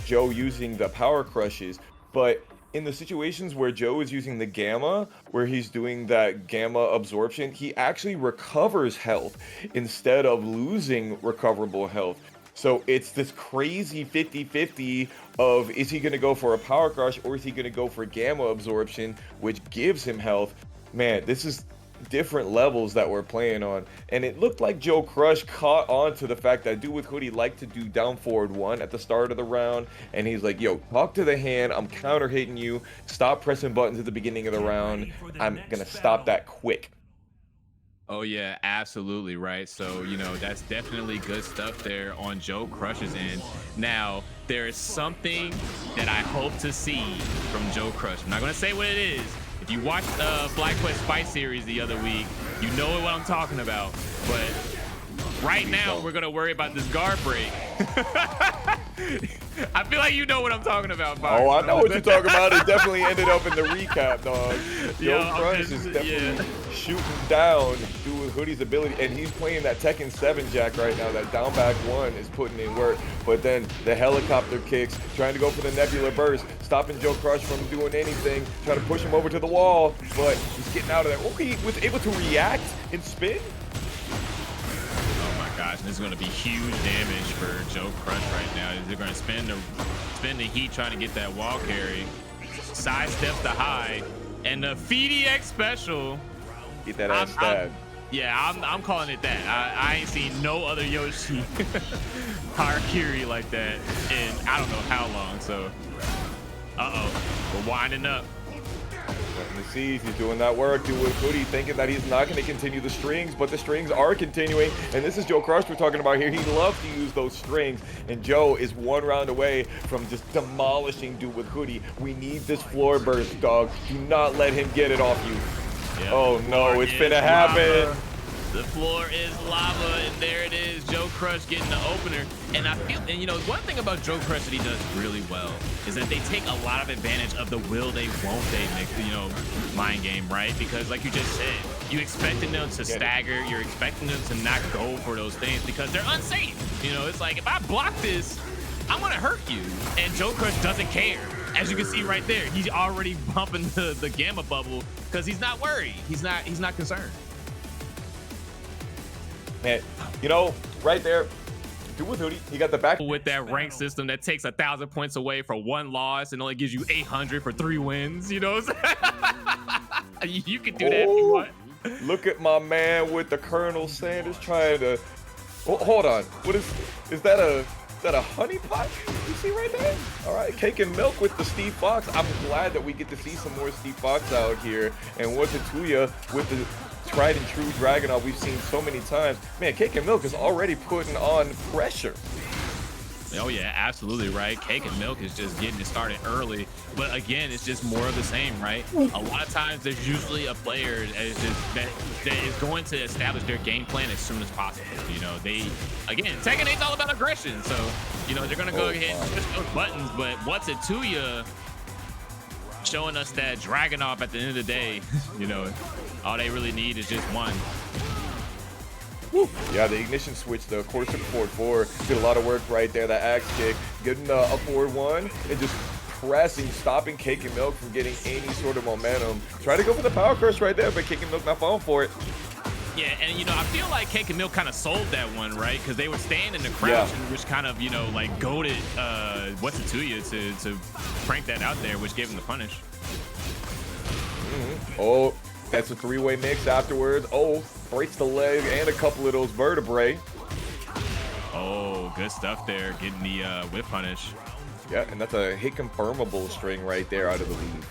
Joe using the power crushes. But in the situations where Joe is using the gamma, where he's doing that gamma absorption, he actually recovers health instead of losing recoverable health. So it's this crazy 50-50 of, is he going to go for a power crush or is he going to go for gamma absorption, which gives him health? Man, this is different levels that we're playing on, and it looked like JoeCrush caught on to the fact that Do with hoodie liked to do down forward 1 at the start of the round, and he's like, yo, talk to the hand, I'm counter hitting you, stop pressing buttons at the beginning of the round, I'm gonna stop that quick. Oh yeah, absolutely right. So that's definitely good stuff there on JoeCrush's end. Now there is something that I hope to see from JoeCrush. I'm not gonna say what it is. If you watched Black Quest Fight Series the other week, you know what I'm talking about. But right now, we're going to worry about this guard break. I feel like you know what I'm talking about, Fox. Oh, I know what you're talking about. It definitely ended up in the recap, dog. Yo, JoeCrush is definitely shooting down with Hoodie's ability, and he's playing that Tekken 7 Jack right now. That down back one is putting in work, but then the helicopter kicks, trying to go for the Nebula Burst, stopping JoeCrush from doing anything, trying to push him over to the wall, but he's getting out of there. Okay, he was able to react and spin. Oh my gosh, this is going to be huge damage for JoeCrush right now. They're going to spend the heat trying to get that wall carry, sidesteps the high, and the PhiDX special. Get that ass stabbed. Yeah, I'm calling it that. I ain't seen no other Yoshi Harakiri like that in I don't know how long. So, we're winding up. Letting the seas, he's doing that work, doing Hoodie, thinking that he's not going to continue the strings, but the strings are continuing, and this is JoeCrush we're talking about here. He loves to use those strings, and Joe is one round away from just demolishing dude with Hoodie. We need this floor burst, dog. Do not let him get it off you. Yep. Oh no, it's finna happen. The floor is lava, and there it is. JoeCrush getting the opener. And I feel, and you know, one thing about JoeCrush that he does really well is that they take a lot of advantage of the will they, won't they, mind game, right? Because like you just said, you expecting them to stagger, you're expecting them to not go for those things because they're unsafe. You know, it's like if I block this, I'm gonna hurt you. And JoeCrush doesn't care. As you can see right there, he's already bumping the gamma bubble because he's not worried. He's not concerned. Man, you know, right there, do with Hoodie. He got the back. With that rank system that takes 1,000 points away for one loss and only gives you 800 for 3 wins, you know what I'm saying? You can do that if you want. Look at my man with the Colonel Sanders trying to. Oh, hold on. What is that a honey pot you see right there? All right, Cakeandmilk with the Steve Fox. I'm glad that we get to see some more Steve Fox out here. And Whatzittooya with the tried and true Dragunov we've seen so many times. Man, Cakeandmilk is already putting on pressure. Oh yeah, absolutely right. Cakeandmilk is just getting it started early, but again, it's just more of the same, right? A lot of times there's usually a player that is going to establish their game plan as soon as possible. You know, again, Tekken 8's all about aggression, so you know they're gonna go ahead and push those buttons. But Whatzittooya showing us that Dragunov at the end of the day, you know, all they really need is just one. Woo. Yeah, the ignition switch, the quarter circle forward 4, did a lot of work right there. That axe kick, getting up forward 1, and just pressing, stopping Cakeandmilk from getting any sort of momentum. Try to go for the power crush right there, but Cakeandmilk not falling for it. Yeah, and you know, I feel like Cakeandmilk kind of sold that one, right? Because they were staying in the crouch, which kind of, you know, like goaded Whatzittooya to crank that out there, which gave him the punish. Oh, that's a 3-way mix afterwards. Oh, breaks the leg and a couple of those vertebrae. Oh, good stuff there, getting the whip punish. Yeah, and that's a hit confirmable string right there out of the lead.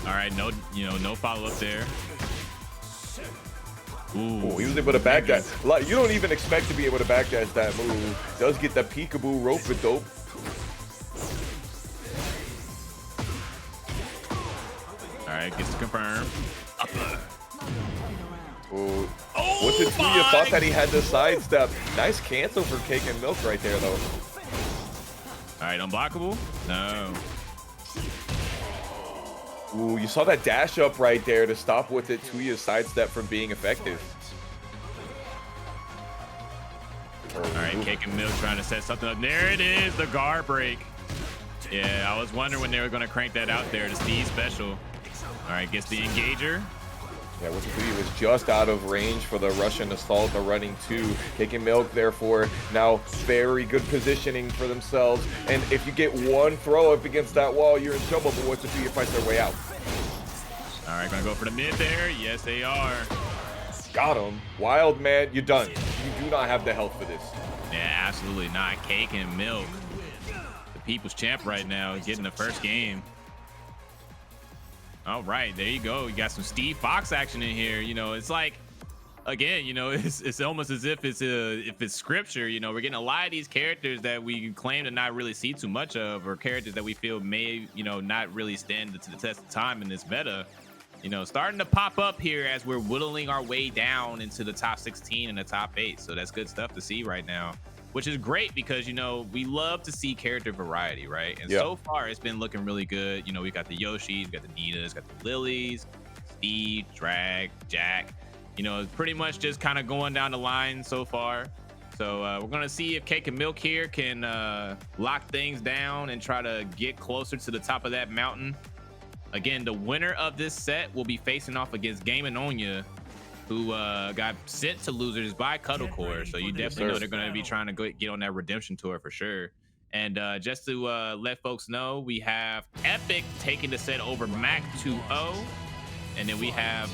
All right, no follow-up there. Ooh, he was able to backdash. Like, you don't even expect to be able to backdash that move. Does get the peekaboo rope with dope. All right, gets to confirm. Ooh. Whatzittooya thought that he had the sidestep. Nice cancel for Cakeandmilk right there, though. All right, unblockable? No. Ooh, you saw that dash up right there to stop Whatzittooya's sidestep from being effective. All right, Cakeandmilk trying to set something up. There it is, the guard break. Yeah, I was wondering when they were going to crank that out there, the Steve special. All right, gets the engager. Yeah, Whatzittooya was just out of range for the Russian assault, the running 2. Cakeandmilk, therefore, now very good positioning for themselves. And if you get one throw up against that wall, you're in trouble, but Whatzittooya fights their way out. All right, gonna go for the mid there. Yes, they are. Got him. Wild man, you're done. You do not have the health for this. Yeah, absolutely not. Cakeandmilk, the people's champ right now, getting the first game. All right, there you go. You got some Steve Fox action in here. You know, it's like, again, you know, it's almost as if it's scripture. You know, we're getting a lot of these characters that we claim to not really see too much of, or characters that we feel may, you know, not really stand to the test of time in this meta. you know, starting to pop up here as we're whittling our way down into the top 16 and the top 8. So that's good stuff to see right now, which is great because, you know, we love to see character variety, right? And so far it's been looking really good. You know, we got the Yoshis, we got the Ninas, got the Lilies, Steve, Drag, Jack. You know, it's pretty much just kind of going down the line so far. So we're gonna see if Cakeandmilk here can lock things down and try to get closer to the top of that mountain. Again, the winner of this set will be facing off against Game and Onya, who got sent to losers by Cuddlecore. So you definitely know they're going to be trying to get on that redemption tour for sure. And just to let folks know, we have Epic taking the set over Mac 2-0. And then we have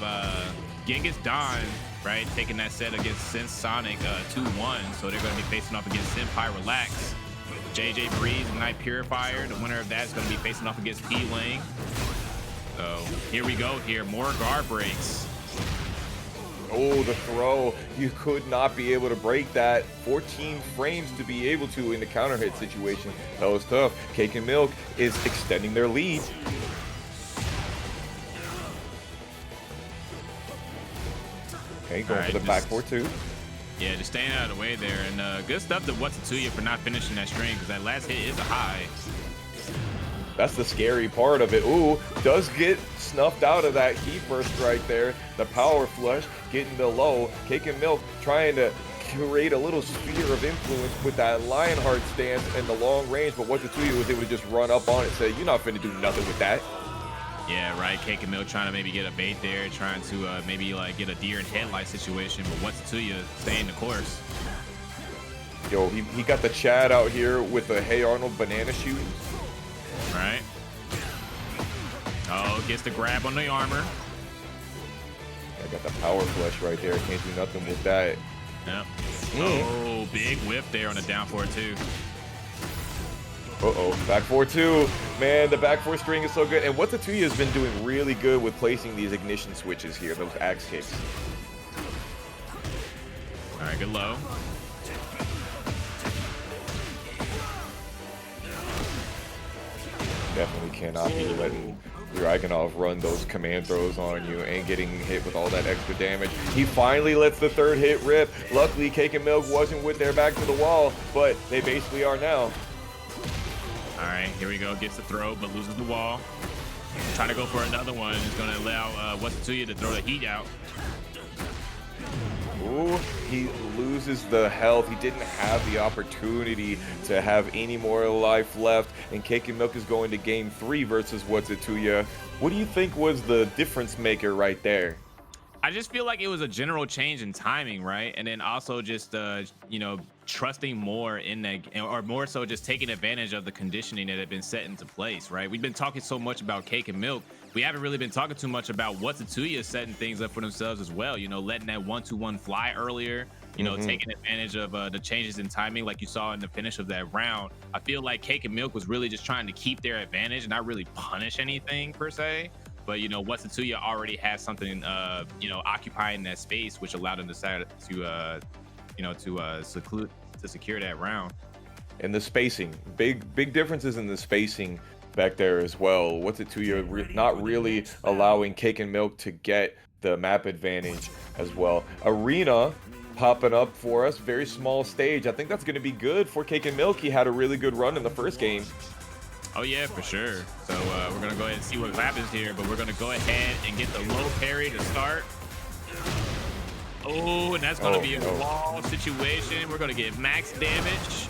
Genghis Don, right, taking that set against CensedSonic 2-1. So they're going to be facing off against Senpai Relax. JJ Breeze and Night Purifier. The winner of that is going to be facing off against Pling. So here we go here, more guard breaks. Oh, the throw. You could not be able to break that. 14 frames to be able to in the counter hit situation. That was tough. Cakeandmilk is extending their lead. Okay, going for the back 4-2. Yeah, just staying out of the way there. And good stuff to Whatzittooya for not finishing that string, because that last hit is a high. That's the scary part of it. Ooh, does get snuffed out of that heat burst right there. The power flush getting the low. Cakeandmilk trying to create a little sphere of influence with that Lionheart stance and the long range, but Whatzittooya was able to just run up on it and say, you're not finna do nothing with that. Yeah, right. Cakeandmilk trying to maybe get a bait there, trying to maybe like get a deer in headlight situation, but Whatzittooya staying the course. Yo, he got the Chad out here with the Hey Arnold banana shoes. Right. Oh, gets the grab on the armor. I got the power flush right there. Can't do nothing with that. Yep. Oh, big whiff there on the down 4-2. Uh-oh, back 4-2. Man, the back 4 string is so good. And Whatzittooya has been doing really good with placing these ignition switches here, those axe kicks. All right, good low. Definitely cannot be letting Dragunov run those command throws on you and getting hit with all that extra damage. He finally lets the third hit rip. Luckily, Cakeandmilk wasn't with their back to the wall, but they basically are now. All right, here we go. Gets the throw, but loses the wall. Trying to go for another one. Is going to allow Whatzittooya to throw the heat out. Ooh, he loses the health. He didn't have the opportunity to have any more life left, and Cakeandmilk is going to game 3 versus Whatzittooya. What do you think was the difference maker right there? I just feel like it was a general change in timing, right? And then also just, you know, trusting more in that, or more so just taking advantage of the conditioning that had been set into place, right? We've been talking so much about Cakeandmilk. We haven't really been talking too much about Whatzittooya setting things up for themselves as well. You know, letting that 1-2-1 fly earlier, you know, taking advantage of the changes in timing like you saw in the finish of that round. I feel like Cakeandmilk was really just trying to keep their advantage and not really punish anything per se. But, you know, Whatzittooya already has something, you know, occupying that space, which allowed them to, you know, to secure that round. And the spacing, big differences in the spacing back there as well. Whatzittooya not really allowing Cakeandmilk to get the map advantage as well. Arena popping up for us, very small stage. I think that's going to be good for Cakeandmilk. He had a really good run in the first game. Oh yeah, for sure. So we're gonna go ahead and see what happens here, but we're gonna go ahead and get the low parry to start. Oh, and that's gonna be a wall situation. We're gonna get max damage.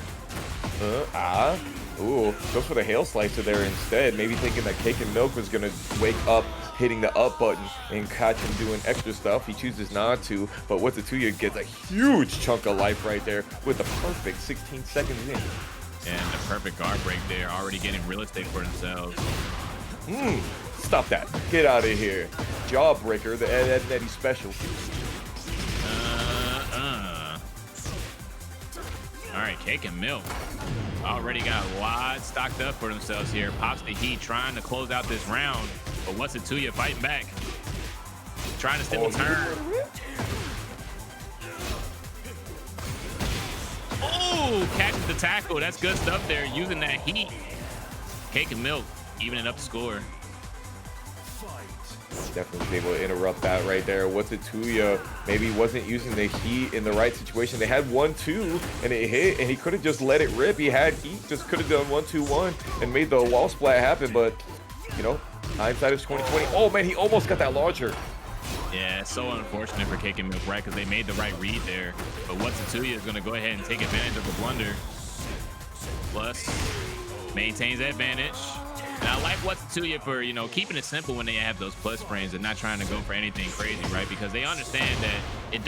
Ooh, go for the hail slicer there instead. Maybe thinking that Cakeandmilk was gonna wake up hitting the up button and catch him doing extra stuff. He chooses not to, but Whatzittooya gets a huge chunk of life right there with the perfect 16 seconds in. And the perfect guard break there, already getting real estate for themselves. Stop that. Get out of here. Jawbreaker, the Ed Netty special. All right, Cakeandmilk already got a lot stocked up for themselves here. Pops the heat, trying to close out this round, but Whatzittooya fighting back. Trying to steal a turn. Oh, catches the tackle. That's good stuff there, using that heat. Cakeandmilk evening up the score. Definitely was able to interrupt that right there. Whatzittooya maybe wasn't using the heat in the right situation. They had 1-2 and it hit, and he could have just let it rip. He had heat, just could have done 1-2-1 and made the wall splat happen. But you know, hindsight is 2020. Oh man, he almost got that launcher. Yeah, it's so unfortunate for Cakeandmilk, right? Because they made the right read there. But Whatzittooya is going to go ahead and take advantage of the blunder. Plus, maintains that advantage. And I like Whatzittooya for, you know, keeping it simple when they have those plus frames and not trying to go for anything crazy, right? Because they understand that it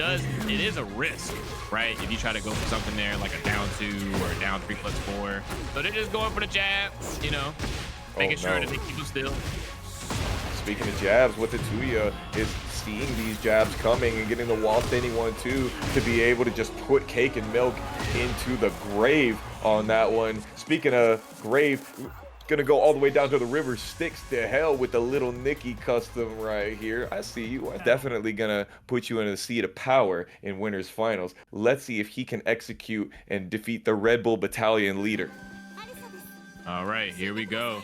is a risk, right? If you try to go for something there like a down 2 or a down 3+4. So they're just going for the jab, you know, making sure that they keep them still. Speaking of jabs, Whatzittooya is seeing these jabs coming and getting the wall standing 1-2 to be able to just put Cakeandmilk into the grave on that one. Speaking of grave, gonna go all the way down to the river Styx to hell with the little Nikki custom right here. I see you. I'm definitely gonna put you in a seat of power in winners finals. Let's see if he can execute and defeat the Red Bull battalion leader. All right, here we go.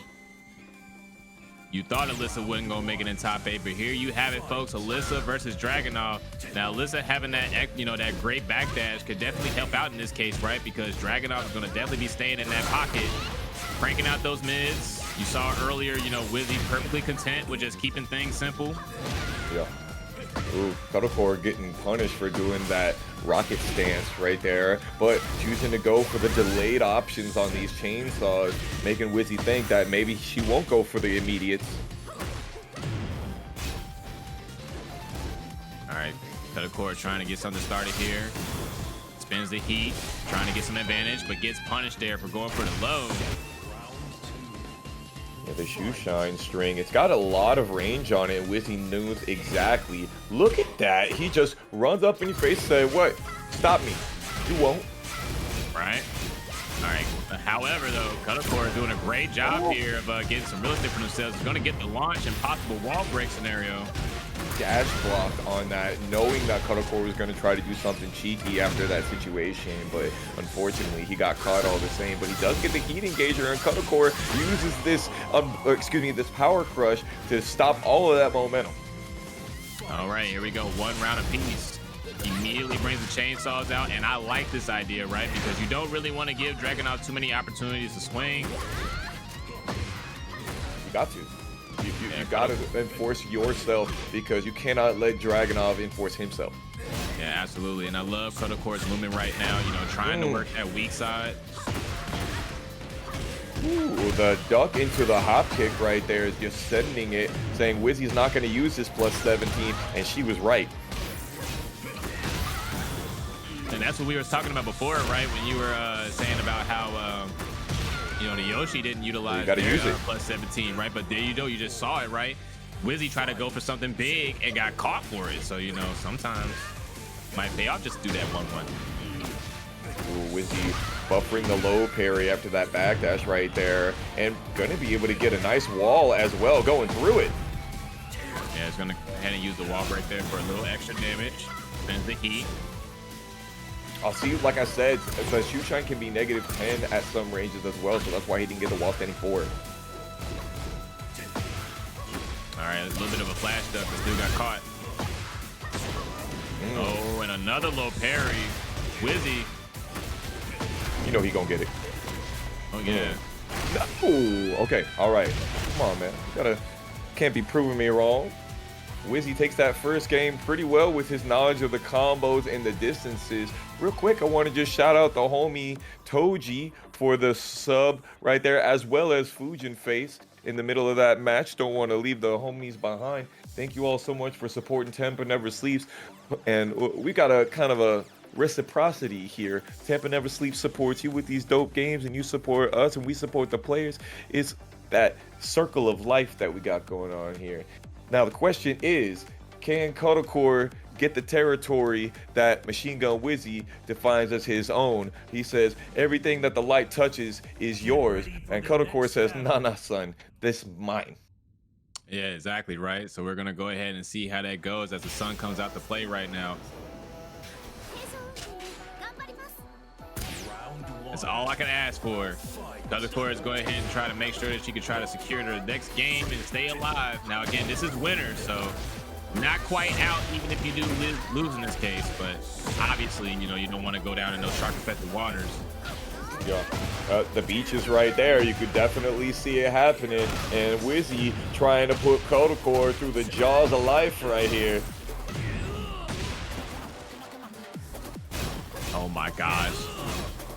You thought Alisa wasn't gonna make it in top 8, but here you have it, folks. Alisa versus Dragunov. Now, Alisa having that, you know, that great backdash could definitely help out in this case, right? Because Dragunov is gonna definitely be staying in that pocket, cranking out those mids. You saw earlier, you know, Wizzy perfectly content with just keeping things simple. Yeah. Ooh, Cuddlecore getting punished for doing that rocket stance right there, but choosing to go for the delayed options on these chainsaws, making Wizzy think that maybe she won't go for the immediates. All right, Cuddlecore trying to get something started here. Spins the heat, trying to get some advantage, but gets punished there for going for the low. Yeah, the shoe shine string, it's got a lot of range on it, and Wizzy knows exactly. Look at that. He just runs up in your face and says, what? Stop me. You won't. Right. All right. However, though, Cuddlecore is doing a great job here of getting some real estate for themselves. He's going to get the launch and possible wall break scenario. Dash block on that, knowing that Cuddlecore was going to try to do something cheeky after that situation, but unfortunately he got caught all the same. But he does get the heat engager, and Cuddlecore uses this this power crush to stop all of that momentum. All right, here we go. One round apiece. Immediately brings the chainsaws out, and I like this idea, right? Because you don't really want to give Dragunov too many opportunities to swing. You got to. You got to enforce yourself, because you cannot let Dragunov enforce himself. Yeah, absolutely. And I love Cuddlecore's movement right now, you know, trying to work that weak side. Ooh, the duck into the hop kick right there is just sending it, saying Wizzy's not going to use this +17, and she was right. And that's what we were talking about before, right? When you were saying about how, you know, the Yoshi didn't utilize their +17, right? But there you go, you just saw it, right? Wizzy tried to go for something big and got caught for it. So, you know, sometimes might pay off just do that 1-1. Ooh, Wizzy buffering the low parry after that backdash right there, and gonna be able to get a nice wall as well, going through it. Yeah, it's gonna go ahead and use the wall break there for a little extra damage. Spends the heat. I'll see, like I said, the shoe shine can be -10 at some ranges as well, so that's why he didn't get the wall standing forward. All right, a little bit of a flash duck, but still got caught. Oh, and another low parry. Wizzy. You know he gonna get it. Oh, yeah. Ooh, okay, all right. Come on, man. Can't be proving me wrong. Wizzy takes that first game pretty well with his knowledge of the combos and the distances. Real quick, I want to just shout out the homie Toji for the sub right there, as well as Fujin Face in the middle of that match. Don't want to leave the homies behind. Thank you all so much for supporting Tampa Never Sleeps. And we got a kind of a reciprocity here. Tampa Never Sleeps supports you with these dope games, and you support us, and we support the players. It's that circle of life that we got going on here. Now the question is, can Cuddlecore get the territory that Machine Gun Wizzy defines as his own? He says, everything that the light touches is yours. And Cuddlecore says, nah, son, this is mine. Yeah, exactly, right? So we're going to go ahead and see how that goes as the sun comes out to play right now. That's all I can ask for. Kazuya is going ahead and try to make sure that she can try to secure the next game and stay alive. Now, again, this is winter, so not quite out, even if you do lose in this case. But obviously, you know, you don't want to go down in those shark-affected waters. Yeah, the beach is right there. You could definitely see it happening. And Wizzy trying to put Kazuya through the jaws of life right here. Oh my gosh.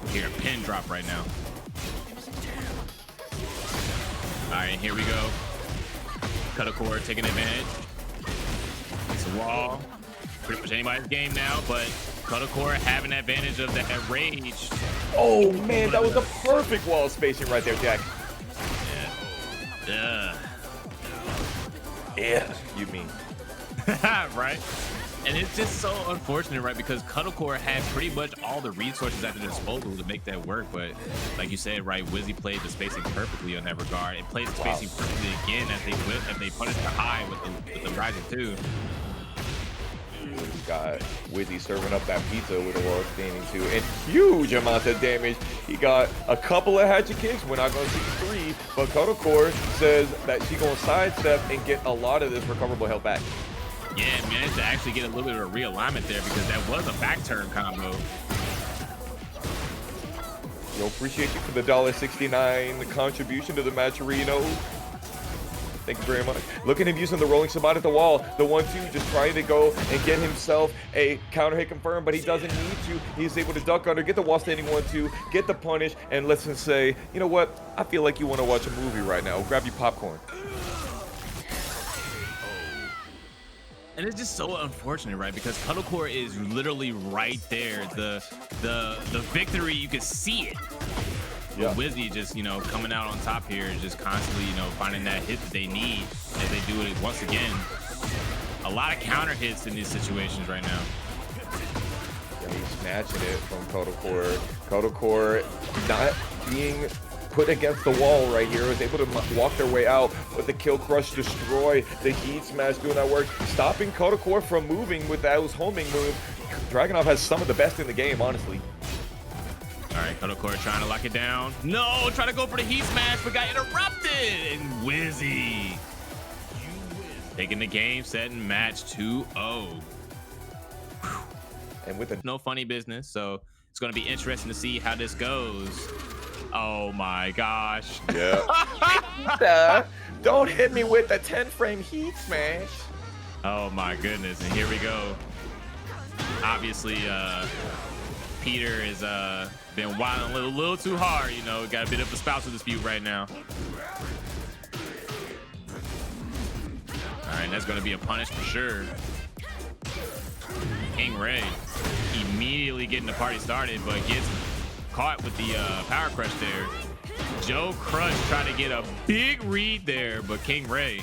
Hear a pin drop right now. All right, here we go. Kazuya taking advantage. It's a wall. Pretty much anybody's game now, but Kazuya having advantage of that rage. Oh man, that was a perfect wall spacing right there, Jack. Yeah. Yeah, you mean. Right? And it's just so unfortunate, right? Because Kazuya had pretty much all the resources at their disposal to make that work. But like you said, right, Wizzy played the spacing perfectly in that regard. And played the spacing perfectly again as they punished the high with the rising too. We got Wizzy serving up that pizza with a wall standing too. And huge amounts of damage. He got a couple of hatchet kicks. We're not going to see 3. But Kazuya says that she's going to sidestep and get a lot of this recoverable health back. Yeah, managed to actually get a little bit of a realignment there because that was a back turn combo. Yo, appreciate you for the $1.69 contribution to the match, Reno. Thank you very much. Look at him using the rolling sabbat at the wall. The 1-2, just trying to go and get himself a counter hit confirmed, but he doesn't need to. He's able to duck under, get the wall standing 1-2, get the punish, and let's just say, you know what? I feel like you want to watch a movie right now. Grab your popcorn. And it's just so unfortunate, right? Because Kazuya is literally right there. The victory, you can see it. Yeah. Wizzy just, you know, coming out on top here, just constantly, you know, finding that hit that they need as they do it once again. A lot of counter hits in these situations right now. Yeah, he's snatching it from Kazuya. Kazuya not being put against the wall right here, is able to walk their way out with the kill crush, destroy the heat smash, doing that work, stopping Kazuya from moving with those homing move. Dragunov has some of the best in the game, honestly. All right, Kazuya trying to lock it down. No, trying to go for the heat smash, but got interrupted. And Wizzy taking the game, set and match 2-0. And with a no funny business, so it's going to be interesting to see how this goes. Oh my gosh. Yeah. Don't hit me with the 10-frame heat smash. Oh my goodness. And here we go. Obviously, Peter has been wilding a little too hard. You know, got a bit of a spousal dispute right now. All right, that's going to be a punish for sure. KingRey immediately getting the party started, but gets caught with the power crush there. JoeCrush trying to get a big read there, but KingRey.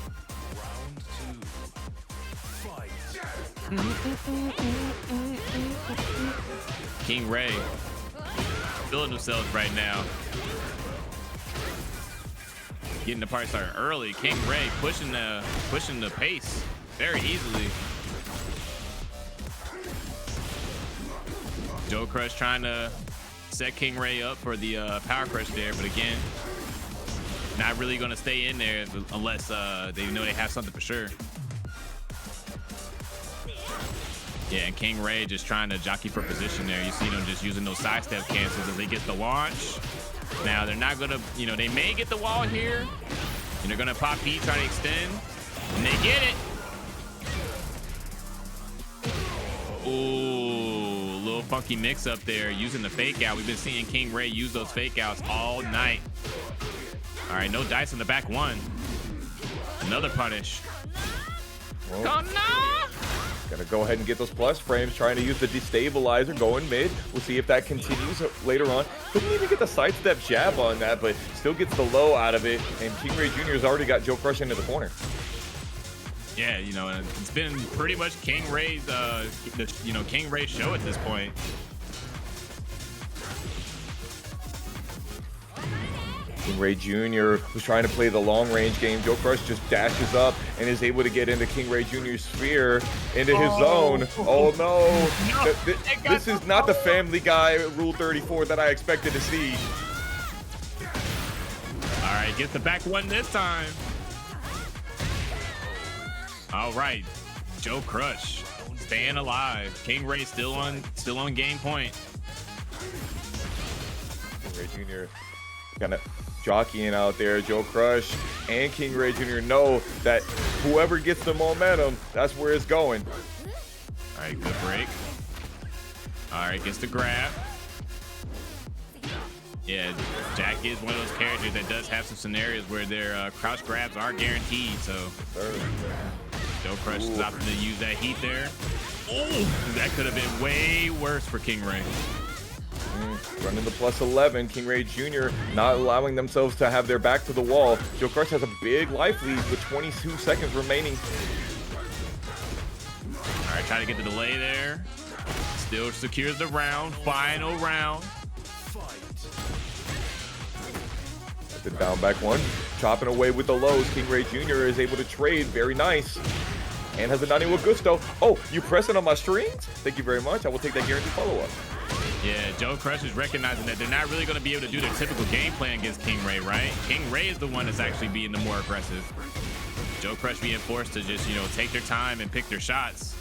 KingRey feeling themselves right now. Getting the party started early. KingRey pushing the pace very easily. JoeCrush trying to set KingRey up for the power crush there, but again, not really going to stay in there unless they know they have something for sure. Yeah, and KingRey just trying to jockey for position there. You see them just using those sidestep cancels as they get the launch. Now they're not going to, you know, they may get the wall here, and they're going to pop P, try to extend, and they get it. Ooh, little funky mix up there using the fake out. We've been seeing KingRey use those fake outs all night. All right, no dice on the back one. Another punish. Whoa. Oh no! Gonna go ahead and get those plus frames, trying to use the destabilizer going mid. We'll see if that continues later on. Couldn't even get the sidestep jab on that, but still gets the low out of it. And KingReyJr has already got JoeCrush into the corner. Yeah, you know, it's been pretty much KingRey's, KingRey's show at this point. KingReyJr. was trying to play the long range game. JoeCrush just dashes up and is able to get into KingReyJr.'s sphere, into his zone. Oh no, this is not the Family Guy Rule 34 that I expected to see. All right, gets the back one this time. All right, JoeCrush staying alive. KingRey still on game point. KingReyJr. kind of jockeying out there. JoeCrush and KingReyJr. know that whoever gets the momentum, that's where it's going. All right, good break. All right, gets the grab. Yeah, Jack is one of those characters that does have some scenarios where their crouch grabs are guaranteed. So JoeCrush is opting to use that heat there. Oh, that could have been way worse for KingRey. Running the +11, KingReyJr. not allowing themselves to have their back to the wall. JoeCrush has a big life lead with 22 seconds remaining. All right, trying to get the delay there. Still secures the round, final round. The down back one, chopping away with the lows. KingReyJr. is able to trade, very nice. And has a 90 with gusto. Oh, you pressing on my strings? Thank you very much. I will take that guaranteed follow-up. Yeah, JoeCrush is recognizing that they're not really going to be able to do their typical game plan against KingRey, right? KingRey is the one that's actually being the more aggressive. JoeCrush being forced to just, take their time and pick their shots.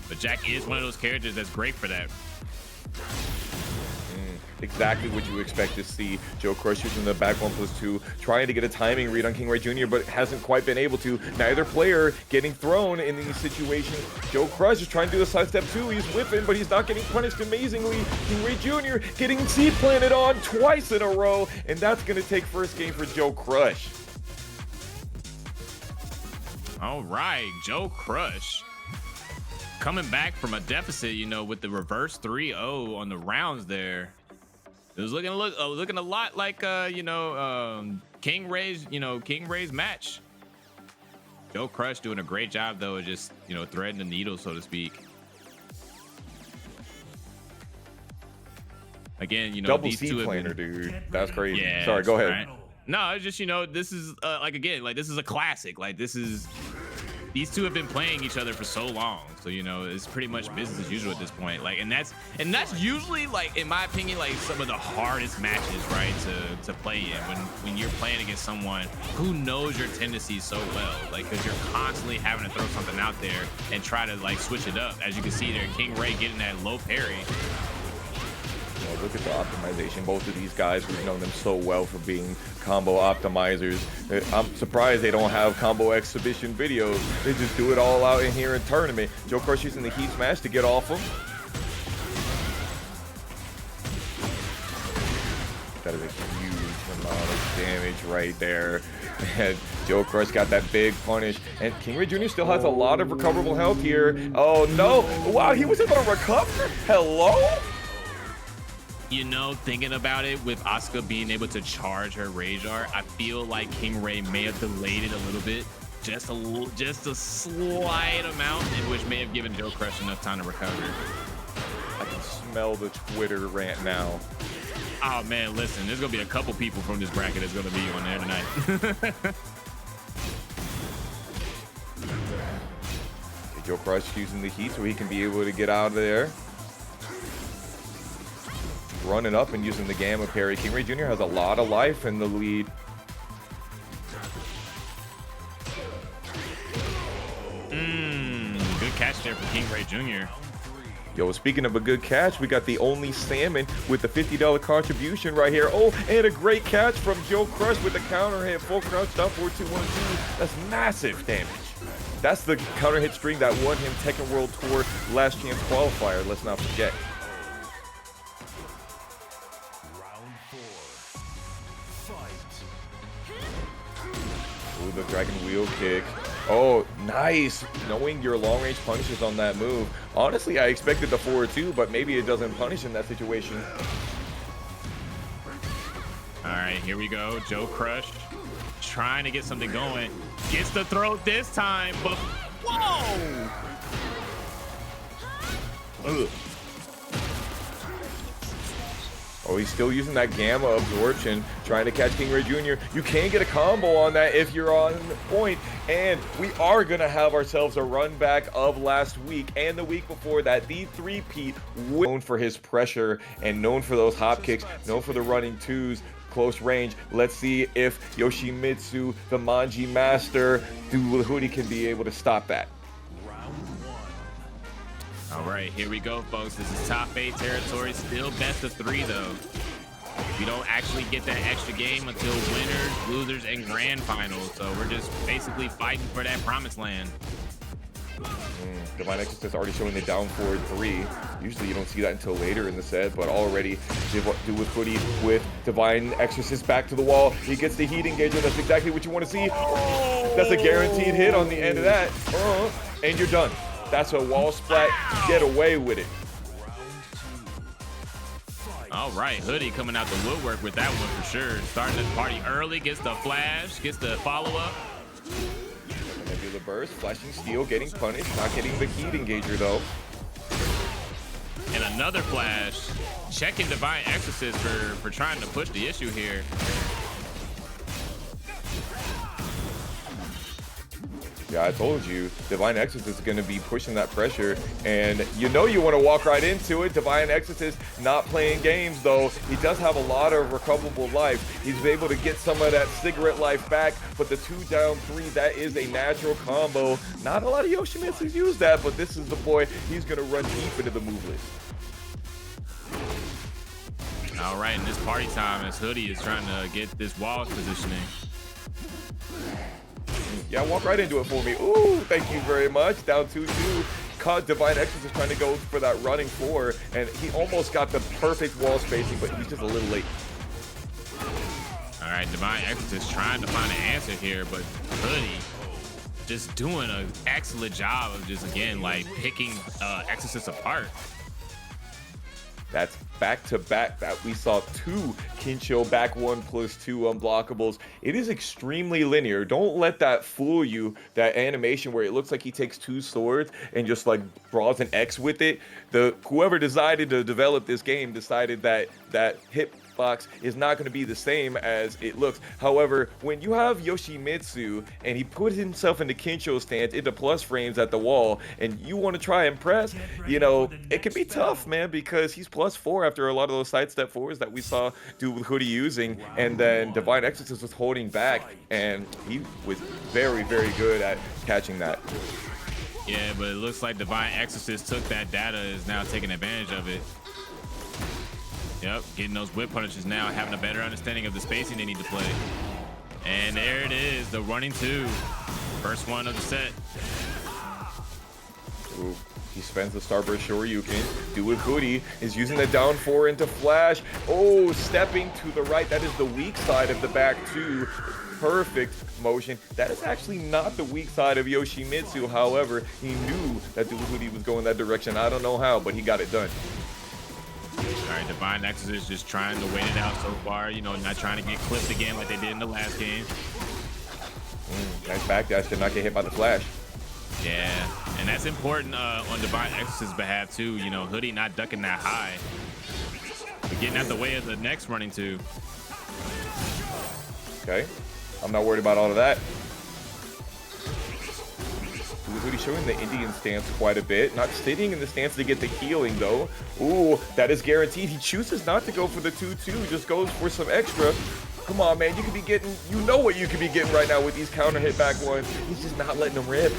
But Jack is one of those characters that's great for that. Exactly what you expect to see. JoeCrush using the back 1+2, trying to get a timing read on KingReyJr., but hasn't quite been able to. Neither player getting thrown in these situations. JoeCrush is trying to do a sidestep too. He's whipping, but he's not getting punished amazingly. KingReyJr. getting seed planted on twice in a row, and that's going to take first game for JoeCrush. All right, JoeCrush coming back from a deficit, with the reverse 3-0 on the rounds there. It was looking a lot like KingRey's match. JoeCrush doing a great job though, of just threading the needle, so to speak. Again, double these seed two planer, dude. That's crazy. Yeah, sorry, go ahead. Right. No, it's just this is this is a classic. These two have been playing each other for so long, so it's pretty much business as usual at this point. And that's usually, in my opinion, some of the hardest matches, right, to play in when you're playing against someone who knows your tendencies so well, because you're constantly having to throw something out there and try to switch it up. As you can see there, KingRey getting that low parry. Look at the optimization. Both of these guys, we've known them so well for being combo optimizers. I'm surprised they don't have combo exhibition videos. They just do it all out in here in tournament. JoeCrush using the heat smash to get off him. That is a huge amount of damage right there. And JoeCrush got that big punish. And KingReyJr. still has a lot of recoverable health here. Oh no! Wow, he was able to recover? Hello? Thinking about it, with Asuka being able to charge her ReyJr, I feel like KingRey may have delayed it a little bit, just a slight amount, in which may have given JoeCrush enough time to recover. I can smell the Twitter rant now. Oh man, listen, there's gonna be a couple people from this bracket that's gonna be on there tonight. JoeCrush using the heat so he can be able to get out of there. Running up and using the gamma parry. KingReyJr. has a lot of life in the lead. Good catch there for KingReyJr. Yo, speaking of a good catch, we got the only salmon with the $50 contribution right here. Oh, and a great catch from JoeCrush with the counter hit. Full crouch down 4-2-1-2. That's massive damage. That's the counter hit string that won him Tekken World Tour Last Chance qualifier. Let's not forget. The dragon wheel kick. Oh, nice. Knowing your long range punishes on that move. Honestly, I expected the 4-2, but maybe it doesn't punish in that situation. All right, here we go. JoeCrush trying to get something going. Gets the throat this time, but whoa! Ugh. Oh, he's still using that gamma absorption, trying to catch KingReyJr. You can get a combo on that if you're on point, and we are gonna have ourselves a run back of last week and the week before that. The 3-peat, known for his pressure and known for those hop kicks, known for the running twos, close range. Let's see if Yoshimitsu, the Manji master, DWHD can be able to stop that. All right, here we go, folks. This is top 8 territory. Still best of 3, though. We don't actually get that extra game until winners, losers, and grand finals. So we're just basically fighting for that promised land. Divine Exorcist already showing the down forward 3. Usually you don't see that until later in the set, but already DWHD with Divine Exorcist back to the wall. He gets the heat engager. That's exactly what you want to see. That's a guaranteed hit on the end of that. And you're done. That's a wall splat. Get away with it. All right, Hoodie coming out the woodwork with that one for sure. Starting the party early, gets the flash, gets the follow-up. Nebula burst, flashing steel, getting punished, not getting the heat engager though. And another flash. Checking Divine Exorcist for trying to push the issue here. Yeah, I told you, Divine Exorcist is going to be pushing that pressure, and you know you want to walk right into it. Divine Exorcist not playing games, though. He does have a lot of recoverable life. He's able to get some of that cigarette life back, but the 2 down 3, that is a natural combo. Not a lot of Yoshimitsus use that, but this is the boy. He's going to run deep into the move list. All right, in this party time, as Hoodie is trying to get this wall positioning. Yeah, walk right into it for me. Ooh, thank you very much. Down 2-2. Caught Divine Exorcist trying to go for that running 4, and he almost got the perfect wall spacing, but he's just a little late. All right, Divine Exorcist trying to find an answer here, but Hoodie just doing an excellent job of just, again, like picking Exorcist apart. That's back-to-back that we saw 2 Kincho back 1+2 unblockables. It is extremely linear. Don't let that fool you, that animation where it looks like he takes 2 swords and just like draws an X with it. Whoever decided to develop this game decided that hitbox is not going to be the same as it looks. However, when you have Yoshimitsu and he put himself into Kincho stance, into plus frames at the wall, and you want to try and press, you know, it can be tough, man, because he's +4 after a lot of those sidestep 4s that we saw DWHD using, and then Divine Exorcist was holding back, and he was very, very good at catching that. Yeah, but it looks like Divine Exorcist took that data, is now taking advantage of it. Yep, getting those whip punishes now, having a better understanding of the spacing they need to play. And there it is, the running 2. First one of the set. Ooh, he spends the Starburst Shoryuken. DWHD is using the down 4 into flash. Oh, stepping to the right. That is the weak side of the back 2. Perfect motion. That is actually not the weak side of Yoshimitsu. However, he knew that DWHD was going that direction. I don't know how, but he got it done. All right, Divine Exorcist just trying to wait it out so far. You know, not trying to get clipped again like they did in the last game. Nice backdash to not get hit by the flash. Yeah, and that's important on Divine Exorcist's behalf too. You know, Hoodie not ducking that high, but getting out the way of the next running 2. Okay, I'm not worried about all of that. DWHD showing the Indian stance quite a bit. Not sitting in the stance to get the healing though. Ooh, that is guaranteed. He chooses not to go for the 2-2, just goes for some extra. Come on, man, you could be getting, you know what you could be getting right now with these counter hit back ones. He's just not letting them rip.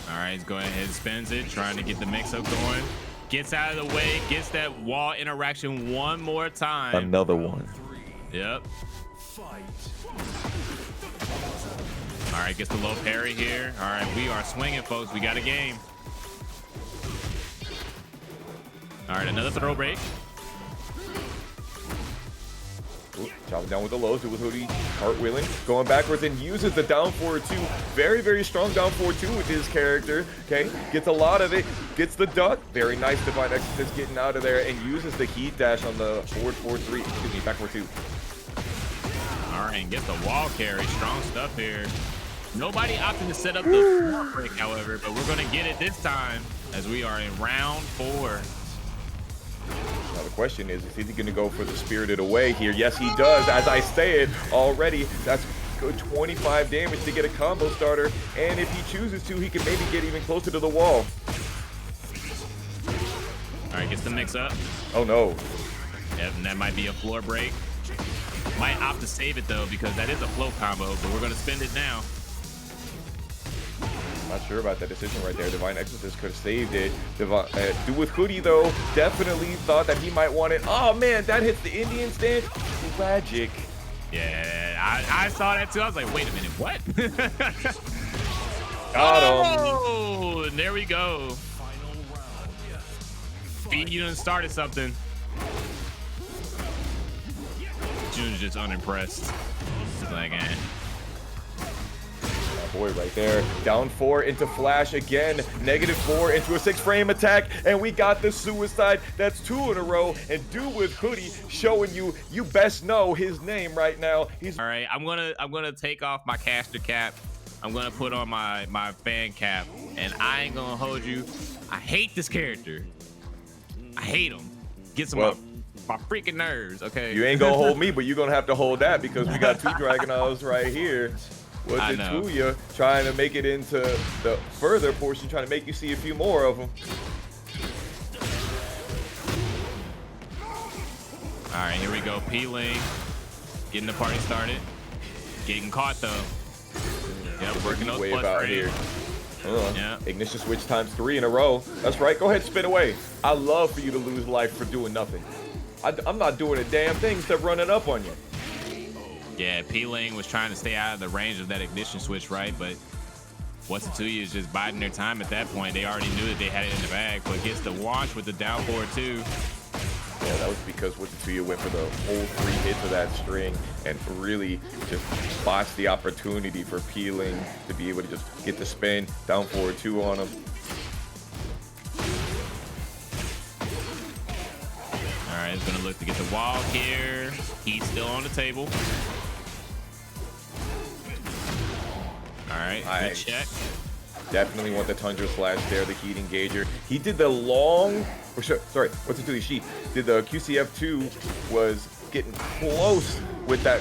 All right, he's going ahead and spins it, trying to get the mix-up going. Gets out of the way, gets that wall interaction one more time. Another one. Yep. All right, gets the low parry here. All right, we are swinging, folks. We got a game. All right, another throw break. Chopping down with the lows, DWHD cartwheeling, going backwards and uses the down forward 2. Very, very strong down forward 2 with his character. Okay, gets a lot of it, gets the duck. Very nice Divine Exorcist getting out of there and uses the heat dash on the forward 4-3. Excuse me, backward 2. All right, and gets the wall carry. Strong stuff here. Nobody opting to set up the floor break, however, but we're going to get it this time as we are in round 4. Now the question is he going to go for the Spirited Away here? Yes, he does. As I say it already, that's good 25 damage to get a combo starter. And if he chooses to, he can maybe get even closer to the wall. All right, gets the mix up. Oh no. Yep, and that might be a floor break. Might opt to save it though, because that is a flow combo, but we're gonna spend it now. Not sure about that decision right there. Divine Exorcist could have saved it. Do with Hoodie though, definitely thought that he might want it. Oh man, that hits the Indian stand. Tragic. Yeah, I saw that too. I was like, wait a minute, what? Got him. Oh, and there we go. Beat, you done started something. June's just unimpressed. He's like, eh. That boy right there. Down 4 into Flash again. -4 into a 6-frame attack. And we got the suicide. That's 2 in a row. And Do with Hoodie showing you best know his name right now. He's all right. I'm gonna take off my caster cap. I'm gonna put on my fan cap. And I ain't gonna hold you. I hate this character. I hate him. Gets him my freaking nerves. Okay. You ain't gonna hold me, but you're gonna have to hold that because we got 2 Dragunovs right here. Whatzittooya trying to make it into the further portion, trying to make you see a few more of them. All right, here we go. Pling getting the party started. Getting caught though. Yep, working those wave out here. Yeah. Ignition switch times 3 in a row. That's right. Go ahead, spin away. I love for you to lose life for doing nothing. I'm not doing a damn thing except running up on you. Yeah, Pling was trying to stay out of the range of that ignition switch, right? But Whatzittooya is just biding their time at that point. They already knew that they had it in the bag, but gets the launch with the down forward too. Yeah, that was because Whatzittooya went for the whole 3 hits of that string and really just botched the opportunity for Pling to be able to just get the spin, down forward 2 on him. All right, he's gonna look to get the wall here. He's still on the table. All right, good check. Definitely want the Tundra Slash there, the heat engager. He did the long, sorry, Whatzittooya, she did the QCF2, was getting close with that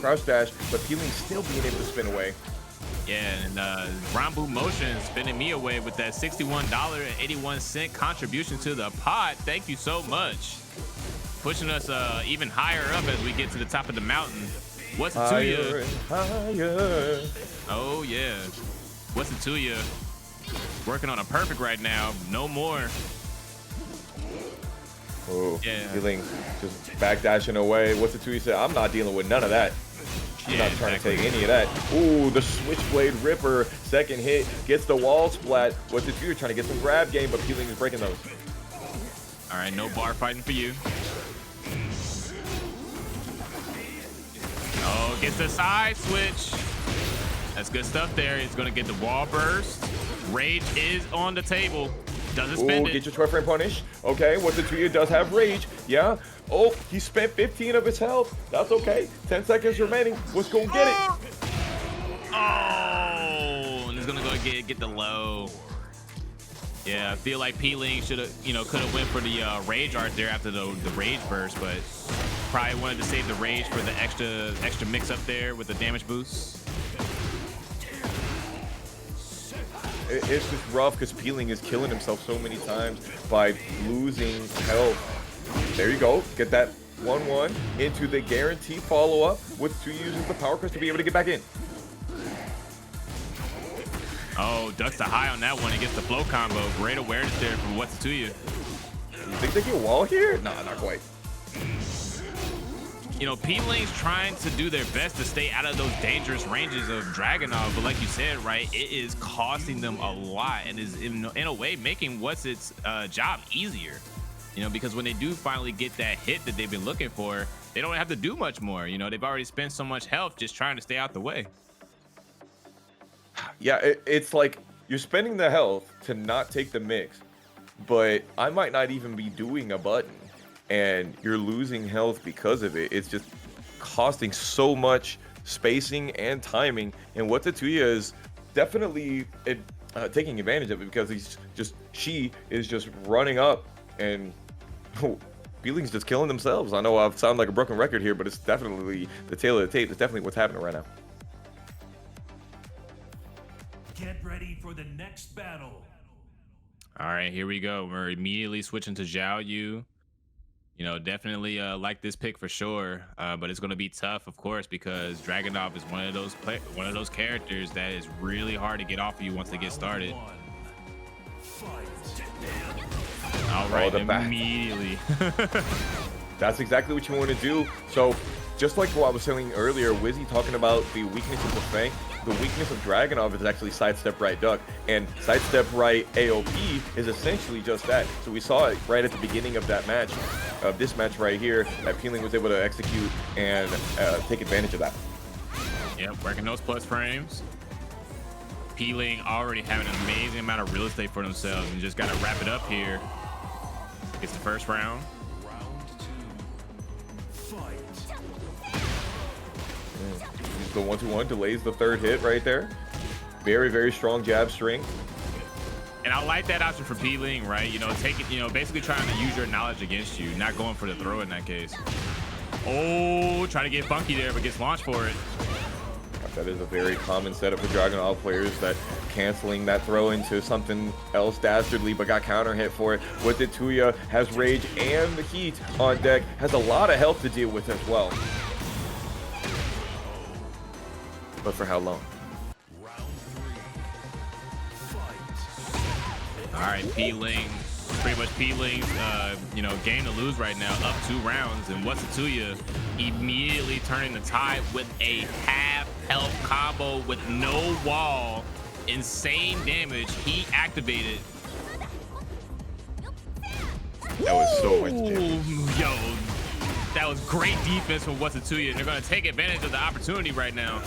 crouch dash, but Pling still being able to spin away. Yeah, and Rambu Motion spinning me away with that $61.81 contribution to the pot. Thank you so much. Pushing us even higher up as we get to the top of the mountain. Whatzittooya. Higher. Oh, yeah. Whatzittooya working on a perfect right now. No more. Oh, yeah. Pling just backdashing away. Whatzittooya said, I'm not dealing with none of that. I'm not trying to take any of that. Ooh, the Switchblade Ripper. Second hit. Gets the wall splat. Whatzittooya trying to get some grab game, but Pling is breaking those. All right, no bar fighting for you. Oh, gets the side switch. That's good stuff there. He's going to get the wall burst. Rage is on the table. Doesn't spend it. Get your 12-frame punish. Okay, Whatzittooya does have rage. Yeah. Oh, he spent 15 of his health. That's okay. 10 seconds remaining. What's going to get it? Oh, and he's going to go get the low. Yeah, I feel like Pling should have, could have went for the rage art there after the rage burst, but probably wanted to save the rage for the extra mix up there with the damage boost. It's just rough because Pling is killing himself so many times by losing health. There you go. Get that 1-1 into the guarantee follow-up. Whatzittooya uses the power crest to be able to get back in. Oh, ducks the high on that one. He gets the flow combo. Great awareness there from Whatzittooya. You think they get wall here? Nah, not quite. Pling's trying to do their best to stay out of those dangerous ranges of Dragunov, but like you said, right, it is costing them a lot and is in a way making Whatzit's job easier. Because when they do finally get that hit that they've been looking for, they don't have to do much more. They've already spent so much health just trying to stay out the way. Yeah, it's like you're spending the health to not take the mix, but I might not even be doing a button. And you're losing health because of it. It's just costing so much spacing and timing. And Whatzittooya is definitely taking advantage of it because she is just running up and Oh, Feeling's just killing themselves. I know I sound like a broken record here, but it's definitely the tail of the tape. It's definitely what's happening right now. Get ready for the next battle. All right, here we go. We're immediately switching to Xiayou. You know, definitely like this pick for sure, but it's going to be tough, of course, because Dragunov is one of those characters that is really hard to get off of you once they get started. All right, immediately. That's exactly what you want to do. So, just like what I was saying earlier, Wizzy talking about the weaknesses of Feng, the weakness of Dragunov is actually sidestep right duck, and sidestep right AOP is essentially just that. So we saw it right at the beginning of that match, of this match right here, that Pling was able to execute and take advantage of that. Yep, working those plus frames. Pling already having an amazing amount of real estate for themselves, and just got to wrap it up here. It's the first round. The 1-2-1 delays the third hit right there. Very, very strong jab string. And I like that option for Pling, right? You know, take it, you know, basically trying to use your knowledge against you, not going for the throw in that case. Oh, trying to get funky there, but gets launched for it. That is a very common setup for Dragunov players, that canceling that throw into something else dastardly, but got counter hit for it. Whatzittooya has rage and the heat on deck, has a lot of health to deal with as well. But for how long? All right, Pling, pretty much Pling's, you know, game to lose right now, up 2 rounds, and Whatzittooya immediately turning the tide with a half health combo with no wall, insane damage. He activated. That was so much damage. Yo, that was great defense from Whatzittooya. They're gonna take advantage of the opportunity right now.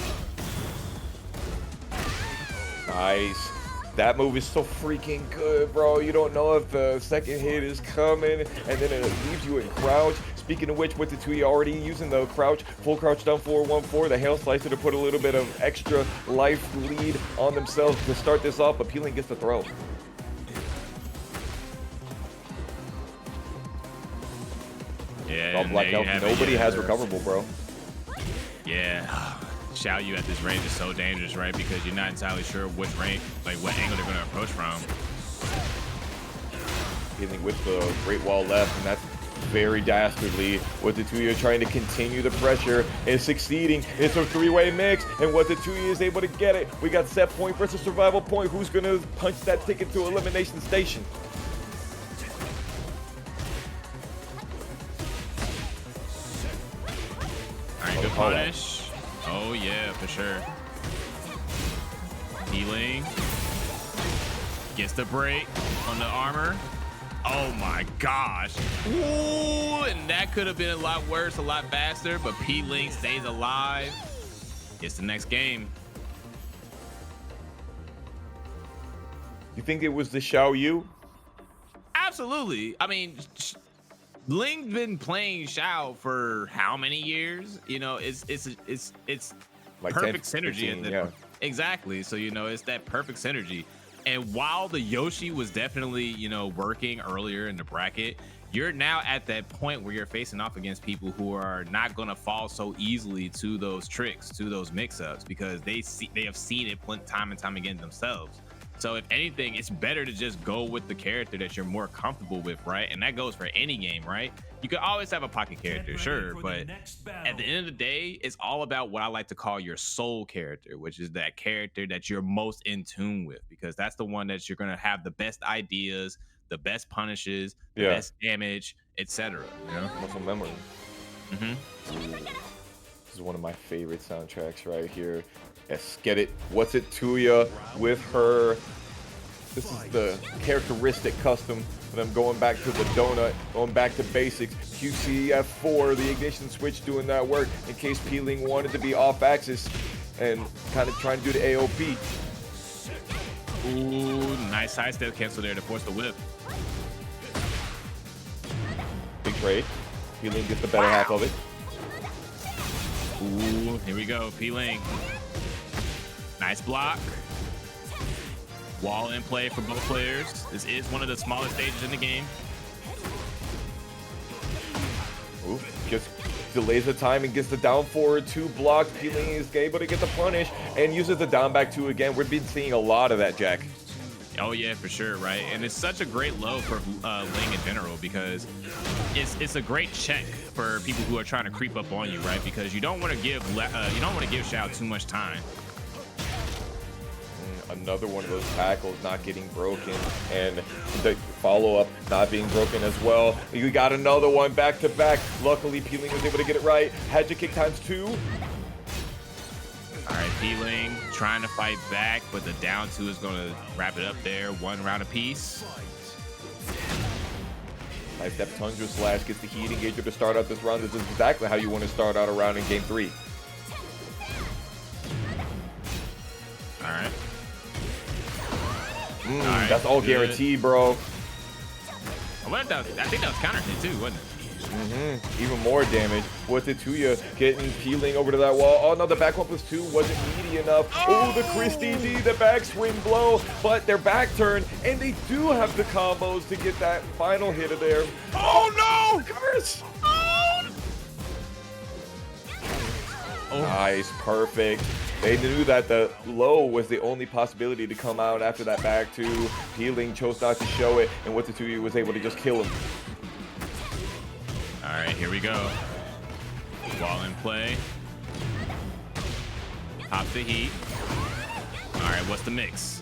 Nice. That move is so freaking good, bro. You don't know if the second hit is coming, and then it leaves you in crouch. Speaking of which, Whatzittooya already using the crouch, full crouch down 4-1-4, the hail slicer to put a little bit of extra life lead on themselves to start this off, but Pling gets the throw. Yeah, All black health. Nobody has recoverable, bro. Yeah. Xiayou at this range is so dangerous, right? Because you're not entirely sure which range, like what angle they're going to approach from. Hitting with the Great Wall left, and that's very dastardly. Whatzittooya trying to continue the pressure and succeeding. It's a 3-way mix, and Whatzittooya is able to get it. We got set point versus survival point. Who's going to punch that ticket to elimination station? All right, good punish. Oh yeah, for sure. Pling gets the break on the armor. Oh my gosh. Ooh, and that could have been a lot worse, a lot faster, but Pling stays alive. It's the next game. You think it was the Xiayou? Absolutely. I mean, Ling's been playing Xiayou for how many years? You know, it's Like perfect 10, synergy 15, at yeah. Exactly. So, you know, it's that perfect synergy. And while the Yoshi was definitely, you know, working earlier in the bracket, you're now at that point where you're facing off against people who are not going to fall so easily to those tricks, to those mix-ups, because they have seen it time and time again themselves. So if anything, it's better to just go with the character that you're more comfortable with, right? And that goes for any game, right? You could always have a pocket character, sure, but at the end of the day, it's all about what I like to call your soul character, which is that character that you're most in tune with, because that's the one that you're going to have the best ideas, the best punishes, the best damage, etc. You know? Muscle memory. Mm-hmm. This is one of my favorite soundtracks right here. Skaletin, Whatzittooya with her. This is the characteristic custom. And I'm going back to the donut, going back to basics. QCF4, the ignition switch doing that work in case Pling wanted to be off axis and kind of trying to do the AOP. Ooh, nice sidestep cancel there to force the whip. Big trade. Pling gets the better half of it. Ooh, here we go, Pling. Nice block. Wall in play for both players. This is one of the smallest stages in the game. Ooh, just delays the time and gets the down forward 2 blocks. Pling is able to get the punish and uses the down back 2 again. We've been seeing a lot of that, Jack. Oh yeah, for sure, right? And it's such a great low for Ling in general because it's a great check for people who are trying to creep up on you, right? Because you don't want to give Xiayou too much time. Another one of those tackles not getting broken, and the follow-up not being broken as well. You got another one back to back. Luckily, Pling was able to get it right. Had to kick ×2. All right, Pling trying to fight back, but the down 2 is going to wrap it up there. 1 round apiece. Nice step Tundra Slash gets the heat engager to start out this round. This is exactly how you want to start out a round in game 3. All right. Right, that's all guaranteed, bro. I think that was counter hit too, wasn't it? Even more damage. Whatzittooya getting Pling over to that wall. Oh no, the back 1+2 wasn't meaty enough. Oh, the Christie D, the backswing blow, but their back turn, and they do have the combos to get that final hit of there. Oh no! Curse! Oh. Nice, perfect. They knew that the low was the only possibility to come out after that back 2. Pling chose not to show it, and Whatzittooya was able to just kill him. All right, here we go. Ball in play. Pop the heat. All right, what's the mix?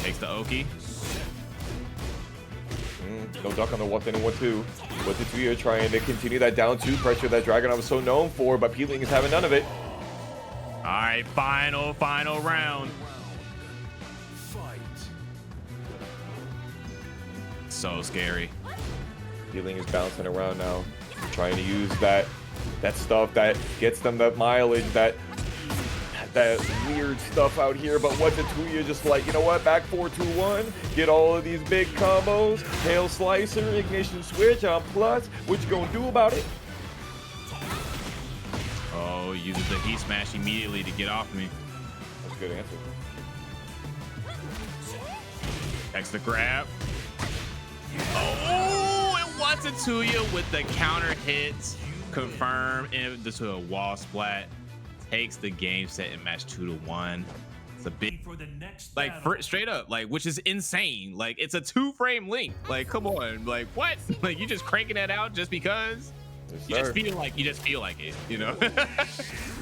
Takes the Oki. No duck on the 1 and 1-2. Whatzittooya trying to continue that down 2 pressure that Dragunov was so known for, but Pling is having none of it. All right, final round. So scary. Pling is bouncing around now, trying to use that stuff that gets them that mileage, that weird stuff out here. But Whatzittooya just like, you know what, back 4-2-1, get all of these big combos, tail slicer, ignition switch on plus. What you gonna do about it? Oh, uses the heat smash immediately to get off me. That's a good answer. Extra grab. Oh, and Whatzittooya with the counter hits, confirm into a wall splat, takes the game set and match 2-1. It's a big, like straight up, like, which is insane. Like, it's a 2-frame link. Like, come on, like what? Like, you just cranking that out just because? Yes, you just feel like it, you know?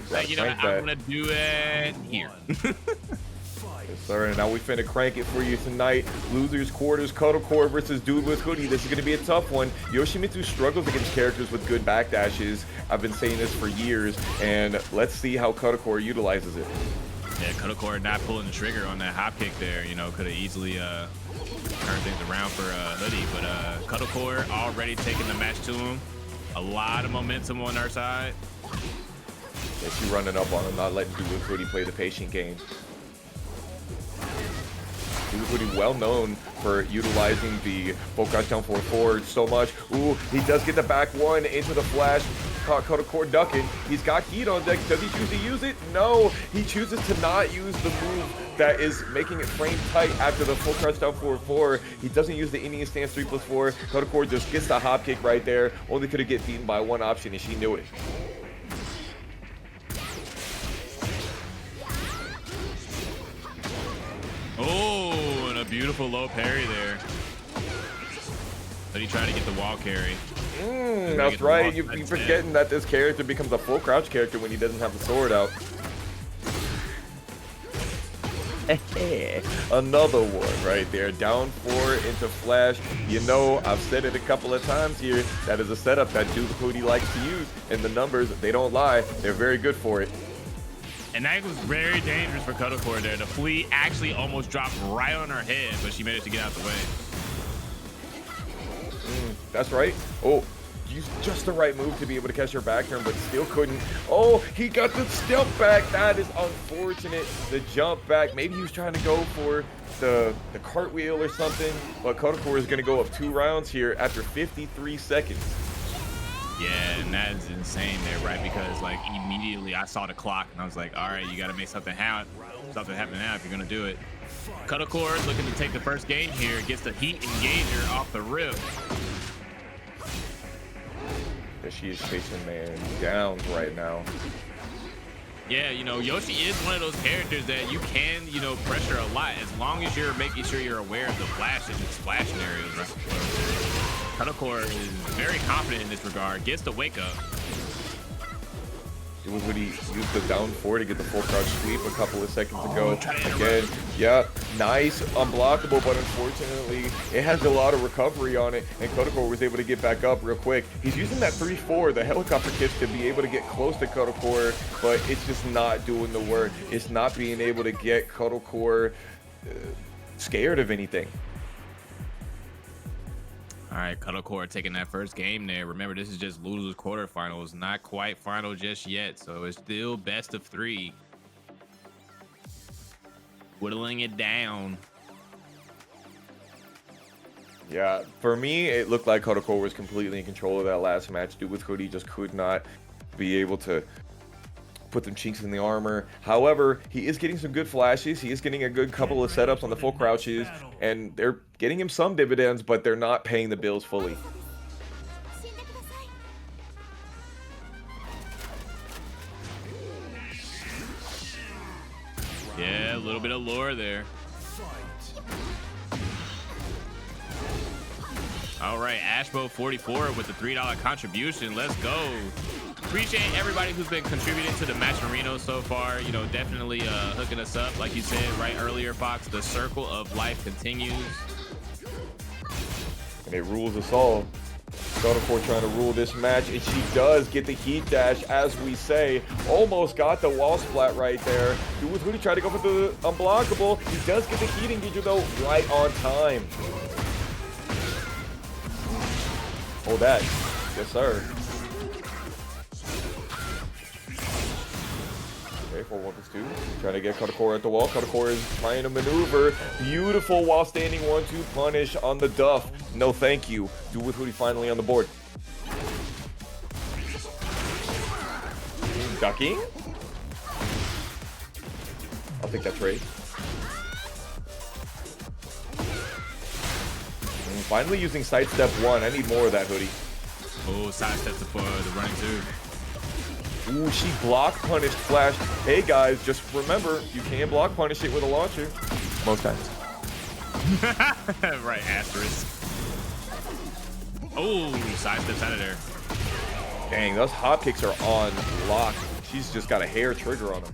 Like, you know, I'm gonna do it here. Yes, sir. And now we finna crank it for you tonight. Losers quarters, Cuddlecore versus Dude with Hoodie. This is gonna be a tough one. Yoshimitsu struggles against characters with good backdashes. I've been saying this for years, and let's see how Cuddlecore utilizes it. Yeah, Cuddlecore not pulling the trigger on that hop kick there, you know, could have easily turned things around for Hoodie, but Cuddlecore already taking the match to him. A lot of momentum on our side. Yeah, she running up on him, not letting Dude with Hoodie play the patient game. Dude with Hoodie well known for utilizing the full crouch down forward so much. Ooh, he does get the back 1 into the flash. Caught Cuddlecore ducking. He's got heat on deck. Does he choose to use it? No, he chooses to not use the move that is making it frame tight after the full crouch down forward. He doesn't use the Indian stance 3+4. Cuddlecore just gets the hop kick right there. Only could have get beaten by one option, and she knew it. Oh, and a beautiful low parry there. But he tried to get the wall carry. That's right. You're forgetting that this character becomes a full crouch character when he doesn't have the sword out. Another one right there. Down 4 into flash. You know, I've said it a couple of times here. That is a setup that Dude Hoodie likes to use. And the numbers, they don't lie. They're very good for it. And that was very dangerous for Cuddlecore there. The flea actually almost dropped right on her head, but she managed to get out the way. That's right. Oh, used just the right move to be able to catch her back turn, but still couldn't. Oh, he got the step back. That is unfortunate. The jump back. Maybe he was trying to go for the cartwheel or something, but Cuddlecore is going to go up 2 rounds here after 53 seconds. Yeah, and that's insane there, right? Because like immediately I saw the clock and I was like, all right, you got to make something happen now if you're going to do it. Cuddlecore looking to take the first game here, gets the heat engager off the rip. that she is chasing man down right now. Yeah, you know, Yoshi is one of those characters that you can, you know, pressure a lot as long as you're making sure you're aware of the flashes and splash scenarios, right? Cuddlecore is very confident in this regard, gets the wake up. It was when he used the down 4 to get the full crouch sweep a couple of seconds ago. Again, yeah, nice, unblockable, but unfortunately, it has a lot of recovery on it, and Cuddlecore was able to get back up real quick. He's using that 3-4, the helicopter kicks, to be able to get close to Cuddlecore, but it's just not doing the work. It's not being able to get Cuddlecore scared of anything. All right, Cuddlecore taking that first game there. Remember, this is just losers quarterfinals, not quite final just yet, so it's still best of 3. Whittling it down. Yeah, for me, it looked like Cuddlecore was completely in control of that last match. Dude with Hoodie just could not be able to put them chinks in the armor. However, he is getting some good flashes. He is getting a good couple of setups on the full crouches, and they're getting him some dividends, but they're not paying the bills fully. Yeah, a little bit of lore there. All right, Ashbo44 with the $3 contribution. Let's go. Appreciate everybody who's been contributing to the match arena so far. You know, definitely hooking us up. Like you said right earlier, Fox, the circle of life continues. And it rules us all. Cuddlecore trying to rule this match, and she does get the heat dash, as we say. Almost got the wall splat right there. Dude with Hoodie tried to go for the unblockable. He does get the heat engager, though, right on time. Oh, that. Yes, sir. Okay, 4-1-2. Trying to get Cuddlecore at the wall. Cuddlecore is trying to maneuver. Beautiful while standing 1-2 punish on the Duff. No thank you. Dude with Hoodie finally on the board. Ducking. I'll take that trade. And finally using sidestep 1. I need more of that, Hoodie. Oh, sidestep for the running 2. Ooh, she block punished flash. Hey guys, just remember, you can block punish it with a launcher. Most times. Right, asterisk. Oh, sidesteps out of there. Dang, those hop kicks are on lock. She's just got a hair trigger on them.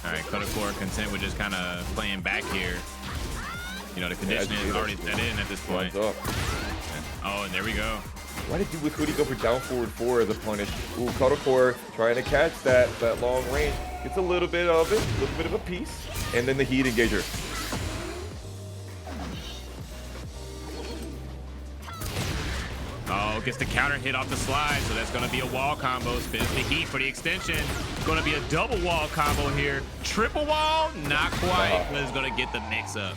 All right, Cuddlecore content with just kind of playing back here. You know, the conditioning is already set in at this point. Oh, and there we go. Why did Dude with Hoodie go for down forward 4 as a punish? Ooh, Cuddlecore trying to catch that long range. Gets a little bit of it, a little bit of a piece. And then the heat engager. Oh, gets the counter hit off the slide, so that's going to be a wall combo. Spins the heat for the extension. Going to be a double wall combo here. Triple wall? Not quite, but it's going to get the mix up.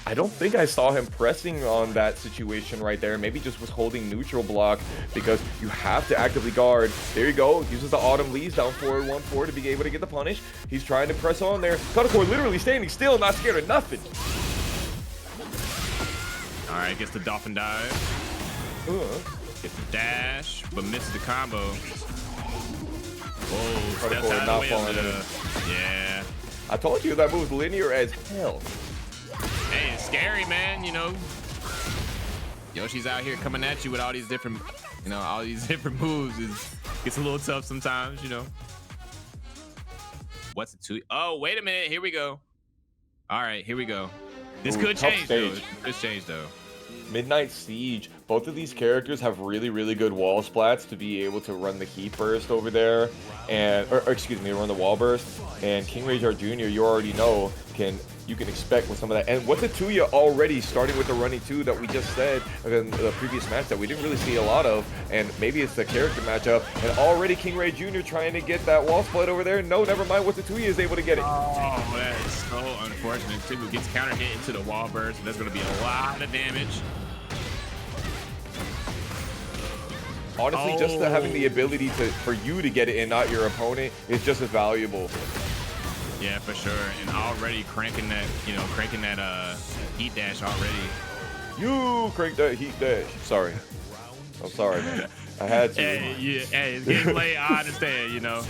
I don't think I saw him pressing on that situation right there. Maybe just was holding neutral block, because you have to actively guard. There you go. Uses the Autumn Leaves down forward 1-4 to be able to get the punish. He's trying to press on there. Cuddlecore literally standing still, not scared of nothing. All right, gets the dolphin dive. Gets the dash, but misses the combo. Oh, steps out of the way. Yeah. I told you that move's linear as hell. Hey, it's scary, man. You know, Yoshi's out here coming at you with all these different, you know, all these different moves. It's a little tough sometimes, you know. Whatzittooya? Oh, wait a minute. Here we go. All right, here we go. This could change, though. This change, though. Midnight Siege. Both of these characters have really, really good wall splats to be able to run the heat burst over there, and or excuse me, run the wall burst. And KingReyJr Jr., you already know, you can expect with some of that. And Whatzittooya already starting with the running 2 that we just said in the previous match that we didn't really see a lot of, and maybe it's the character matchup. And already KingRey Jr. trying to get that wall split over there. No, never mind. Whatzittooya is able to get it. Oh, that is so unfortunate. Tibu gets counter hit into the wall burst, and that's going to be a lot of damage. Honestly, just having the ability for you to get it and not your opponent is just as valuable. Yeah, for sure. And already cranking that, you know, heat dash already. You crank that heat dash. Sorry. I'm sorry, man. I had to. Hey, it's getting late. I understand, you know.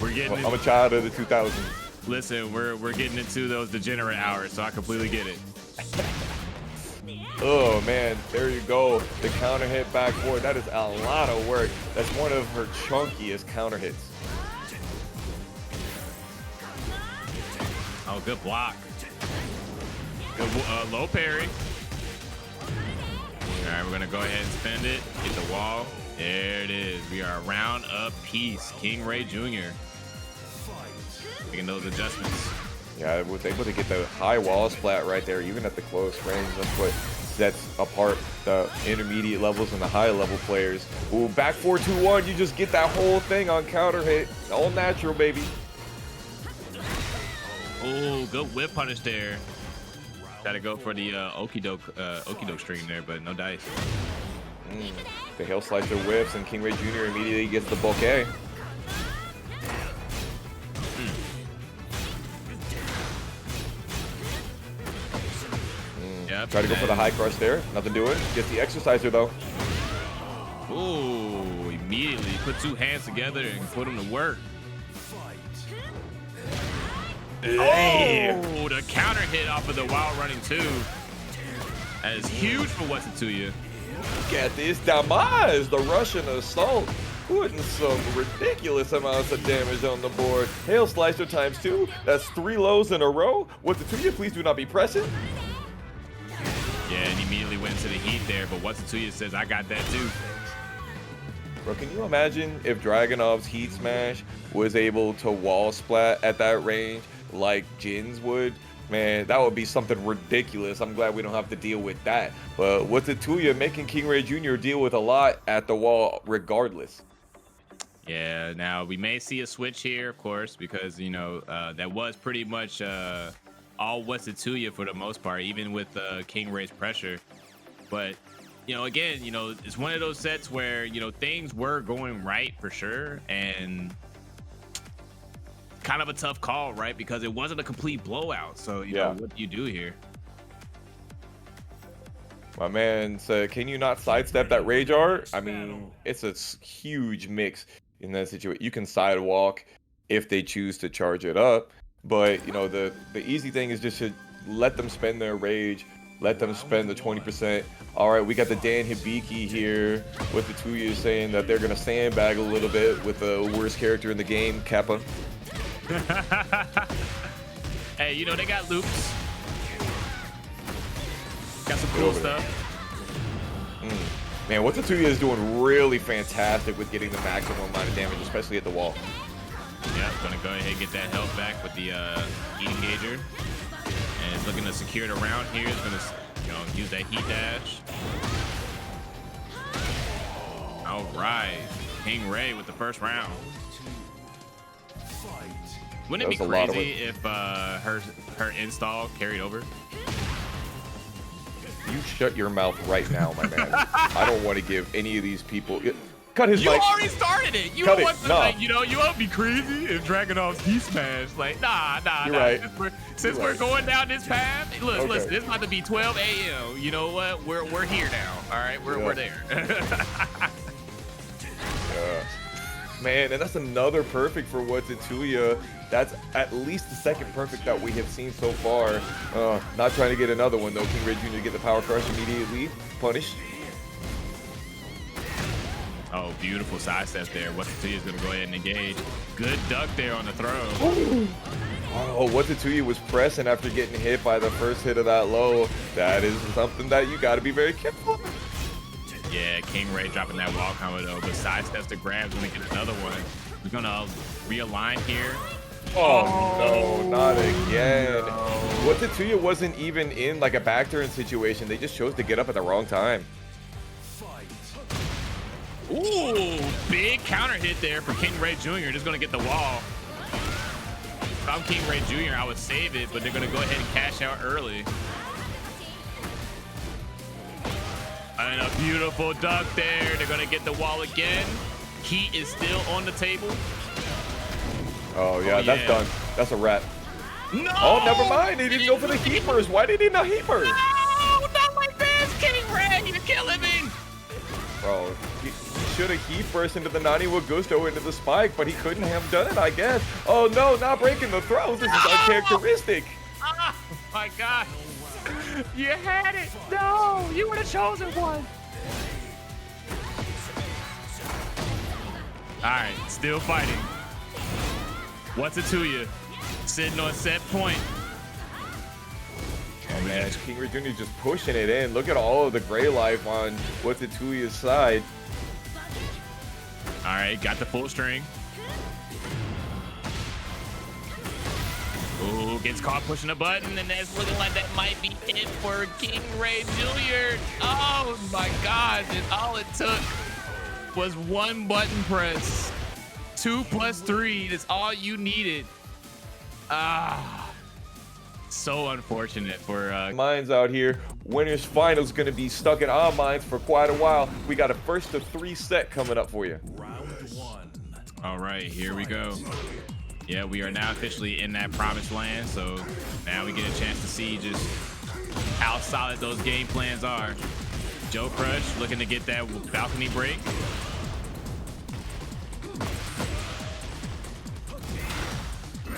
I'm a child of the 2000s. Listen, we're getting into those degenerate hours, so I completely get it. Oh man, there you go. The counter hit back forward. That is a lot of work. That's one of her chunkiest counter hits. Oh, good block. Good low parry. All right, we're gonna go ahead and spend it. Hit the wall. There it is. We are round up piece. KingReyJr. Making those adjustments. Yeah, I was able to get the high wall splat right there, even at the close range. That's what sets apart the intermediate levels and the high level players. Ooh, back 4-2-1. You just get that whole thing on counter hit. All natural, baby. Oh, good whip punish there. Gotta go for the okie-doke string there, but no dice. The Hail Slicer whips, and KingReyJr. immediately gets the bouquet. Yep, Try to go for the high crush there. Nothing doing. Gets the exerciser though. Ooh, immediately put two hands together and put them to work. Oh, the counter hit off of the wild running two. That is huge for Whatzittooya. Look at this damage. The Russian assault putting some ridiculous amounts of damage on the board. Hail Slicer ×2. That's 3 lows in a row. Whatzittooya, please do not be pressing. Yeah, and immediately went to the heat there, but Whatzittooya says, I got that too. Bro, can you imagine if Dragunov's Heat Smash was able to wall splat at that range like Jin's would? Man, that would be something ridiculous. I'm glad we don't have to deal with that. But Whatzittooya making KingReyJr. deal with a lot at the wall regardless. Yeah, now we may see a switch here, of course, because, you know, that was pretty much all Whatzittooya for the most part, even with KingRey's pressure. But, you know, again, you know, it's one of those sets where, you know, things were going right for sure, and kind of a tough call, right? Because it wasn't a complete blowout. So, you know, what do you do here? My man said, can you not sidestep that rage art? I mean, it's a huge mix in that situation. You can sidewalk if they choose to charge it up. But, you know, the easy thing is just to let them spend their rage. Let them spend the 20%. All right, we got the Dan Hibiki here with the Whatzittooya saying that they're going to sandbag a little bit with the worst character in the game, Kappa. Hey, you know, they got loops. Got some cool stuff. Man, Whatzittooya is doing really fantastic with getting the maximum amount of damage, especially at the wall. Yeah, gonna go ahead and get that health back with the Heat Engager. And it's looking to secure it around here. It's gonna, you know, use that heat dash. All right, KingRey with the first round. Wouldn't it be crazy if her install carried over? You shut your mouth right now, my man. I don't want to give any of these people. Cut his mic. You already started it. You don't want to, like, you know, you won't be crazy if Dragunov's Heat Smash. Like, nah. Right. Since we're going down this path, look, listen, it's about to be 12 a.m. You know what? We're here now. All right, we're there. Man, and that's another perfect for Whatzittooya. That's at least the second perfect that we have seen so far. Not trying to get another one though. KingReyJr. to get the power crush immediately. Punished. Oh, beautiful sidestep there. Whatzittooya is going to go ahead and engage. Good duck there on the throw. Oh, Whatzittooya was pressing after getting hit by the first hit of that low. That is something that you got to be very careful. Yeah, KingRey dropping that wall combo though, but sidesteps the grabs when they get another one. We're going to realign here. Oh, no, not again. No. Whatzittooya wasn't even in like a back turn situation. They just chose to get up at the wrong time. Ooh, big counter hit there for KingReyJr. Just going to get the wall. If I'm KingReyJr, I would save it, but they're going to go ahead and cash out early. And a beautiful duck there. They're going to get the wall again. Heat is still on the table. Oh, yeah, that's done. That's a wrap. No! Oh, never mind. He didn't go for the heapers. Why did he not heapers? No, not like this. killing me. Bro, he should have heat burst into the Nani with Gusto into the spike, but he couldn't have done it, I guess. Oh no, not breaking the throws. This is uncharacteristic. Oh my God. You had it. No, you would have chosen one. All right, still fighting. Whatzittooya sitting on set point. Oh man, KingReyJr just pushing it in. Look at all of the gray life on Whatzittooya's side. All right, got the full string. Ooh, gets caught pushing a button, and that's looking like that might be it for KingReyJr. Oh my God, and all it took was one button press. 2 + 3, that's all you needed. Ah, so unfortunate for Minds out here. Winners finals gonna be stuck in our minds for quite a while. We got a 1st of 3 set coming up for you. Round 1. All right, here we go. Yeah, we are now officially in that promised land, so now we get a chance to see just how solid those game plans are. JoeCrush looking to get that balcony break.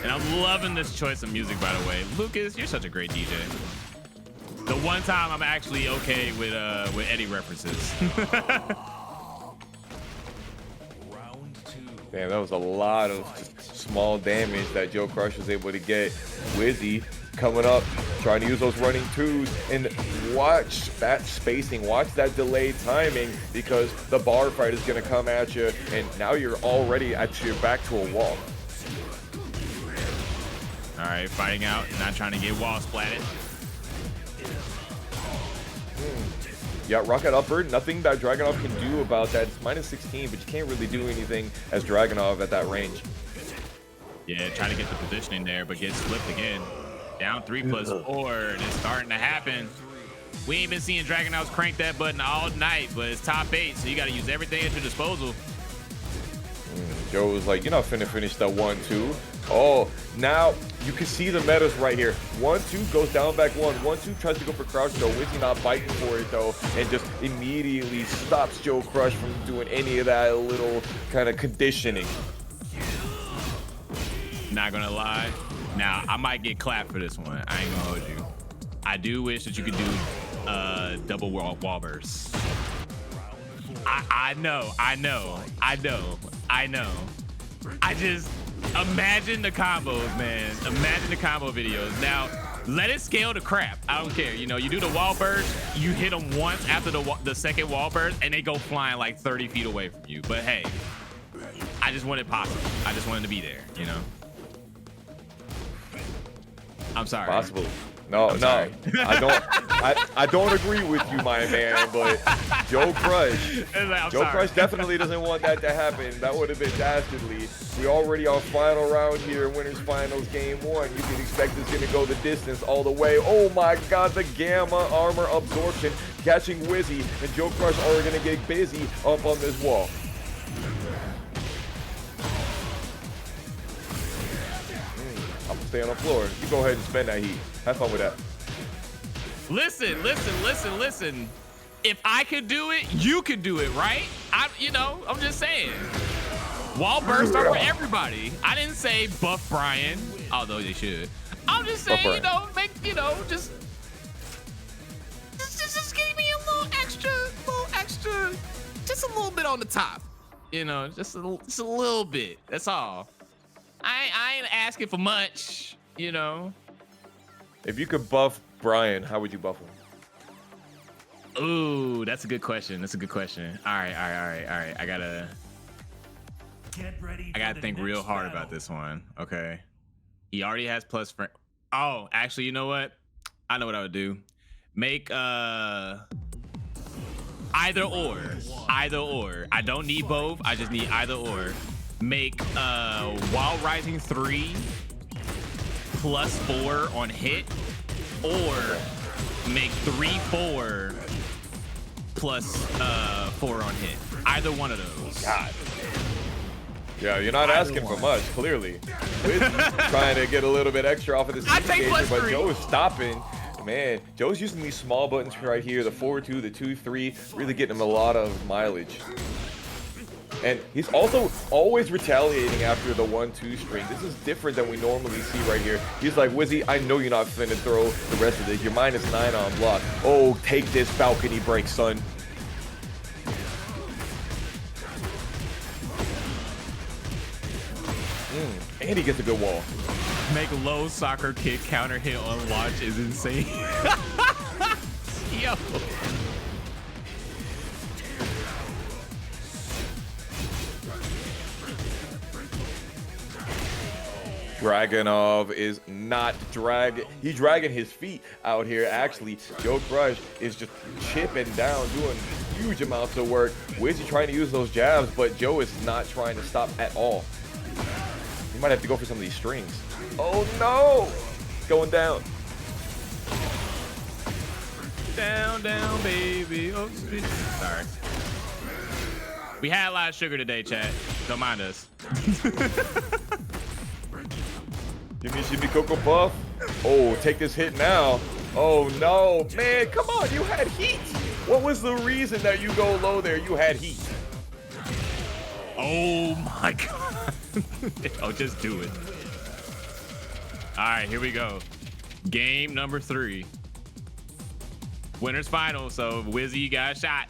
And I'm loving this choice of music, by the way. Lucas, you're such a great DJ. The one time I'm actually okay with Eddie references. Damn, that was a lot of just small damage that JoeCrush was able to get. Wizzy coming up, trying to use those running twos, and watch that spacing, watch that delayed timing, because the bar fight is gonna come at you, and now you're already at your back to a wall. All right, fighting out, not trying to get wall splatted. Yeah, rocket upward, nothing that Dragunov can do about that. It's -16, but you can't really do anything as Dragunov at that range. Yeah, trying to get the positioning there, but gets flipped again. Down 3 + 4, and it's starting to happen. We ain't been seeing Dragunovs crank that button all night, but it's top 8, so you got to use everything at your disposal. Joe was like, you're not finna finish that 1-2. Oh, now you can see the metas right here. 1-2 goes down back 1. 1-2 tries to go for crouch though. Wizzy not biting for it though, and just immediately stops JoeCrush from doing any of that little kind of conditioning. Not gonna lie. Now, I might get clapped for this one. I ain't gonna hold you. I do wish that you could do double wall bursts. I know. I just imagine the combos, man. Imagine the combo videos. Now, let it scale to crap. I don't care. You know, you do the wall burst, you hit them once after the second wall burst, and they go flying like 30 feet away from you. But hey, I just want it possible. I just wanted to be there, you know? I'm sorry. Possible. No, I don't agree with you, my man, but JoeCrush definitely doesn't want that to happen. That would have been dastardly. We already on final round here, winners finals game 1. You can expect it's gonna go the distance all the way. Oh my God, the gamma armor absorption catching Wizzy, and JoeCrush are gonna get busy up on this wall. I'm gonna stay on the floor. You go ahead and spend that heat. Have fun with that. Listen. If I could do it, you could do it, right? I'm just saying. Wall bursts are for everybody. I didn't say buff Bryan, although they should. I'm just saying, just give me a little extra, just a little bit on the top. Just a little bit. That's all. I ain't asking for much, If you could buff Bryan, how would you buff him? Ooh, that's a good question. All right. I gotta think real hard about this one. Okay. He already has plus friend. Oh, actually, you know what? I know what I would do. Make either or. I don't need both. I just need either or. Make While Rising 3 +4 on hit, or make 3/4 +4 on hit. Either one of those. God. Yeah, you're not asking for much, clearly. Wizzy's trying to get a little bit extra off of this engagement, but Joe is stopping. Man, Joe's using these small buttons right here, the 4-2, the 2-3, really getting him a lot of mileage. And he's also always retaliating after the 1-2 string. This is different than we normally see right here. He's like, Wizzy, I know you're not finna throw the rest of this. You're -9 on block. Oh, take this balcony break, son. And he gets a good wall. Make low soccer kick counter hit on launch is insane. Yo. Dragunov is not he's dragging his feet out here. Actually, JoeCrush is just chipping down, doing huge amounts of work. Wizzy trying to use those jabs, but Joe is not trying to stop at all. He might have to go for some of these strings. Oh no! Going down. Down, down, baby. Oh, sorry. We had a lot of sugar today, chat. Don't mind us. Give me a Shimmy Cocoa Puff. Oh, take this hit now. Oh no, man, come on, you had heat. What was the reason that you go low there? You had heat. Oh my God. Oh, just do it. All right, here we go. Game number 3. Winners final, so Wizzy got a shot.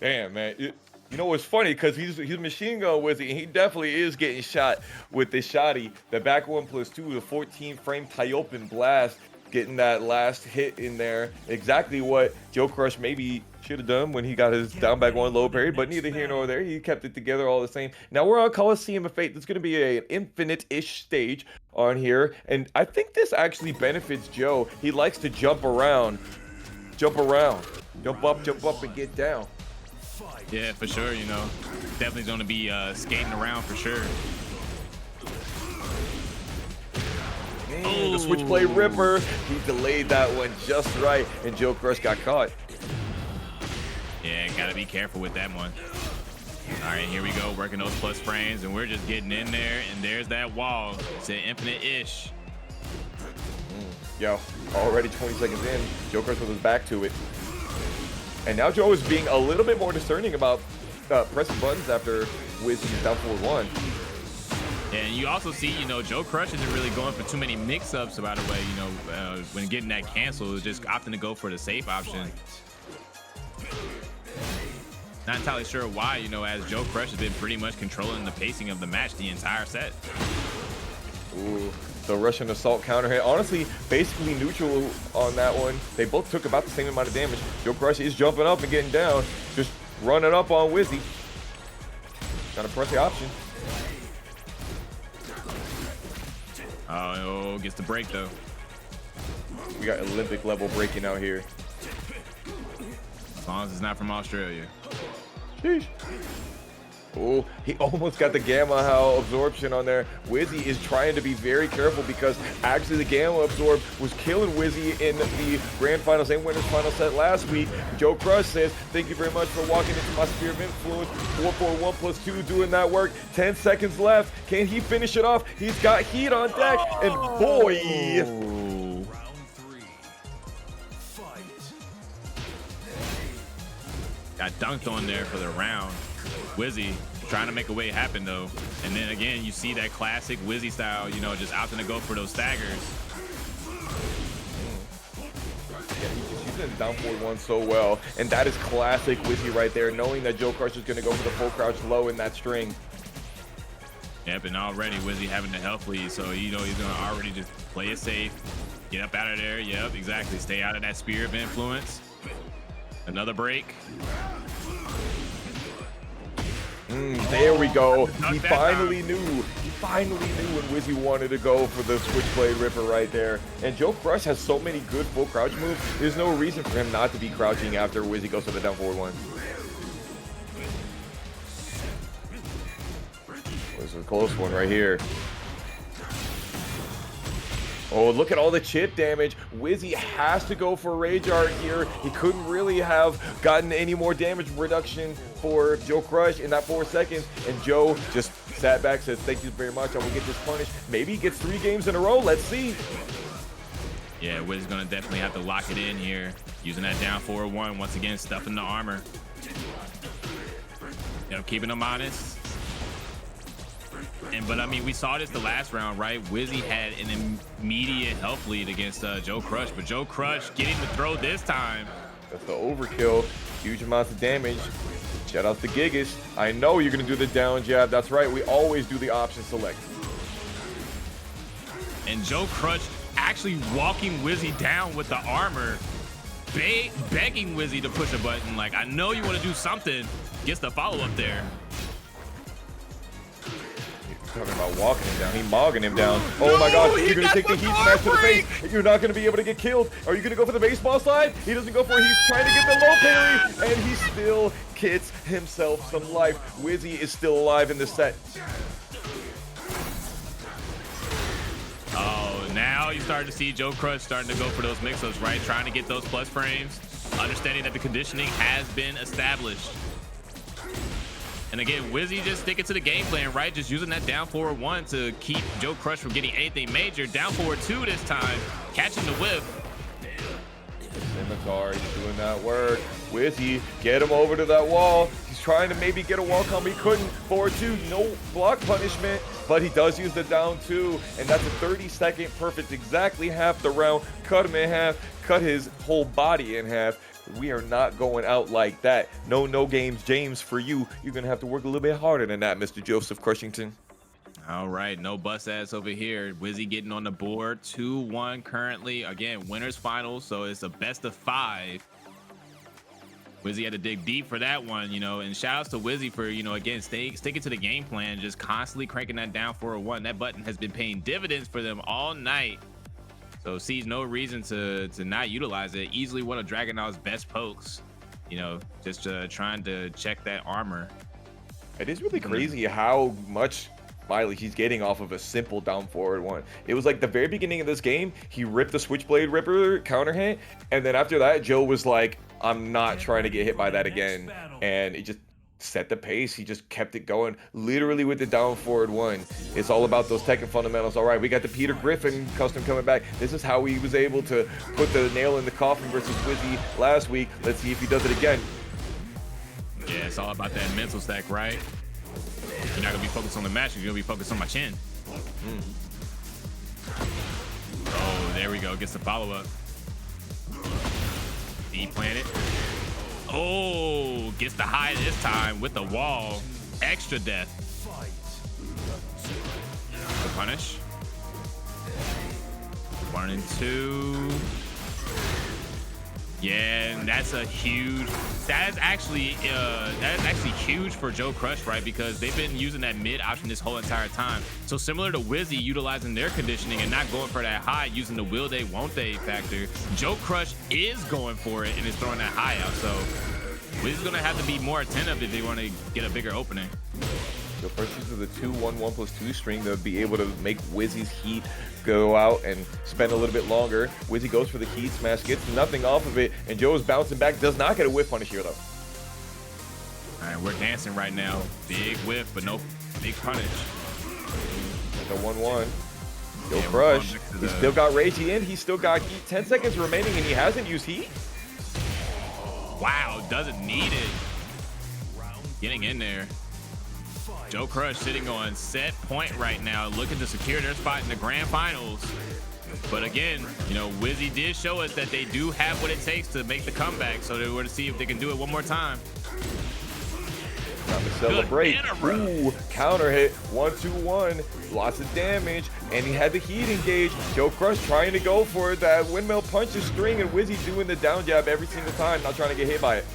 Damn, man. You know what's funny? Because he's machine gun Wizzy, and he definitely is getting shot with this shotty. The back 1+2, the 14-frame Tyopen blast, getting that last hit in there. Exactly what JoeCrush maybe should have done when he got his down back 1 low parry, but neither here nor there. He kept it together all the same. Now we're on Coliseum of Fate. There's going to be an infinite-ish stage on here, and I think this actually benefits Joe. He likes to jump around. Jump up, and get down. Yeah, for sure, you know. Definitely going to be skating around for sure. Man, the switchblade ripper. He delayed that one just right, and JoeCrush got caught. Yeah, gotta be careful with that one. All right, here we go, working those plus frames, and we're just getting in there, and there's that wall. It's an infinite-ish. Yo, already 20 seconds in, JoeCrush with his back to it. And now Joe is being a little bit more discerning about pressing buttons after Wizzy's down forward 1. And you also see, you know, JoeCrush isn't really going for too many mix-ups, by the way, you know, when getting that cancel, is just opting to go for the safe option. Not entirely sure why, you know, as JoeCrush has been pretty much controlling the pacing of the match the entire set. Ooh, the Russian assault counter hit. Honestly, basically neutral on that one. They both took about the same amount of damage. JoeCrush is jumping up and getting down, just running up on Wizzy. Gotta press the option. Oh, gets the break though. We got Olympic level breaking out here. As long as it's not from Australia. Sheesh. Oh, he almost got the Gamma Howl absorption on there. Wizzy is trying to be very careful because actually the Gamma Absorb was killing Wizzy in the Grand Finals and Winners Final set last week. JoeCrush says, thank you very much for walking into my sphere of influence. 4-4-1+2 doing that work. 10 seconds left. Can he finish it off? He's got heat on deck. And boy. Got dunked on there for the round. Wizzy trying to make a way happen though. And then again, you see that classic Wizzy style, you know, just opting to go for those staggers. Yeah, he's been down forward 1 so well. And that is classic Wizzy right there, knowing that JoeCrush is going to go for the full crouch low in that string. Yep, and already Wizzy having the health lead, so you know he's going to already just play it safe. Get up out of there. Yep, exactly. Stay out of that sphere of influence. Another break. There we go. He finally knew. He finally knew when Wizzy wanted to go for the Switchblade Ripper right there. And JoeCrush has so many good full crouch moves. There's no reason for him not to be crouching after Wizzy goes for the down forward 1. This is a close one right here. Oh, look at all the chip damage. Wizzy has to go for Rage Art here. He couldn't really have gotten any more damage reduction for JoeCrush in that 4 seconds. And Joe just sat back, says, thank you very much, I will get this punished. Maybe he gets 3 games in a row. Let's see. Yeah, Wiz is going to definitely have to lock it in here. Using that down 4-1, once again, stuffing the armor. Keeping him honest. But I mean, we saw this the last round, right? Wizzy had an immediate health lead against JoeCrush, but JoeCrush getting the throw this time. That's the overkill. Huge amounts of damage. Shout out to Genghis. I know you're going to do the down jab. That's right. We always do the option select. And JoeCrush actually walking Wizzy down with the armor, begging Wizzy to push a button. Like, I know you want to do something. Gets the follow-up there. Talking about walking him down, he mogging him down. Oh my god, you're gonna take the heat smash to the face. You're not gonna be able to get killed. Are you gonna go for the baseball slide? He doesn't go for it. He's trying to get the low parry, and he still gets himself some life. Wizzy is still alive in this set. Oh, now you start to see JoeCrush starting to go for those mix-ups, right? Trying to get those plus frames, understanding that the conditioning has been established. And again, Wizzy just sticking to the game plan, right? Just using that down forward 1 to keep JoeCrush from getting anything major. Down forward 2 this time, catching the whip. Scimitar, he's doing that work. Wizzy, get him over to that wall. He's trying to maybe get a wall combo. He couldn't. Forward 2, no block punishment, but he does use the down 2, and that's a 30-second perfect, exactly half the round. Cut him in half, cut his whole body in half. We are not going out like that. No games, James, for you. You're going to have to work a little bit harder than that, Mr. Joseph Crushington. All right, no bust ass over here. Wizzy getting on the board, 2-1 currently. Again, winners finals, so it's a best of 5. Wizzy had to dig deep for that one, and shout outs to Wizzy for, again, sticking to the game plan, just constantly cranking that down 4-1. That button has been paying dividends for them all night. So sees no reason to not utilize it. Easily one of Dragunov's best pokes, just trying to check that armor. It is really crazy how much mileage he's getting off of a simple down forward 1. It was like the very beginning of this game, he ripped the Switchblade Ripper counter hit, and then after that, Joe was like, I'm not trying to get hit by that again. And it just set the pace. He just kept it going literally with the down forward 1. It's all about those Tekken fundamentals. All right, we got the Peter Griffin custom coming back. This is how he was able to put the nail in the coffin versus Wizzy last week. Let's see if he does it again. Yeah, it's all about that mental stack, right? You're not gonna be focused on the match, you're gonna be focused on my chin. Oh, there we go, gets the follow-up. D-planet. Oh, gets the high this time with the wall. Extra death. The punish. 1 and 2. Yeah, and that's huge for JoeCrush, right? Because they've been using that mid option this whole entire time. So similar to Wizzy utilizing their conditioning and not going for that high, using the will they, won't they factor, JoeCrush is going for it and is throwing that high out. So Wizzy's gonna have to be more attentive if they want to get a bigger opening. JoeCrush uses the 2-1-1+2 string to be able to make Wizzy's heat go out and spend a little bit longer. Wizzy goes for the heat smash, gets nothing off of it, and Joe is bouncing back. Does not get a whiff punish here though. All right, we're dancing right now. Big whiff, but no big punish. The 1-1. JoeCrush, he still got Ragey in. He's still got heat. 10 seconds remaining, and he hasn't used heat. Wow, doesn't need it. Getting in there. JoeCrush sitting on set point right now, looking to secure their spot in the grand finals. But again, Wizzy did show us that they do have what it takes to make the comeback. So they were to see if they can do it one more time. Time to celebrate. Ooh, counter hit. 1-2-1. Lots of damage. And he had the heat engage. JoeCrush trying to go for that windmill punches string, and Wizzy doing the down jab every single time, not trying to get hit by it.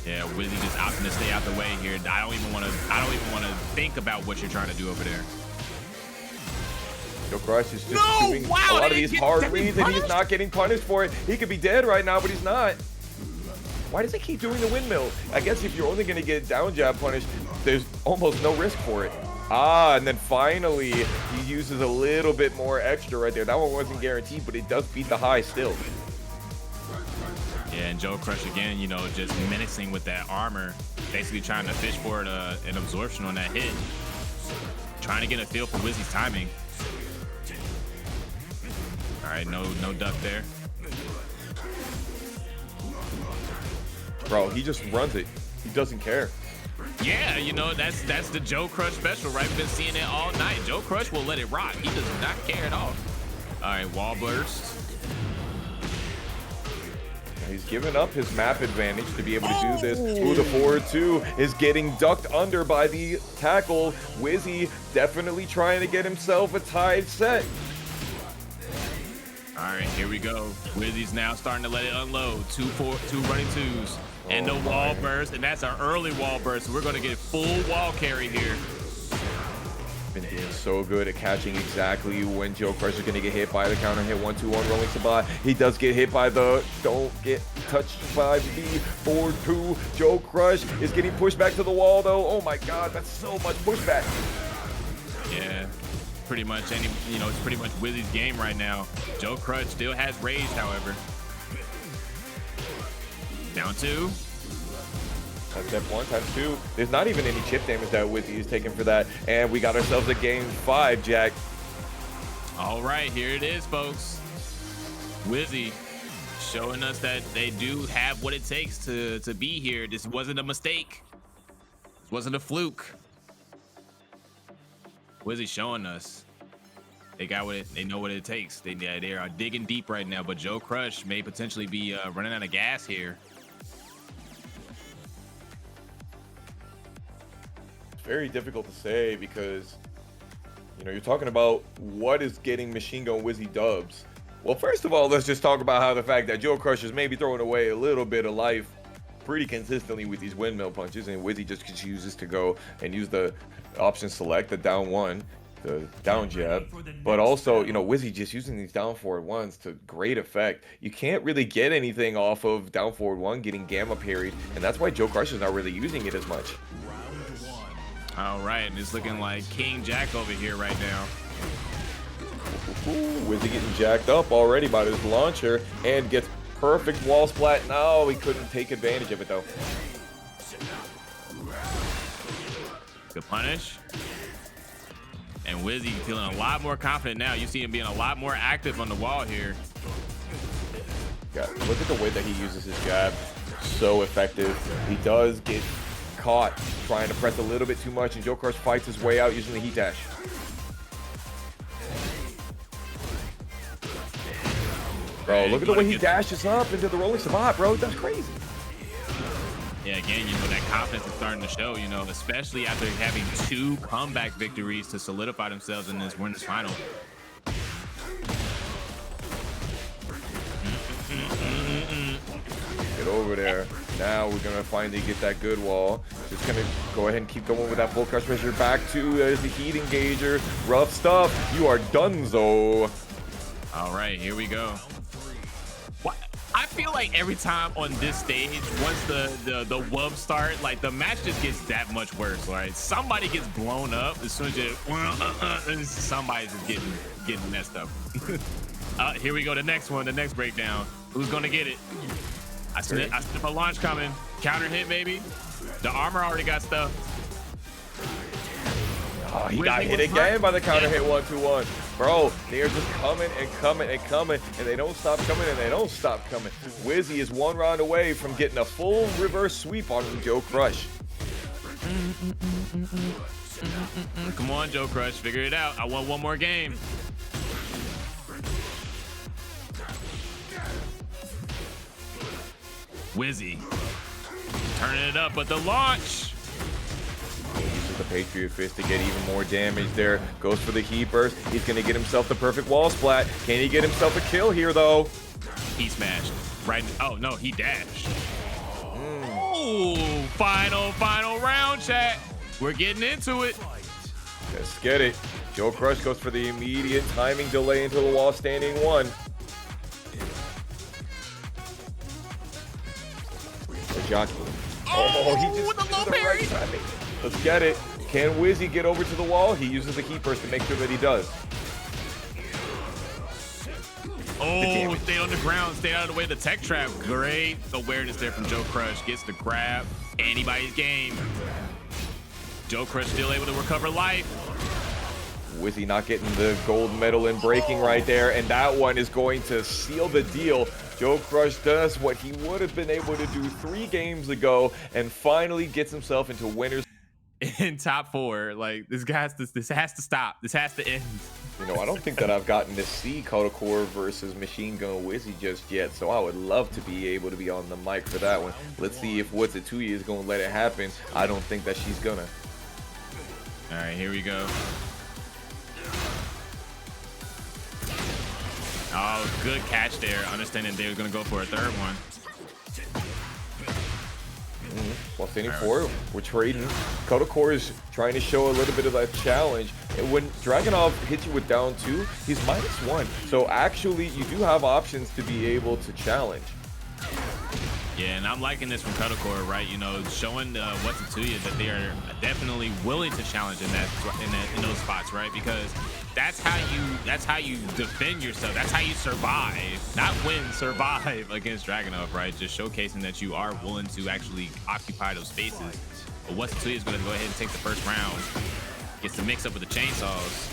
Yeah, Wizzy just opting to stay out the way here. I don't even want to think about what you're trying to do over there. JoeCrush is just doing a lot of these hard reads, and he's not getting punished for it. He could be dead right now, but he's not. Why does he keep doing the windmill? I guess if you're only going to get down jab punished, there's almost no risk for it. Ah, and then finally, he uses a little bit more extra right there. That one wasn't guaranteed, but it does beat the high still. Yeah, and JoeCrush again, just menacing with that armor. basically trying to fish for an absorption on that hit. Trying to get a feel for Wizzy's timing. All right, no duck there. Bro, he just runs it. He doesn't care. Yeah, you know, that's the JoeCrush special, right? We've been seeing it all night. JoeCrush will let it rock. He does not care at all. All right, wall burst. He's given up his map advantage to be able to do this. Ooh, the forward two is getting ducked under by the tackle. Wizzy definitely trying to get himself a tied set. All right, here we go. Wizzy's now starting to let it unload. Two running twos. And the wall burst, and that's our early wall burst. So we're going to get full wall carry here. Been doing so good at catching exactly when JoeCrush is going to get hit by the counter hit 1-2 on rolling Sabat. He does get hit by the don't get touched by the 4-2. JoeCrush is getting pushed back to the wall though. Oh my God, that's so much pushback. Yeah, pretty much it's pretty much Wizzy's game right now. JoeCrush still has rage, however. Down 2. That's step 1 times 2. There's not even any chip damage that Wizzy is taking for that. And we got ourselves a game 5, Jack. All right, here it is, folks. Wizzy showing us that they do have what it takes to be here. This wasn't a mistake. This wasn't a fluke. Wizzy showing us they got what they know what it takes. They are digging deep right now, but JoeCrush may potentially be running out of gas here. Very difficult to say because, you know, you're talking about what is getting Machine Gun Wizzy dubs. Well, first of all, let's just talk about how the fact that JoeCrush is maybe throwing away a little bit of life pretty consistently with these windmill punches, and Wizzy just chooses to go and use the option select, the down 1, the down jab, but also, you know, Wizzy just using these down forward 1s to great effect. You can't really get anything off of down forward 1 getting gamma parried, and that's why JoeCrush is not really using it as much. All right, and it's looking like King Jack over here right now. Ooh, Wizzy getting jacked up already by this launcher and gets perfect wall splat. No, he couldn't take advantage of it though. Good punish. And Wizzy feeling a lot more confident now. You see him being a lot more active on the wall here. Yeah, look at the way that he uses his jab. So effective. He does get caught trying to press a little bit too much, and JoeCrush fights his way out using the heat dash. Bro, look at the way he dashes up into the rolling Sabat, bro. That's crazy. Yeah, again, you know, that confidence is starting to show, you know, especially after having 2 comeback victories to solidify themselves in this winners final. Get over there. Now we're gonna finally get that good wall. Just gonna go ahead and keep going with that full crush pressure. Back to the heat engager. Rough stuff. You are donezo. All right, here we go. What? I feel like every time on this stage, once the wub start, like the match just gets that much worse. Right? Somebody gets blown up as soon as you. Somebody's just getting messed up. Here we go. The next one. The next breakdown. Who's gonna get it? I see a launch coming. Counter hit, baby. The armor already got stuff. Oh, he got hit again by the counter hit 1-2-1. Bro, they are just coming and coming and coming, and they don't stop coming and they don't stop coming. Wizzy is 1 round away from getting a full reverse sweep on JoeCrush. Come on, JoeCrush, figure it out. I want one more game. Wizzy turning it up, but the launch. Uses the Patriot Fist to get even more damage there. Goes for the heat burst. He's going to get himself the perfect wall splat. Can he get himself a kill here, though? He smashed. Right. Oh, no, he dashed. Ooh, final round, chat. We're getting into it. Let's get it. JoeCrush goes for the immediate timing delay into the wall standing 1. Jockey. Oh, he just with the low parry. Right. Let's get it. Can Wizzy get over to the wall? He uses the heat burst to make sure that he does. Oh, stay on the ground, stay out of the way of the tech trap. Great awareness there from JoeCrush. Gets the grab. Anybody's game. JoeCrush still able to recover life. Wizzy not getting the gold medal in breaking right there, and that one is going to seal the deal. JoeCrush does what he would have been able to do 3 games ago and finally gets himself into winners in top 4. Like, this has to stop. This has to end. You know, I don't think that I've gotten to see KawaiiFaceMiles versus Machine Gun Wizzy just yet, so I would love to be able to be on the mic for that one. Let's see if Whatzittooya is going to let it happen. I don't think that she's gonna. All right, here we go. Oh, good catch there. Understanding they were going to go for a 3rd one. Well, standing forward, we're trading. KawaiiFaceMiles is trying to show a little bit of that challenge. And when Dragunov hits you with down 2, he's -1. So actually, you do have options to be able to challenge. Yeah, and I'm liking this from KawaiiFaceMiles, right? You know, showing Whatzittooya that they are definitely willing to challenge in those spots, right? Because that's how you defend yourself. That's how you survive, not win, survive against Dragunov, right? Just showcasing that you are willing to actually occupy those spaces. But Whatzittooya is going to go ahead and take the 1st round. Gets to mix up with the chainsaws.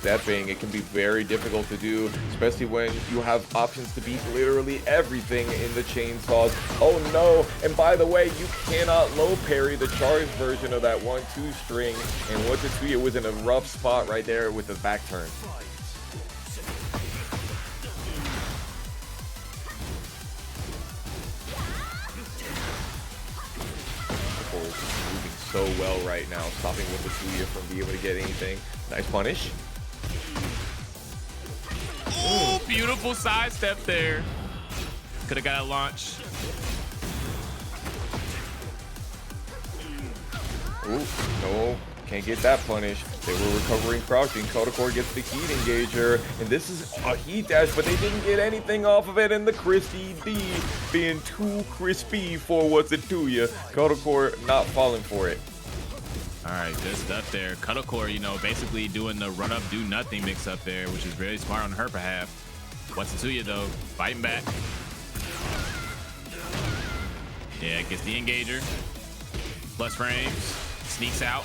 Stepping, it can be very difficult to do, especially when you have options to beat literally everything in the chainsaws. Oh no, and by the way, you cannot low parry the charged version of that 1-2 string, and Whatzittooya was in a rough spot right there with the back turn. Moving so well right now, stopping Whatzittooya from being able to get anything. Nice punish. Oh, beautiful sidestep there. Could have got a launch. Ooh, no, can't get that punish. They were recovering crouching. KawaiiFaceMiles gets the heat engager, and this is a heat dash, but they didn't get anything off of it, and the crispy D being too crispy for Whatzittooya. KawaiiFaceMiles not falling for it. All right, good stuff there. KawaiiFaceMiles, you know, basically doing the run up, do nothing mix up there, which is very smart on her behalf. Whatzittooya though, fighting back. Yeah, gets the engager. Plus frames, sneaks out.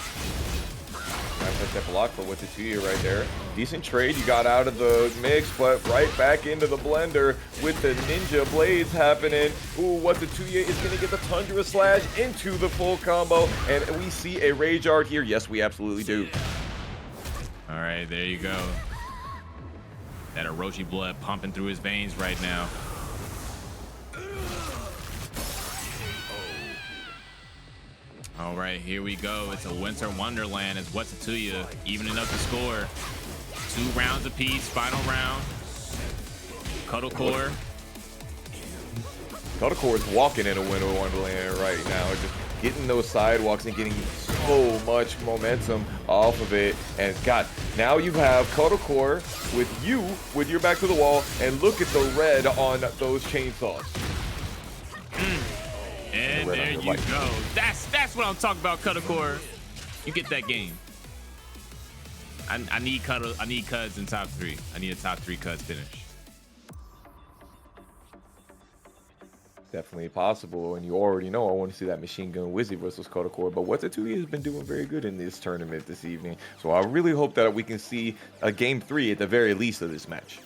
Nice that block for Whatzittooya right there. Decent trade, you got out of the mix, but right back into the blender with the ninja blades happening. Ooh, Whatzittooya is gonna get the Tundra Slash into the full combo, and we see a Rage Art here. Yes, we absolutely do. All right, there you go. That Orochi blood pumping through his veins right now. All right, here we go. It's a winter wonderland as Whatzittooya evening up the score. 2 rounds apiece, final round. KawaiiFaceMiles is walking in a winter wonderland right now, just getting those sidewalks and getting so much momentum off of it. And God, now you have KawaiiFaceMiles with your back to the wall, and look at the red on those chainsaws. And there you go. That's what I'm talking about, KawaiiFaceMiles. You get that game. I need cuts in top 3. I need a top 3 cuts finish. Definitely possible, and you already know I want to see that Machine Gun Wizzy versus KawaiiFaceMiles. But Whatzittooya has been doing very good in this tournament this evening, so I really hope that we can see a game 3 at the very least of this match.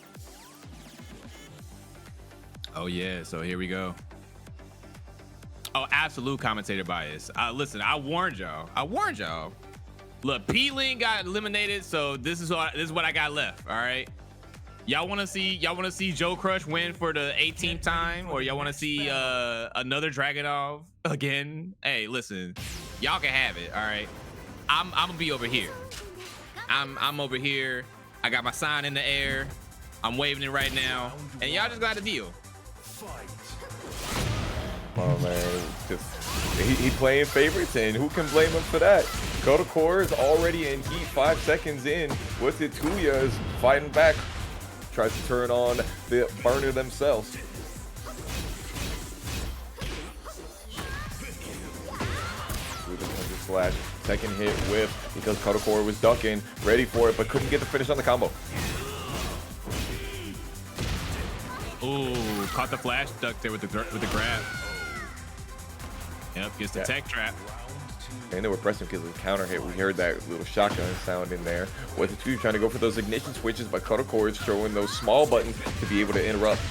Oh yeah, so here we go. Oh, absolute commentator bias. Listen, I warned y'all. Look, Pling got eliminated, so this is what I got left. All right. Y'all want to see JoeCrush win for the 18th time, or y'all want to see another Dragunov again? Hey, listen, y'all can have it. All right. I'm gonna be over here. I'm over here. I got my sign in the air. I'm waving it right now, and y'all just got to deal. Oh man, he playing favorites, and who can blame him for that? KawaiiFaceMiles is already in heat 5 seconds in. Whatzittooya is fighting back, tries to turn on the burner themselves. With the Tundra Slash, second hit whiff because KawaiiFaceMiles was ducking, ready for it, but couldn't get the finish on the combo. Ooh, caught the flash duck there with the grab. Yep, gets the tech trap. And they were pressing because of the counter hit. We heard that little shotgun sound in there. Whatzittooya trying to go for those ignition switches, but Kotocore is showing those small buttons to be able to interrupt.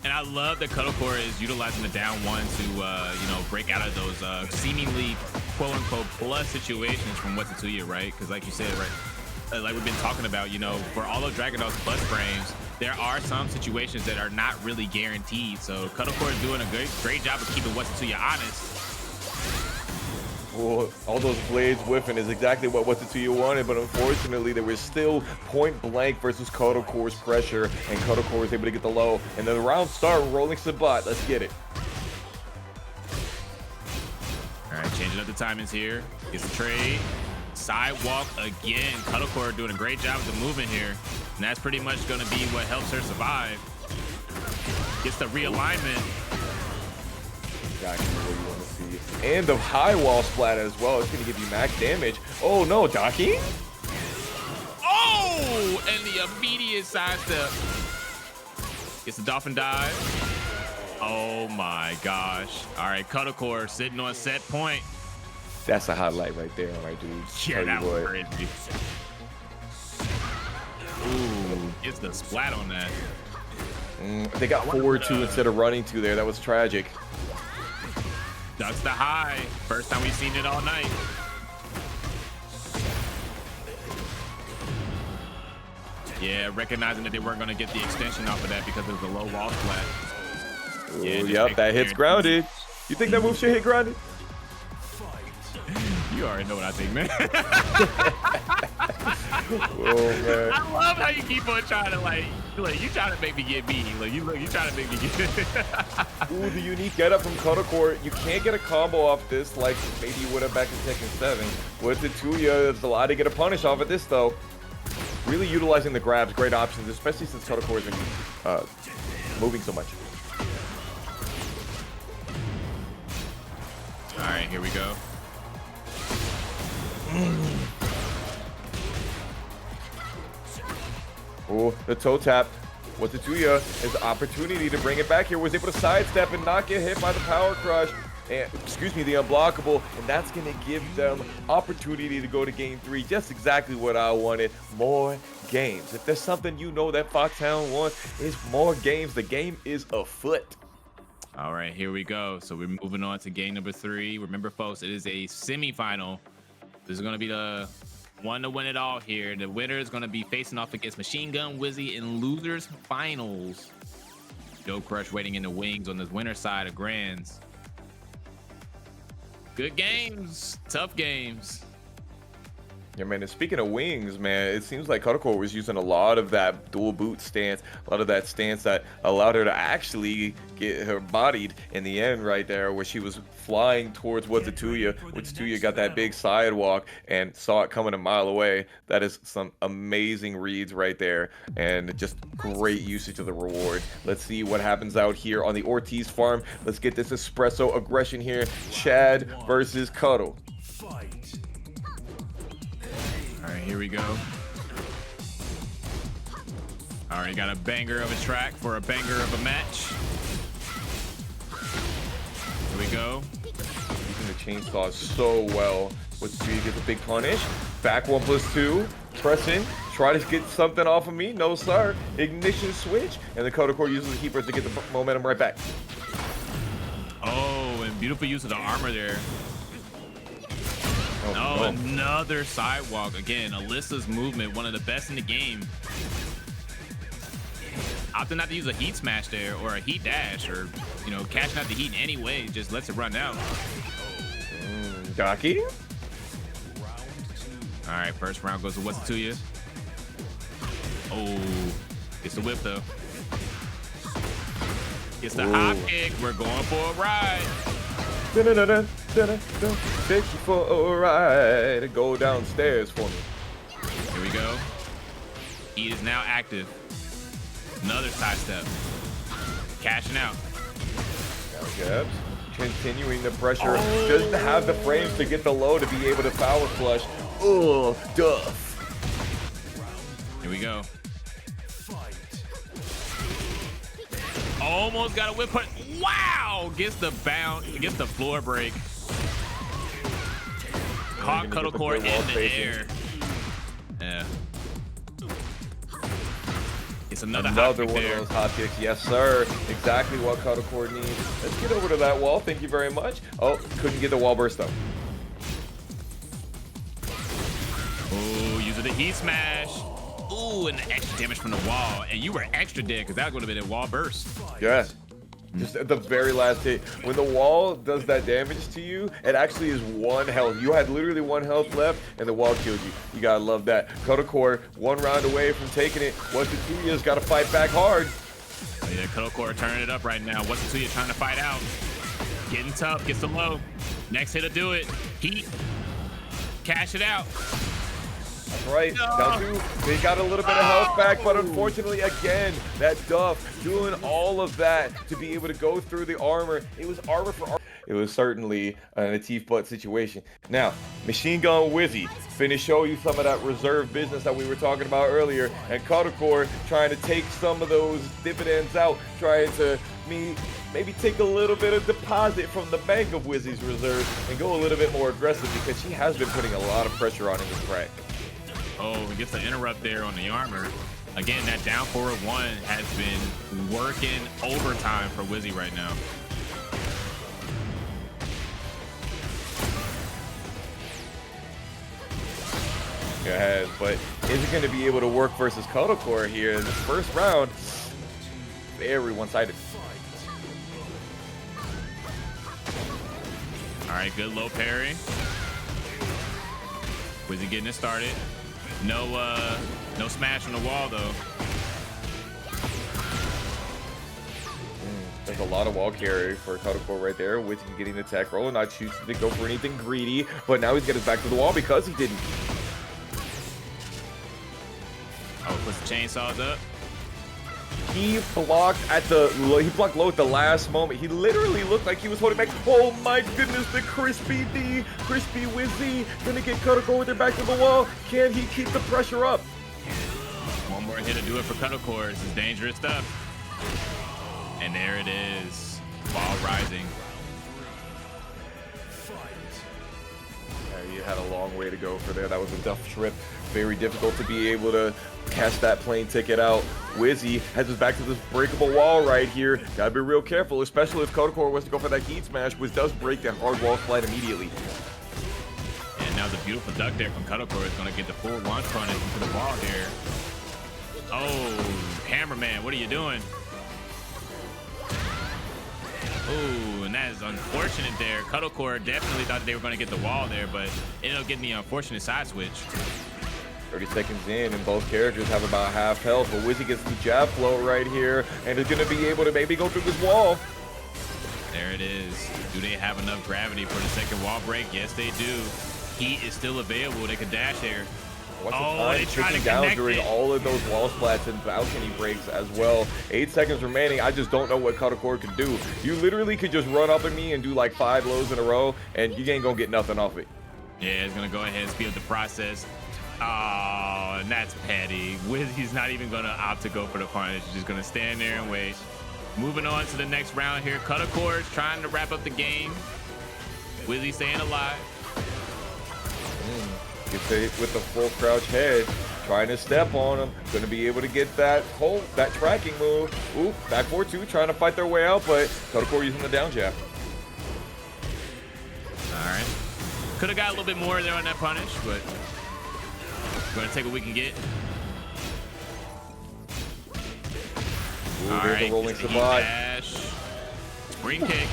And I love that Kotocore is utilizing the down one to, you know, break out of those seemingly quote-unquote plus situations from Whatzittooya, right? Because like you said, right, like we've been talking about, you know, for all of Dragunov's plus frames, there are some situations that are not really guaranteed. So Kotocore is doing a great job of keeping Whatzittooya honest. Well, all those blades whiffing is exactly what Whatzittooya wanted, but unfortunately there was still point blank versus Kotocore's pressure, and Kotocore was able to get the low, and then the round start rolling Sabat. Let's get it. All right, changing up the timings here. Gets the trade. Sidewalk again. Kotocore doing a great job with the movement here, and that's pretty much going to be what helps her survive. Gets the realignment. Exactly what you want to see. And the high wall splat as well. It's going to give you max damage. Oh no, docking? Oh, and the immediate sidestep. Gets the dolphin dive. Oh my gosh. All right, Kotocore sitting on set point. That's a highlight right there, my dude. Yeah, that was crazy. Ooh, gets the splat on that. They got forward 2 instead of running 2 there. That was tragic. Ducks the high. First time we've seen it all night. Yeah, recognizing that they weren't going to get the extension off of that because of the low wall splat. Yeah, yep, that hits grounded. You think that move should hit grounded? You already know what I think, man. Oh, man. I love how you keep on trying to like you trying to make me get mean. Like you trying to make me get. Ooh, the unique getup from Kotocore. You can't get a combo off this like maybe you would have back in Tekken 7. Whatzittooya is allowed to get a punish off of this though. Really utilizing the grabs, great options, especially since Kotocore is moving so much. All right, here we go. Oh, the toe tap. Whatzittooya has the opportunity to bring it back here. Was able to sidestep and not get hit by the power crush. And, excuse me, the unblockable. And that's going to give them opportunity to go to game 3. Just exactly what I wanted. More games. If there's something you know that Foxhound wants, it's more games. The game is afoot. All right, here we go. So we're moving on to game number 3. Remember, folks, it is a semifinal. This is going to be the one to win it all here. The winner is going to be facing off against Machine Gun Wizzy in losers finals. JoeCrush waiting in the wings on the winner side of Grands. Good games, tough games. Yeah, man, and speaking of wings, man, it seems like Kotocore was using a lot of that dual boot stance, a lot of that stance that allowed her to actually get her bodied in the end right there where she was flying towards Whatzittooya. Whatzittooya got that big sidewalk and saw it coming a mile away. That is some amazing reads right there and just great usage of the reward. Let's see what happens out here on the Ortiz farm. Let's get this espresso aggression here. Chad versus Cuddle. All right, here we go. All right, got a banger of a track for a banger of a match. Here we go. Using the chainsaw so well. Whatzittooya gets a big punish. Back 1+2. Press in. Try to get something off of me. No, sir. Ignition switch. And the Kotocore uses the keepers to get the momentum right back. Oh, and beautiful use of the armor there. Oh, no. Another sidewalk. Again, Alisa's movement, one of the best in the game. Opting not to use a heat smash there or a heat dash or, you know, cashing out the heat in any way. Just lets it run out. Docky? All right, first round goes to Whatzittooya. Oh, gets the whip though. Gets the hop kick. We're going for a ride. Take you for a ride. Go downstairs for me. Here we go. He is now active. Another sidestep. Cashing out. Jabs. Continuing the pressure. Doesn't have the frames to get the low to be able to power flush. Oh, duff. Here Here we go. Almost got a whip put. Wow! Gets the bounce, gets the floor break. Caught Cuddlecore in the air. Yeah. It's another one there. of those hot kicks. Yes, sir. Exactly what Cuddlecore needs. Let's get over to that wall. Thank you very much. Oh, couldn't get the wall burst though. Oh, using the heat smash. Ooh, and the extra damage from the wall. And you were extra dead because that would have been a wall burst. Yes. Just at the very last hit. When the wall does that damage to you, it actually is 1 health. You had literally 1 health left, and the wall killed you. You gotta love that. Cuddlecore, 1 round away from taking it. Whatzittooya's gotta fight back hard. Oh, yeah, Cuddlecore turning it up right now. Whatzittooya trying to fight out. Getting tough, gets the low. Next hit to do it. Heat. Cash it out. That's right. Down 2. They got a little bit of health back, but unfortunately, again, that Duff doing all of that to be able to go through the armor. It was armor for armor. It was certainly a teeth butt situation. Now, Machine Gun Wizzy finna show you some of that reserve business that we were talking about earlier, and Cuddlecore trying to take some of those dividends out, trying to maybe take a little bit of deposit from the bank of Wizzy's reserve and go a little bit more aggressive because she has been putting a lot of pressure on him in practice. Oh, he gets the interrupt there on the armor. Again, that down forward 1 has been working overtime for Wizzy right now. Yeah, but is it going to be able to work versus Cuddlecore here in this first round? Very one-sided. All right, good low parry. Wizzy getting it started. No smash on the wall though. There's a lot of wall carry for Cuddlecore right there. Wizzy getting the tech roll, not choosing to go for anything greedy, but now he's getting back to the wall because he didn't. Oh, puts the chainsaws up. He blocked low at the last moment. He literally looked like he was holding back. Oh my goodness, the crispy Wizzy gonna get Cuddlecore with their back to the wall. Can he keep the pressure up? One more hit to do it for Cuddlecore. This is dangerous stuff. And there it is, wall rising. Yeah, you had a long way to go for there. That was a tough trip. Very difficult to be able to catch that plane ticket out. Wizzy has his back to this breakable wall right here. Gotta be real careful, especially if Cuddlecore was to go for that heat smash, which does break that hard wall slide immediately. And now the beautiful duck there from Cuddlecore is going to get the full launch punish into the wall here. Oh, cameraman, what are you doing? Oh, and that is unfortunate there. Cuddlecore definitely thought they were going to get the wall there, but ended up getting the unfortunate side switch. 30 seconds in, and both characters have about half health, but Wizzy gets the jab flow right here, and is going to be able to maybe go through this wall. There it is. Do they have enough gravity for the second wall break? Yes, they do. Heat is still available. They could dash here. They try to down during all of those wall splats and balcony breaks as well. 8 seconds remaining. I just don't know what Cuddlecore can do. You literally could just run up at me and do like 5 lows in a row, and you ain't gonna get nothing off it. Yeah, it's gonna go ahead and speed up the process. Oh, and that's petty. He's not even gonna opt to go for the punish. He's just gonna stand there and wait. Moving on to the next round here. Cuddlecore is trying to wrap up the game. Wizzy staying alive. Gets hit with the full crouch head, trying to step on him. Going to be able to get that tracking move. Ooh, back 4-2, trying to fight their way out, but Cuddlecore using the down jab. All right. Could have got a little bit more there on that punish, but we're going to take what we can get. Ooh, All there's right, a rolling heat savate. dash. Spring kick.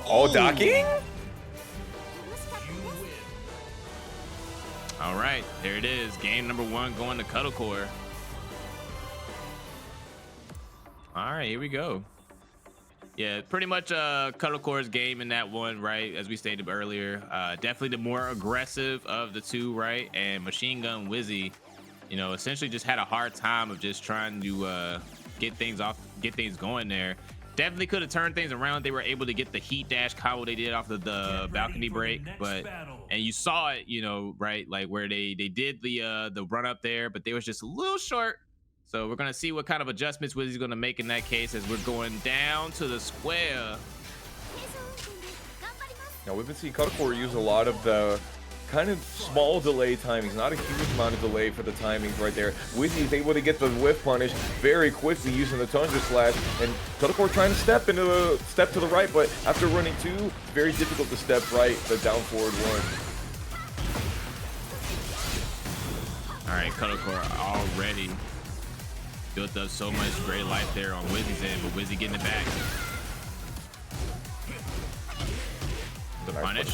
All docking? All right, there it is. Game number 1 going to Cuddlecore. All right, here we go. Yeah, pretty much Cuddlecore's game in that one, right? As we stated earlier, definitely the more aggressive of the two, right? And Machine Gun Wizzy, you know, essentially just had a hard time of just trying to get things going there. definitely could have turned things around. They were able to get the heat dash combo they did off of the balcony break, but and you saw it, you know, right, like where they did the run up there, but they was just a little short. So we're gonna see what kind of adjustments Wizzy's gonna make in that case as we're going down to the square. Now we've been seeing Katakor use a lot of the kind of small delay timings, not a huge amount of delay for the timings right there. Wizzy is able to get the whiff punish very quickly using the Tundra Slash, and Katakor trying to step to the right, but after running 2, it's very difficult to step right, the down forward 1. All right, Katakor already built up so much great life there on Wizzy's end, but Wizzy getting it back. The punish.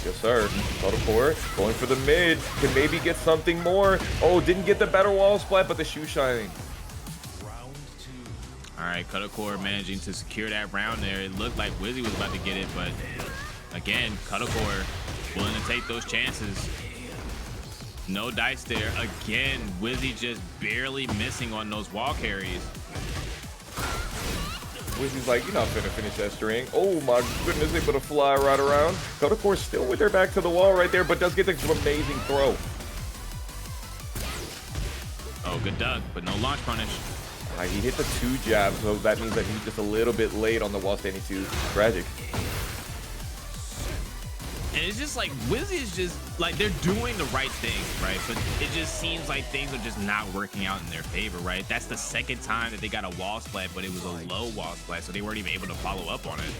Yes, sir. Katakor going for the mid. Can maybe get something more. Oh, didn't get the better wall splat, but the shoe shining. All right, Katakor managing to secure that round there. It looked like Wizzy was about to get it, but again, Katakor willing to take those chances. No dice there. Again, Wizzy just barely missing on those wall carries. Wizzy's like, you're not gonna finish that string. Oh my goodness, able to fly right around. Katakor still with their back to the wall right there, but does get the amazing throw. Oh, good duck, but no launch punish. He hit the 2 jabs, so that means that he's just a little bit late on the wall standing 2. Tragic. And it's just like Wizzy is just like they're doing the right thing, right? But it just seems like things are just not working out in their favor, right? That's the second time that they got a wall splat, but it was a low wall splat, so they weren't even able to follow up on it.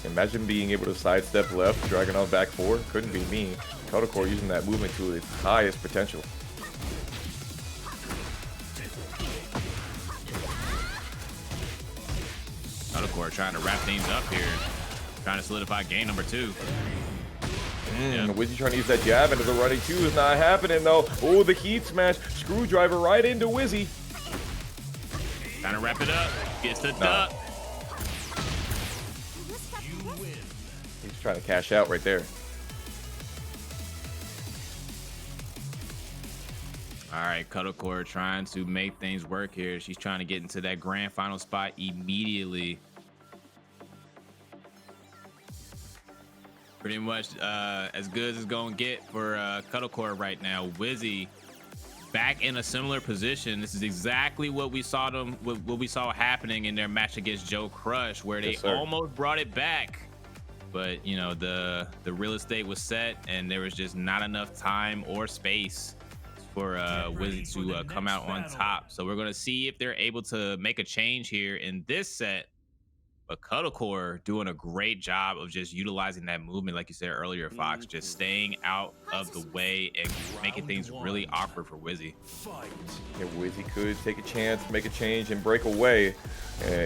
Imagine being able to sidestep left, Dragunov back 4. Couldn't be me. Katakor using that movement to its highest potential. Katakor trying to wrap things up here, trying to solidify game number 2. Yep. Wizzy trying to use that jab into the running 2 is not happening though. Oh, the heat smash, screwdriver right into Wizzy. Trying to wrap it up, gets the duck. He's trying to cash out right there. All right, Katakor trying to make things work here. She's trying to get into that grand final spot immediately. Pretty much as good as it's gonna get for Katakor right now. Wizzy back in a similar position. This is exactly what we saw what we saw happening in their match against JoeCrush, where they almost brought it back, but you know the real estate was set, and there was just not enough time or space for Wizzy to come out on top. So we're gonna see if they're able to make a change here in this set. But Katakor doing a great job of just utilizing that movement, like you said earlier, Fox, just staying out of the way and making things really awkward for Wizzy. Yeah, Wizzy could take a chance, make a change, and break away.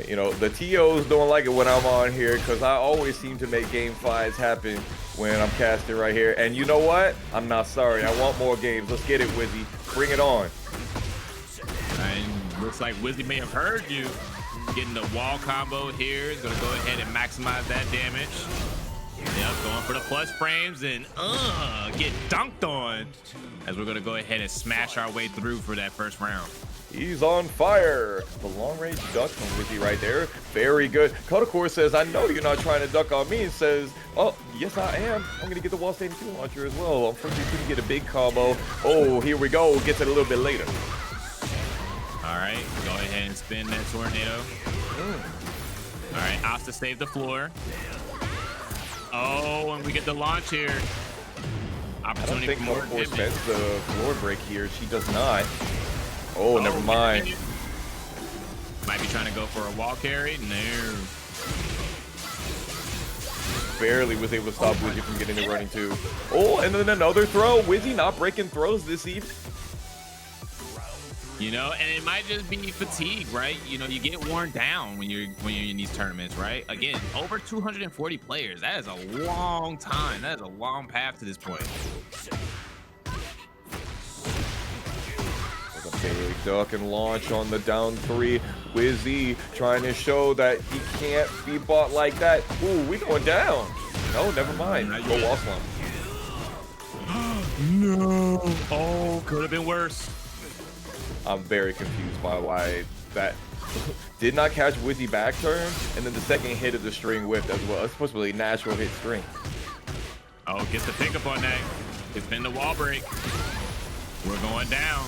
You know, the TOs don't like it when I'm on here because I always seem to make game 5s happen when I'm casting right here. And you know what? I'm not sorry. I want more games. Let's get it, Wizzy. Bring it on. And looks like Wizzy may have heard you. Getting the wall combo here is going to go ahead and maximize that damage. Yep, going for the plus frames and get dunked on as we're going to go ahead and smash our way through for that first round. He's on fire. The long range duck from Wizzy right there. Very good. Katakor says, I know you're not trying to duck on me. And says, oh, yes, I am. I'm going to get the wall standing 2 launcher as well. Unfortunately, couldn't get a big combo. Oh, here we go. Gets it a little bit later. All right, go ahead and spin that tornado. All right, Asuka saved the floor. Oh, and we get the launch here. Opportunity. I don't think Katakor spends the floor break here. She does not. Oh, never mind. Might be trying to go for a wall carry. No. Barely was able to stop Wizzy from getting the running 2. Oh, and then another throw. Wizzy not breaking throws this evening. You know, and it might just be fatigue, right? You know, you get worn down when you're in these tournaments, right? Again, over 240 players. That is a long time. That is a long path to this point. With a big duck and launch on the down 3. Wizzy trying to show that he can't be bought like that. Ooh, we going down. No, never mind. Go wall slump. No. Oh, could have been worse. I'm very confused by why that Did not catch Wizzy back turn, and then the second hit of the string whipped as well. It's supposed to be a natural hit string. Oh, gets the pickup on that. It's been the wall break. We're going down.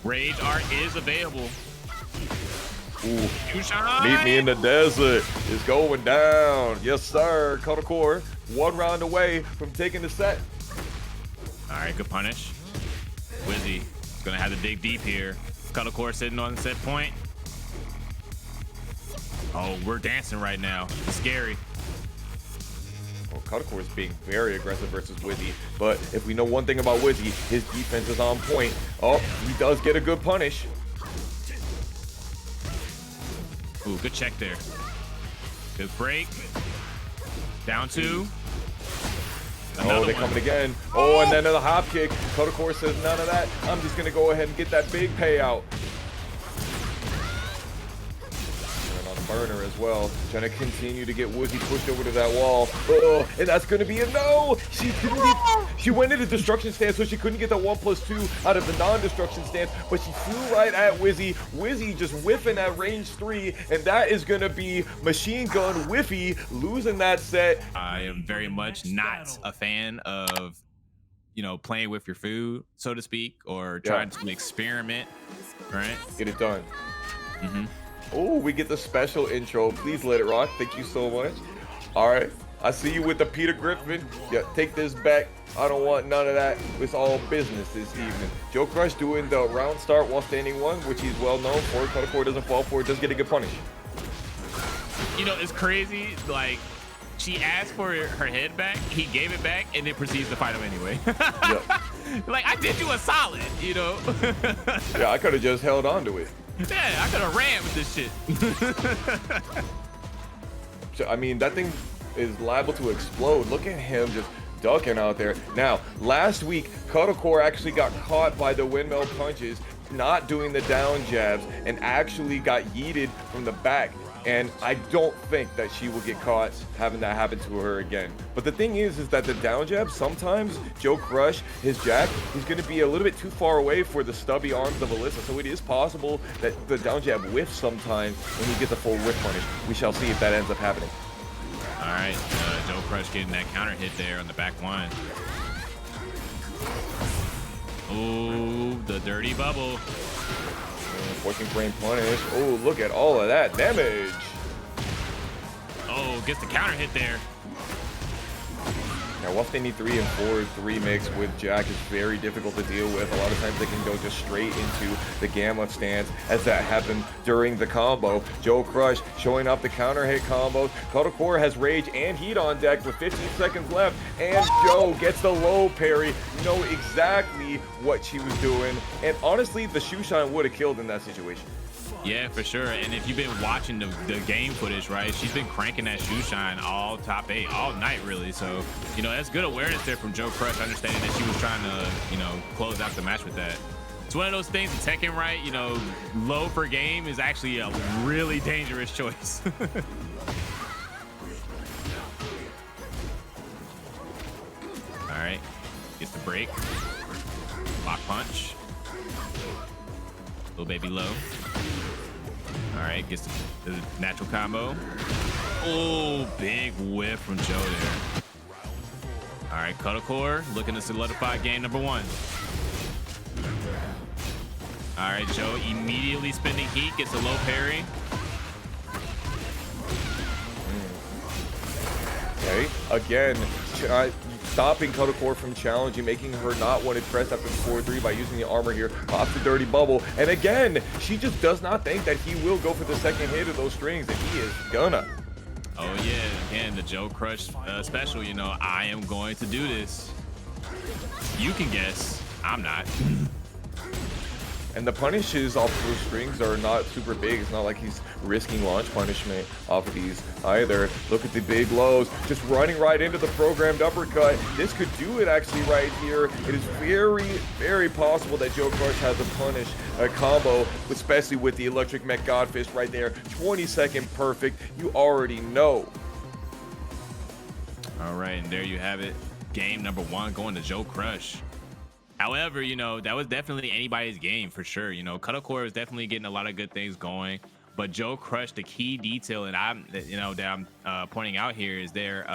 Rage art is available. Ooh. Shine. Meet me in the desert. It's going down. Yes, sir. Kotakor, 1 round away from taking the set. All right, good punish. Wizzy is gonna have to dig deep here. Kotakor sitting on the set point. Oh, we're dancing right now. It's scary. Well, Kotakor is being very aggressive versus Wizzy, but if we know one thing about Wizzy, his defense is on point. Oh, he does get a good punish. Ooh, good check there. Good break. Down 2. Oh, they're coming again. Oh, and then the hop kick. Kotakor says none of that. I'm just gonna go ahead and get that big payout. And on the burner as well. Trying to continue to get Wizzy pushed over to that wall. Oh, and that's gonna be a no. She went into destruction stance, so she couldn't get the 1+2 out of the non-destruction stance, but she flew right at Wizzy. Wizzy just whiffing at range 3, and that is gonna be machine gun Whiffy losing that set. I am very much not a fan of, you know, playing with your food, so to speak, or trying to experiment, right? Get it done. Oh, we get the special intro. Please let it rock. Thank you so much. All right. I see you with the Peter Griffin. Yeah, take this back. I don't want none of that. It's all business this evening. JoeCrush doing the round start while standing 1, which he's well known for. Kotakor doesn't fall for it. Does get a good punish. You know, it's crazy. Like, she asked for her head back. He gave it back, and then proceeds to fight him anyway. Yep. Like, I did you a solid, you know? Yeah, I could have just held on to it. Yeah, I could have ran with this shit. So, I mean, that thing is liable to explode. Look at him just ducking out there. Now, last week, Kotakor actually got caught by the windmill punches, not doing the down jabs, and actually got yeeted from the back. And I don't think that she will get caught having that happen to her again. But the thing is that the down jab, sometimes JoeCrush, his jack, he's going to be a little bit too far away for the stubby arms of Alisa. So it is possible that the down jab whiffs sometimes when he gets a full whiff punish. We shall see if that ends up happening. All right, JoeCrush getting that counter hit there on the back 1. Oh, the dirty bubble. Working frame punish. Oh, look at all of that damage. Oh, gets the counter hit there. Now, whilst they need 3 and 4, 3 mix with Jack is very difficult to deal with. A lot of times they can go just straight into the gamma stance, as that happened during the combo. JoeCrush showing off the counter hit combos. Kotakor has rage and heat on deck with 15 seconds left, and Joe gets the low parry. You know exactly what she was doing, and honestly, the shoe shine would have killed in that situation. Yeah, for sure. And if you've been watching the game footage, right, she's been cranking that shoe shine all top 8 all night, really. So, you know, that's good awareness there from JoeCrush, understanding that she was trying to, you know, close out the match with that. It's one of those things, Tekken, right, you know, low per game is actually a really dangerous choice. All right, gets the break. Lock punch. Little baby low. All right, gets the natural combo. Oh, big whiff from Joe there. All right, Kotakor looking to solidify game number 1. All right, Joe immediately spending heat, gets a low parry. Okay, again, stopping Kotakor from challenging, making her not want to press after the 4-3 by using the armor here off the dirty bubble. And again, she just does not think that he will go for the second hit of those strings, and he is gonna. Oh yeah, again, the JoeCrush special, you know, I am going to do this. You can guess, I'm not. And the punishes off those strings are not super big. It's not like he's risking launch punishment off of these either. Look at the big lows, just running right into the programmed uppercut. This could do it actually right here. It is very, very possible that JoeCrush has a punish combo, especially with the electric mech godfist right there. 20-second perfect, you already know. All right, and there you have it. Game number 1 going to JoeCrush. However, you know, that was definitely anybody's game for sure. You know, Cuddlecore is definitely getting a lot of good things going. But JoeCrush, the key detail, and that I'm pointing out here is their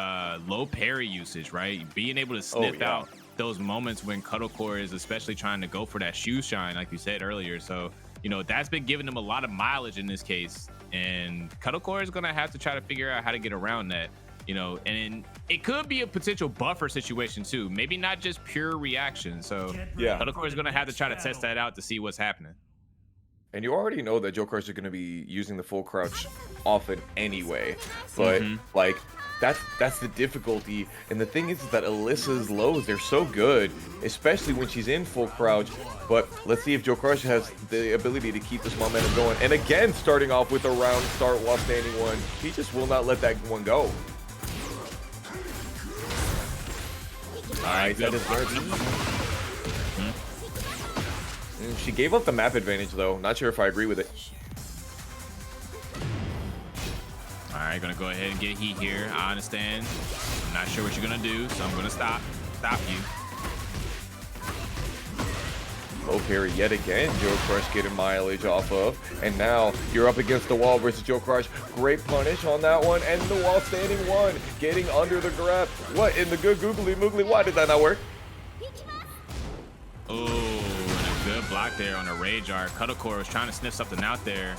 low parry usage, right? Being able to sniff out those moments when Cuddlecore is especially trying to go for that shoe shine, like you said earlier. So, you know, that's been giving them a lot of mileage in this case. And Cuddlecore is going to have to try to figure out how to get around that, you know, and it could be a potential buffer situation too. Maybe not just pure reaction. So yeah, Cuddlecore is going to have to try to test that out to see what's happening. And you already know that JoeCrush is going to be using the full crouch often anyway, but like that's the difficulty. And the thing is that Alisa's lows, they're so good, especially when she's in full crouch. But let's see if JoeCrush has the ability to keep this momentum going. And again, starting off with a round start while standing one, he just will not let that one go. All right, that is very She gave up the map advantage though. Not sure if I agree with it. All right, gonna go ahead and get heat here. I understand. I'm not sure what you're gonna do, so I'm gonna stop you. Low parry yet again. JoeCrush getting mileage off of, and now you're up against the wall versus JoeCrush. Great punish on that one, and the wall standing one, getting under the grab. What in the good googly moogly? Why did that not work? Oh. Good block there on a ReyJr. Cuddlecore was trying to sniff something out there.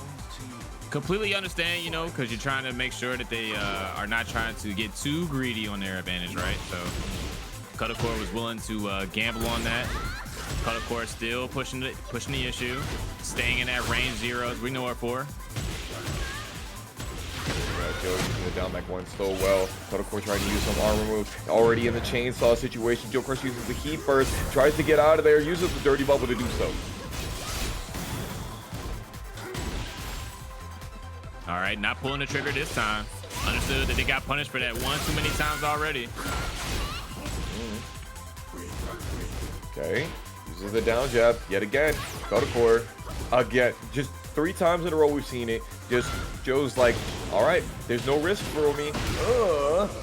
Completely understand, you know, because you're trying to make sure that they are not trying to get too greedy on their advantage, right? So Cuddlecore was willing to gamble on that. Cuddlecore still pushing the issue, staying in that range zeros. We know what for. Joe using the down back one so well. Cuddlecore trying to use some armor move. Already in the chainsaw situation. JoeCrush uses the heat first. Tries to get out of there. Uses the dirty bubble to do so. All right, not pulling the trigger this time. Understood that they got punished for that one too many times already. Okay. Uses the down jab yet again. Cuddlecore again. Just 3 times in a row we've seen it. Just Joe's like, all right, there's no risk for me.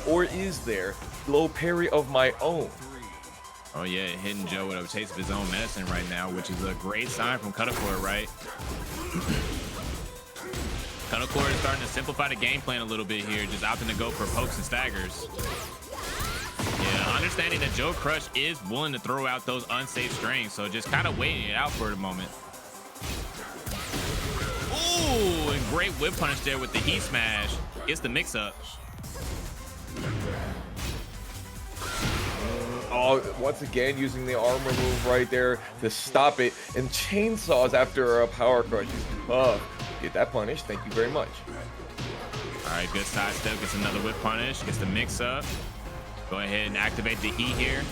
Or is there? Low parry of my own. Oh yeah, hitting Joe with a taste of his own medicine right now, which is a great sign from Cuddlecore, right? Cuddlecore is starting to simplify the game plan a little bit here, just opting to go for pokes and staggers. Yeah, understanding that JoeCrush is willing to throw out those unsafe strings, so just kind of waiting it out for the moment. Ooh, and great whip punish there with the heat smash. Gets the mix up. Oh, once again using the armor move right there to stop it, and chainsaws after a power crush. Get that punish. Thank you very much. All right, good side step. Gets another whip punish. Gets the mix up. Go ahead and activate the heat here.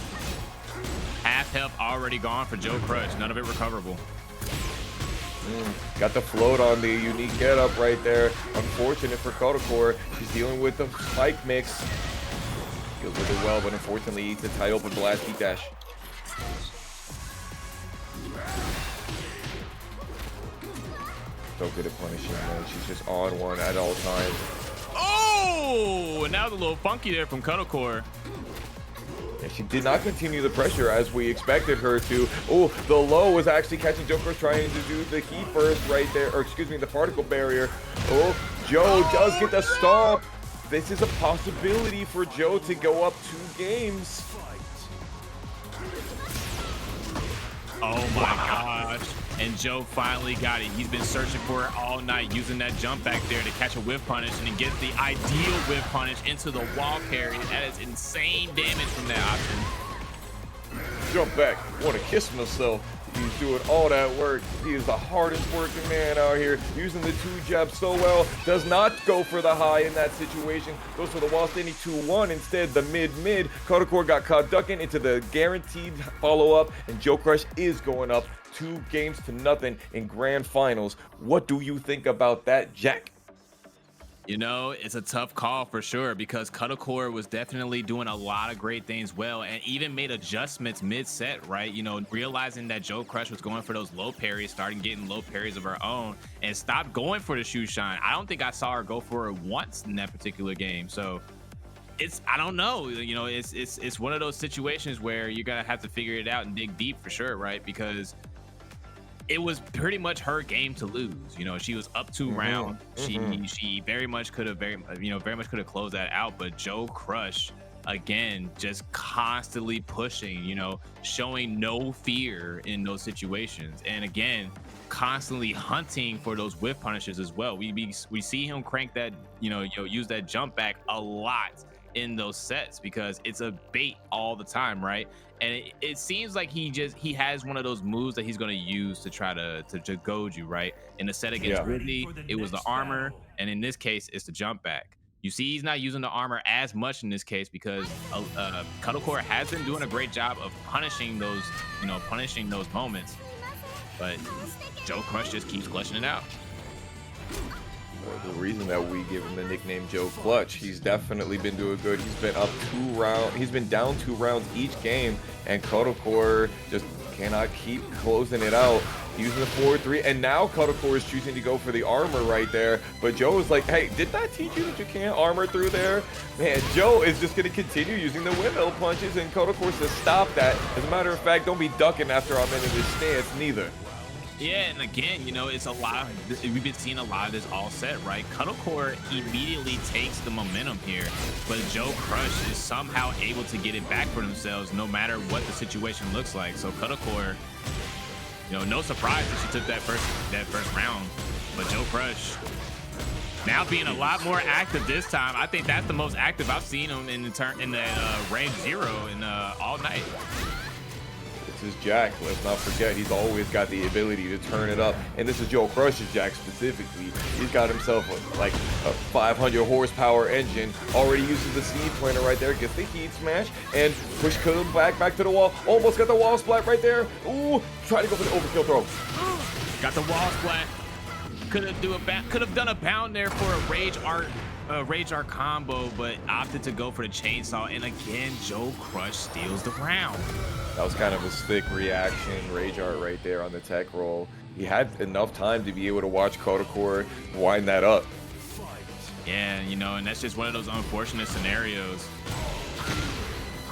Half health already gone for JoeCrush. None of it recoverable. Got the float on the unique getup right there. Unfortunate for Cuddlecore. She's dealing with the spike mix. Deals with it well, but unfortunately eats a tight open blast heat dash. So good at punishing, man. She's just on one at all times. Oh, and now the little funky there from Cuddlecore. And she did not continue the pressure as we expected her to. Oh, the low was actually catching JoeCrush trying to do the heat first right there, or excuse me, the particle barrier. Oh, Joe does get the stomp. This is a possibility for Joe to go up 2 games. Oh my gosh. And Joe finally got it. He's been searching for it all night, using that jump back there to catch a whip punish and then get the ideal whip punish into the wall parry. That is insane damage from that option. Jump back. Want to kiss myself. He's doing all that work. He is the hardest working man out here. Using the 2 jabs so well. Does not go for the high in that situation. Goes for the wall standing 2-1. Instead, the mid-mid. Cuddlecore got caught ducking into the guaranteed follow-up. And JoeCrush is going up 2 games to nothing in grand finals. What do you think about that, Jack? You know, it's a tough call for sure because Cuddlecore was definitely doing a lot of great things well and even made adjustments mid-set, right? You know, realizing that JoeCrush was going for those low parries, starting getting low parries of her own and stopped going for the shoe shine. I don't think I saw her go for it once in that particular game. So I don't know, you know, it's one of those situations where you're gonna have to figure it out and dig deep for sure, right? Because it was pretty much her game to lose. You know, she was up 2 rounds. She very much could have closed that out, but JoeCrush again just constantly pushing, you know, showing no fear in those situations, and again constantly hunting for those whiff punishes as well. We see him crank that, you know, use that jump back a lot in those sets because it's a bait all the time, right? And it seems like he has one of those moves that he's going to use to try to goad you, right? In the set against Wizzy, it was the armor, and in this case it's the jump back. You see he's not using the armor as much in this case because Cuddlecore has been doing a great job of punishing those moments, but JoeCrush just keeps clutching it out. The reason that we give him the nickname Joe Clutch, he's definitely been doing good. He's been up 2 rounds. He's been down 2 rounds each game, and Cuddlecore just cannot keep closing it out. Using the 4-3, and now Cuddlecore is choosing to go for the armor right there. But Joe is like, hey, did that teach you that you can't armor through there? Man, Joe is just going to continue using the windmill punches, and Cuddlecore says, stop that. As a matter of fact, don't be ducking after I'm in this stance, neither. Yeah, and again, you know, it's a lot. We've been seeing a lot of this all set, right? Cuddlecore immediately takes the momentum here, but JoeCrush is somehow able to get it back for themselves, no matter what the situation looks like. So Cuddlecore, you know, no surprise that she took that first round, but JoeCrush now being a lot more active this time. I think that's the most active I've seen him in that range 0 in all night. This is Jack. Let's not forget, he's always got the ability to turn it up. And this is JoeCrush's Jack specifically. He's got himself like a 500 horsepower engine. Already uses the seed planter right there. Gets the heat smash and push him back to the wall. Almost got the wall splat right there. Ooh, try to go for the overkill throw. Got the wall splat. Could have done a bound there for a rage art combo, but opted to go for the chainsaw. And again, JoeCrush steals the round. That was kind of a slick reaction, rage art right there on the tech roll. He had enough time to be able to watch Cuddlecore wind that up. Yeah, you know, and that's just one of those unfortunate scenarios.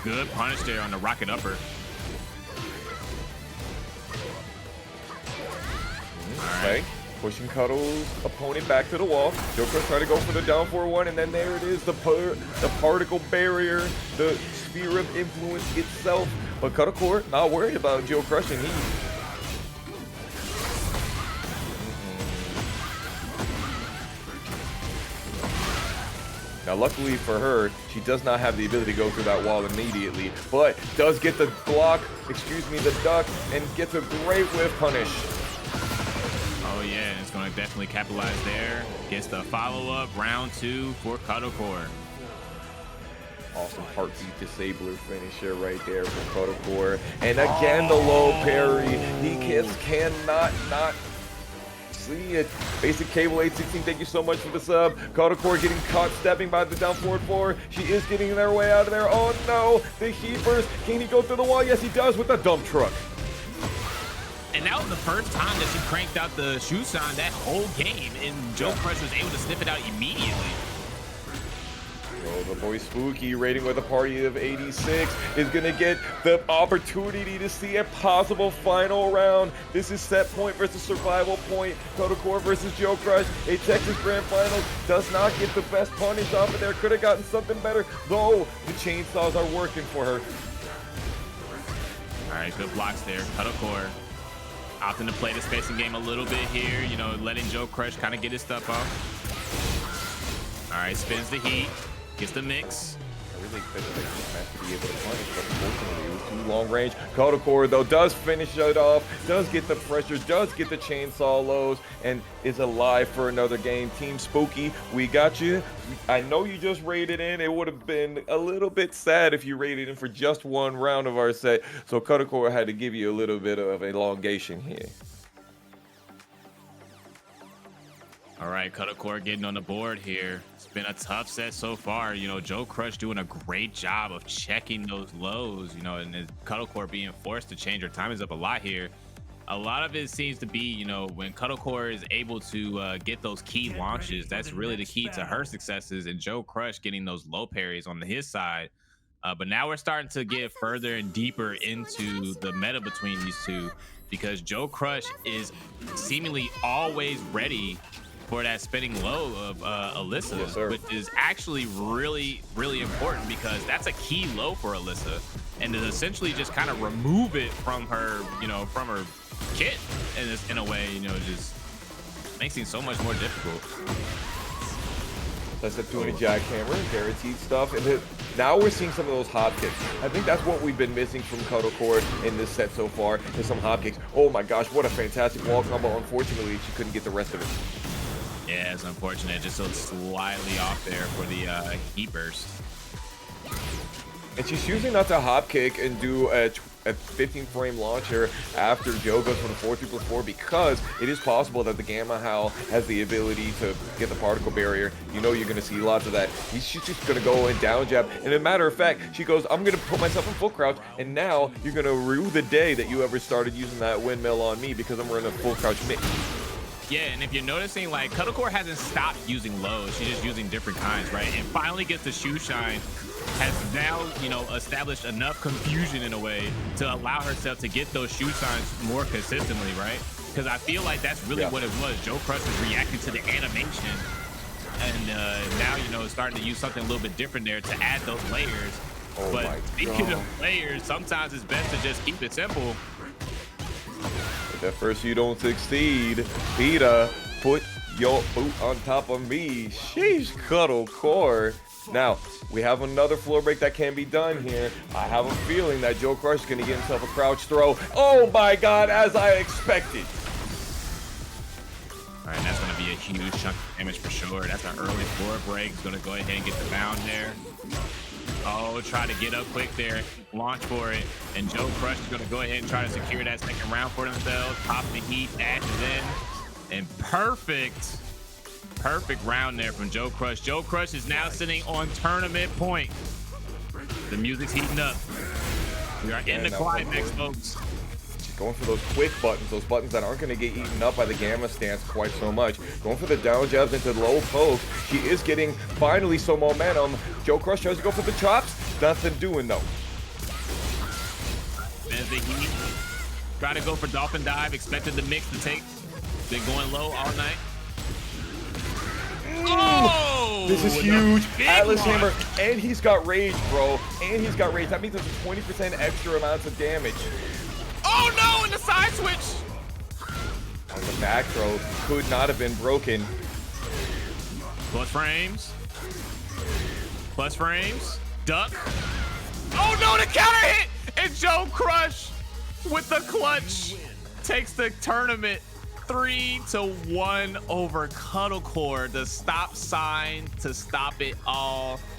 Good punish there on the rocket upper. Okay, pushing Cuddle's opponent back to the wall. JoeCrush trying to go for the down 4-1, and then there it is, the particle barrier, the sphere of influence itself. But Cuddlecore not worried about JoeCrush, and he Now, luckily for her, she does not have the ability to go through that wall immediately, but does get the block, the duck, and gets a great whiff punish. Oh yeah, it's going to definitely capitalize there. Gets the follow-up, round 2 for Cuddlecore. Awesome heartbeat disabler finisher right there for Cuddlecore. And again, the low parry. He cannot not see it. Basic Cable 816, thank you so much for the sub. Cuddlecore getting caught stepping by the down forward 4. She is getting their way out of there. Oh no, the heapers. Can he go through the wall? Yes, he does with the dump truck. And that was the first time that she cranked out the Shusan that whole game, and JoeCrush was able to sniff it out immediately. Oh, the boy Spooky, rating with a party of 86, is going to get the opportunity to see a possible final round. This is set point versus survival point. Cuddlecore versus JoeCrush. A Texas Grand Finals does not get the best punish off of there. Could have gotten something better, though the chainsaws are working for her. All right, good blocks there. Cuddlecore opting to play the spacing game a little bit here, you know, letting JoeCrush kind of get his stuff off. All right, spins the heat. Gets the mix. I really expected this match to be able to punish, but unfortunately it was too long range. Cuddlecore, though, does finish it off, does get the pressure, does get the chainsaw lows, and is alive for another game. Team Spooky, we got you. I know you just raided in. It would have been a little bit sad if you raided in for just one round of our set, so Cuddlecore had to give you a little bit of elongation here. All right, Cuddlecore getting on the board here. It's been a tough set so far. You know, JoeCrush doing a great job of checking those lows, you know, and Cuddlecore being forced to change her timings up a lot here. A lot of it seems to be, you know, when Cuddlecore is able to get those key launches, that's really the key to her successes, and JoeCrush getting those low parries on his side. But now we're starting to get further and deeper into the meta between these two, because JoeCrush is seemingly always ready for that spinning low of Alisa, Yes, sir. which is actually really, really important, because that's a key low for Alisa, and to essentially just kind of remove it from her, you know, from her kit, and in a way, you know, just makes it so much more difficult. That's a doing a jackhammer, guaranteed stuff, and now we're seeing some of those hop kicks. I think that's what we've been missing from Cuddlecore in this set so far, is some hop kicks. Oh my gosh, what a fantastic wall combo. Unfortunately, she couldn't get the rest of it. Yeah, it's unfortunate. Just so slightly off there for the heat burst. And she's choosing not to hop kick and do a 15-frame launcher after Joe goes for the 4-3+4, because it is possible that the Gamma Howl has the ability to get the particle barrier. You know, you're going to see lots of that. She's just going to go in down jab. And as a matter of fact, she goes, I'm going to put myself in full crouch, and now you're going to rue the day that you ever started using that windmill on me, because I'm running a full crouch mix. Yeah, and if you're noticing, like, Cuddlecore hasn't stopped using lows. She's just using different kinds, right? And finally gets the shoe shine, has now, you know, established enough confusion in a way to allow herself to get those shoe shines more consistently, right? Because I feel like that's really what it was. JoeCrush is reacting to the animation, and now, you know, starting to use something a little bit different there to add those layers. Oh but my speaking God. of layers, sometimes it's best to just keep it simple. At first you don't succeed. Peter, put your boot on top of me. Sheesh, Cuddlecore. Now, we have another floor break that can be done here. I have a feeling that JoeCrush is going to get himself a crouch throw. Oh my God, as I expected. All right, that's going to be a huge chunk of damage for sure. That's an early floor break. He's going to go ahead and get the bound there. Oh, try to get up quick there, launch for it, and JoeCrush is going to go ahead and try to secure that second round for themselves. Pop the heat, dashes in, and perfect round there from JoeCrush. JoeCrush is now sitting on tournament point. The music's heating up. We are in the climax, folks. Going for those quick buttons, those buttons that aren't going to get eaten up by the Gamma stance quite so much. Going for the down jabs into the low poke. She is getting finally some momentum. JoeCrush tries to go for the chops. Nothing doing though. There's the heat. Try to go for dolphin dive. Expected the mix to take. Been going low all night. Oh! This is huge. Atlas Hammer, and he's got rage, bro. And he's got rage. That means there's a 20% extra amounts of damage. Oh no, and the side switch! And the back throw could not have been broken. Plus frames. Plus frames. Duck. Oh no, the counter hit! And JoeCrush with the clutch takes the tournament 3-1 over Cuddlecore. The stop sign to stop it all.